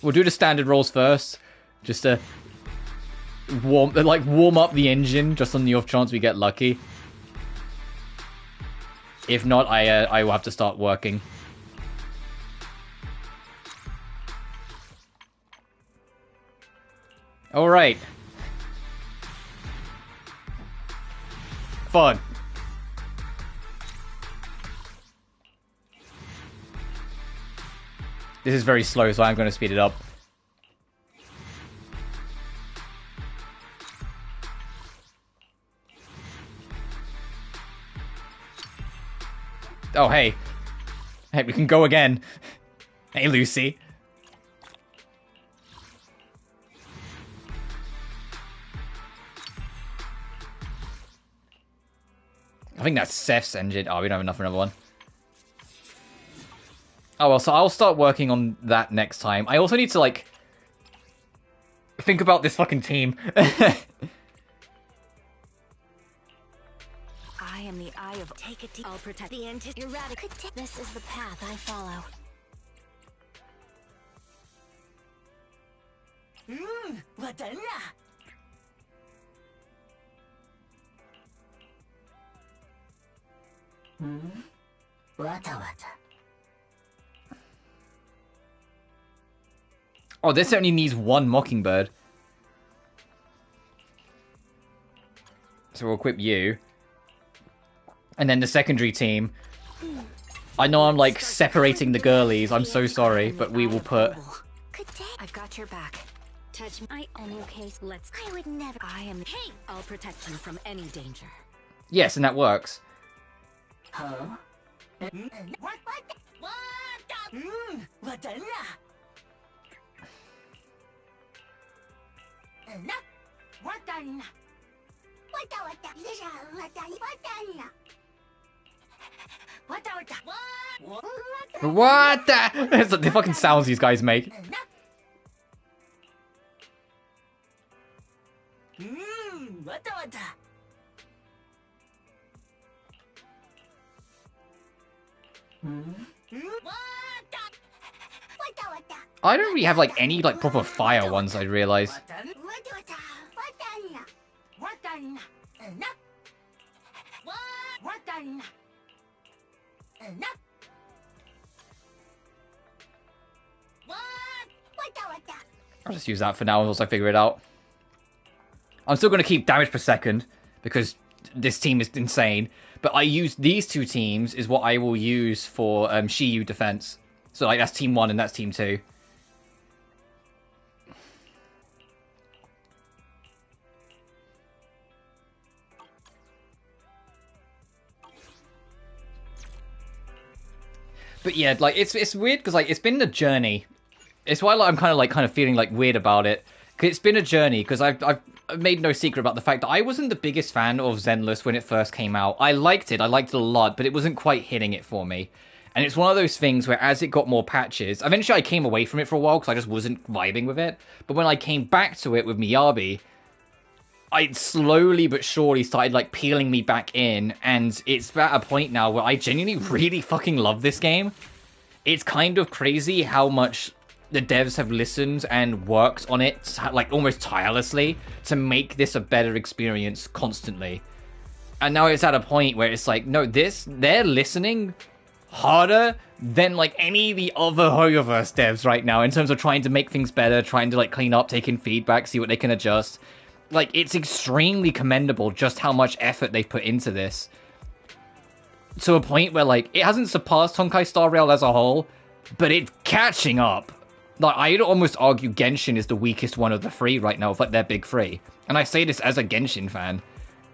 We'll do the standard rolls first, just to warm up the engine, just on the off chance we get lucky. If not, I will have to start working. All right. Fun. This is very slow, so I'm going to speed it up. Oh, hey. Hey, we can go again. Hey, Lucy. I think that's Seth's engine. Oh, we don't have enough for another one. Oh, well, so I'll start working on that next time. I also need to, like, think about this fucking team. I am the eye of... Take it. I'll protect the erratic. This is the path I follow. Oh, this only needs one Mockingbird. So we'll equip you. And then the secondary team. I know I'm like separating the girlies. I'm so sorry, but we will put... I've got your back. Touch my own case. Let's... I would never... I am... Hey! I'll protect you from any danger. Yes, and that works. Huh? What the? That's the fucking sounds these guys make. I don't really have like any like proper fire ones, I realize. I'll just use that for now until I figure it out. I'm still going to keep damage per second because this team is insane. But I use these two teams is what I will use for Shiyu defense. So like that's team 1 and that's team 2. But yeah, like it's weird because like it's been a journey. It's why like, I'm kind of feeling like weird about it. Cause it's been a journey because I've made no secret about the fact that I wasn't the biggest fan of Zenless when it first came out. I liked it a lot, but it wasn't quite hitting it for me. And it's one of those things where as it got more patches, eventually I came away from it for a while because I just wasn't vibing with it. But when I came back to it with Miyabi, I slowly but surely started like peeling me back in, and it's at a point now where I genuinely really fucking love this game. It's kind of crazy how much the devs have listened and worked on it like almost tirelessly to make this a better experience constantly. And now it's at a point where it's like, no, they're listening harder than like any of the other Hoyoverse devs right now in terms of trying to make things better, trying to like clean up, taking feedback, see what they can adjust. Like, it's extremely commendable just how much effort they've put into this. To a point where, like, it hasn't surpassed Honkai Star Rail as a whole, but it's catching up. Like, I'd almost argue Genshin is the weakest one of the three right now, of like their big three. And I say this as a Genshin fan.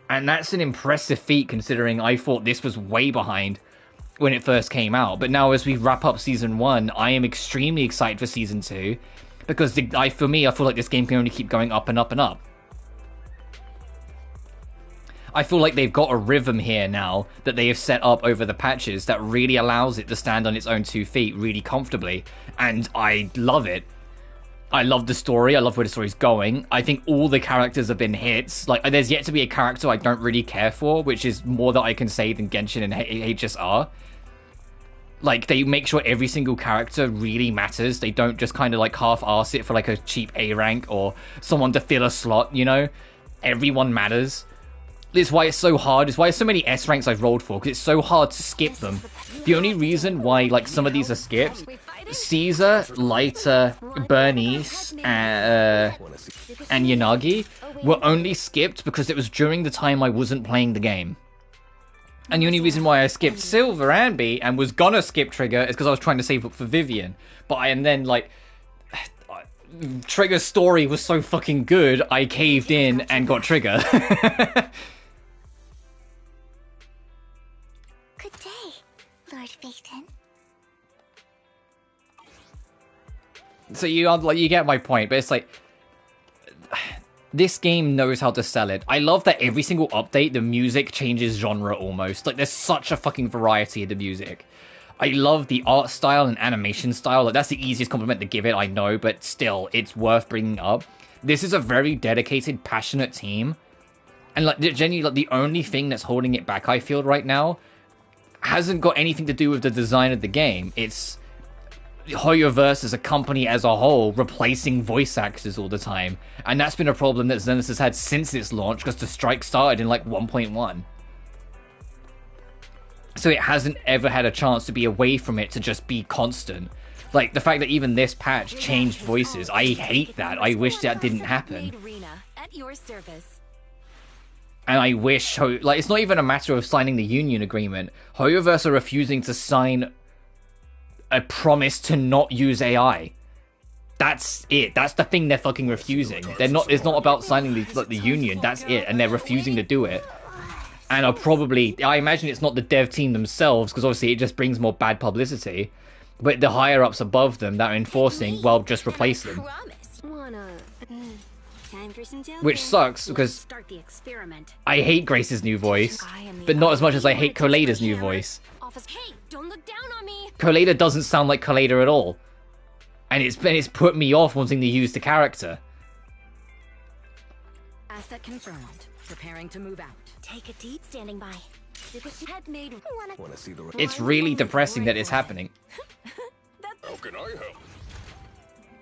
And that's an impressive feat considering I thought this was way behind when it first came out. But now as we wrap up Season 1, I am extremely excited for Season 2. Because for me, I feel like this game can only keep going up and up and up. I feel like they've got a rhythm here now that they have set up over the patches that really allows it to stand on its own 2 feet really comfortably. And I love it. I love the story. I love where the story's going. I think all the characters have been hits. Like, there's yet to be a character I don't really care for, which is more that I can say than Genshin and HSR. Like, they make sure every single character really matters. They don't just kind of, like, half-arse it for, like, a cheap A rank or someone to fill a slot, you know? Everyone matters. It's why it's so hard. It's why so many S ranks I've rolled for, because it's so hard to skip them. The only reason why, like, some of these are skipped, Caesar, Leiter, Bernice, and Yanagi were only skipped because it was during the time I wasn't playing the game. And the only reason why I skipped Silver and B and was gonna skip Trigger is because I was trying to save up for Vivian. And then, like, Trigger's story was so fucking good, I caved in and got Trigger. Good day, Lord Phaeton. So you get my point, but it's like, this game knows how to sell it. I love that every single update, the music changes genre almost. Like, there's such a fucking variety of the music. I love the art style and animation style. Like, that's the easiest compliment to give it, I know, but still, it's worth bringing up. This is a very dedicated, passionate team. And, like, genuinely, like, the only thing that's holding it back, I feel, right now, hasn't got anything to do with the design of the game. It's Hoyoverse as a company as a whole replacing voice actors all the time, and that's been a problem that Zenless has had since its launch, because the strike started in like 1.1, so it hasn't ever had a chance to be away from it to just be constant. Like, the fact that even this patch changed voices, I hate that. I wish that didn't happen. And I wish, like, it's not even a matter of signing the union agreement. Hoyoverse are refusing to sign a promise to not use AI. That's it. That's the thing they're fucking refusing. They're not. It's not about signing the union. That's it, and they're refusing to do it. And I imagine it's not the dev team themselves, because obviously it just brings more bad publicity. But the higher ups above them that are enforcing, well, just replace them. Which sucks, because I hate Grace's new voice, but not as much as I hate Koleda's new voice. Hey, don't look down on me. Koleda doesn't sound like Koleda at all, and it's put me off wanting to use the character. Asset confirmed. Preparing to move out. Take a deep standing by. It's really depressing that it's happening. How can I help?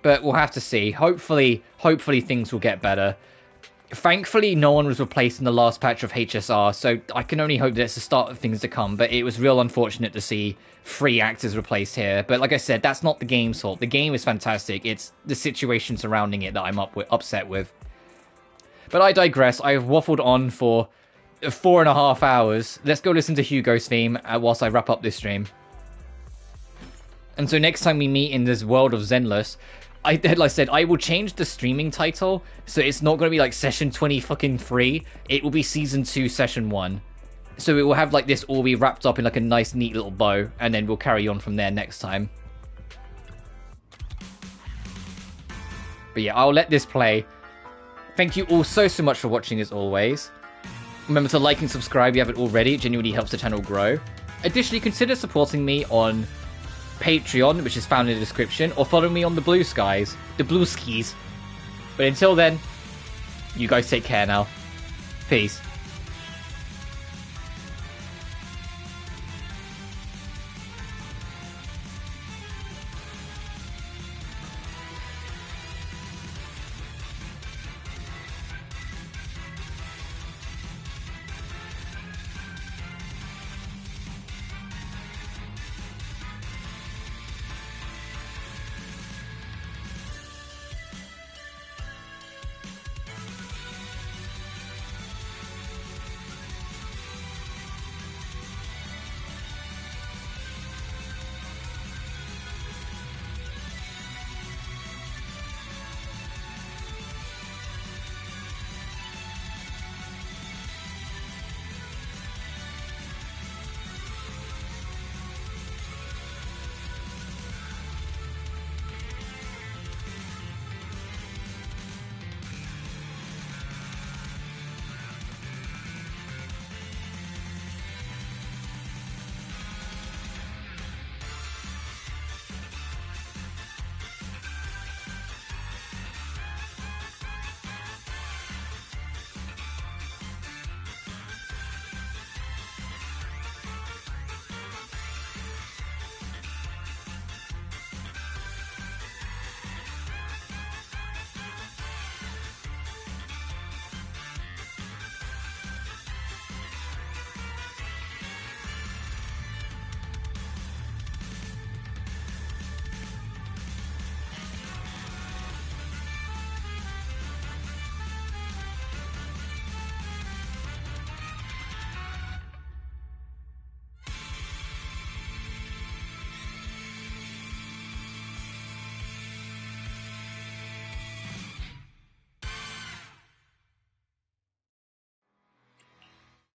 But we'll have to see. Hopefully things will get better. Thankfully, no one was replaced in the last patch of HSR, so I can only hope that's the start of things to come, but it was real unfortunate to see 3 actors replaced here. But like I said, that's not the game's fault. The game is fantastic. It's the situation surrounding it that I'm upset with. But I digress. I've waffled on for 4.5 hours. Let's go listen to Hugo's theme whilst I wrap up this stream. And so next time we meet in this world of Zenless, like I said, I will change the streaming title, so it's not going to be like Session 20 it will be Season 2, Session 1. So it will have like this all be wrapped up in like a nice, neat little bow, and then we'll carry on from there next time. But yeah, I'll let this play. Thank you all so much for watching as always. Remember to like and subscribe if you haven't already, it genuinely helps the channel grow. Additionally, consider supporting me on Patreon, which is found in the description, or follow me on the BlueSkies. But until then, you guys take care now. Peace.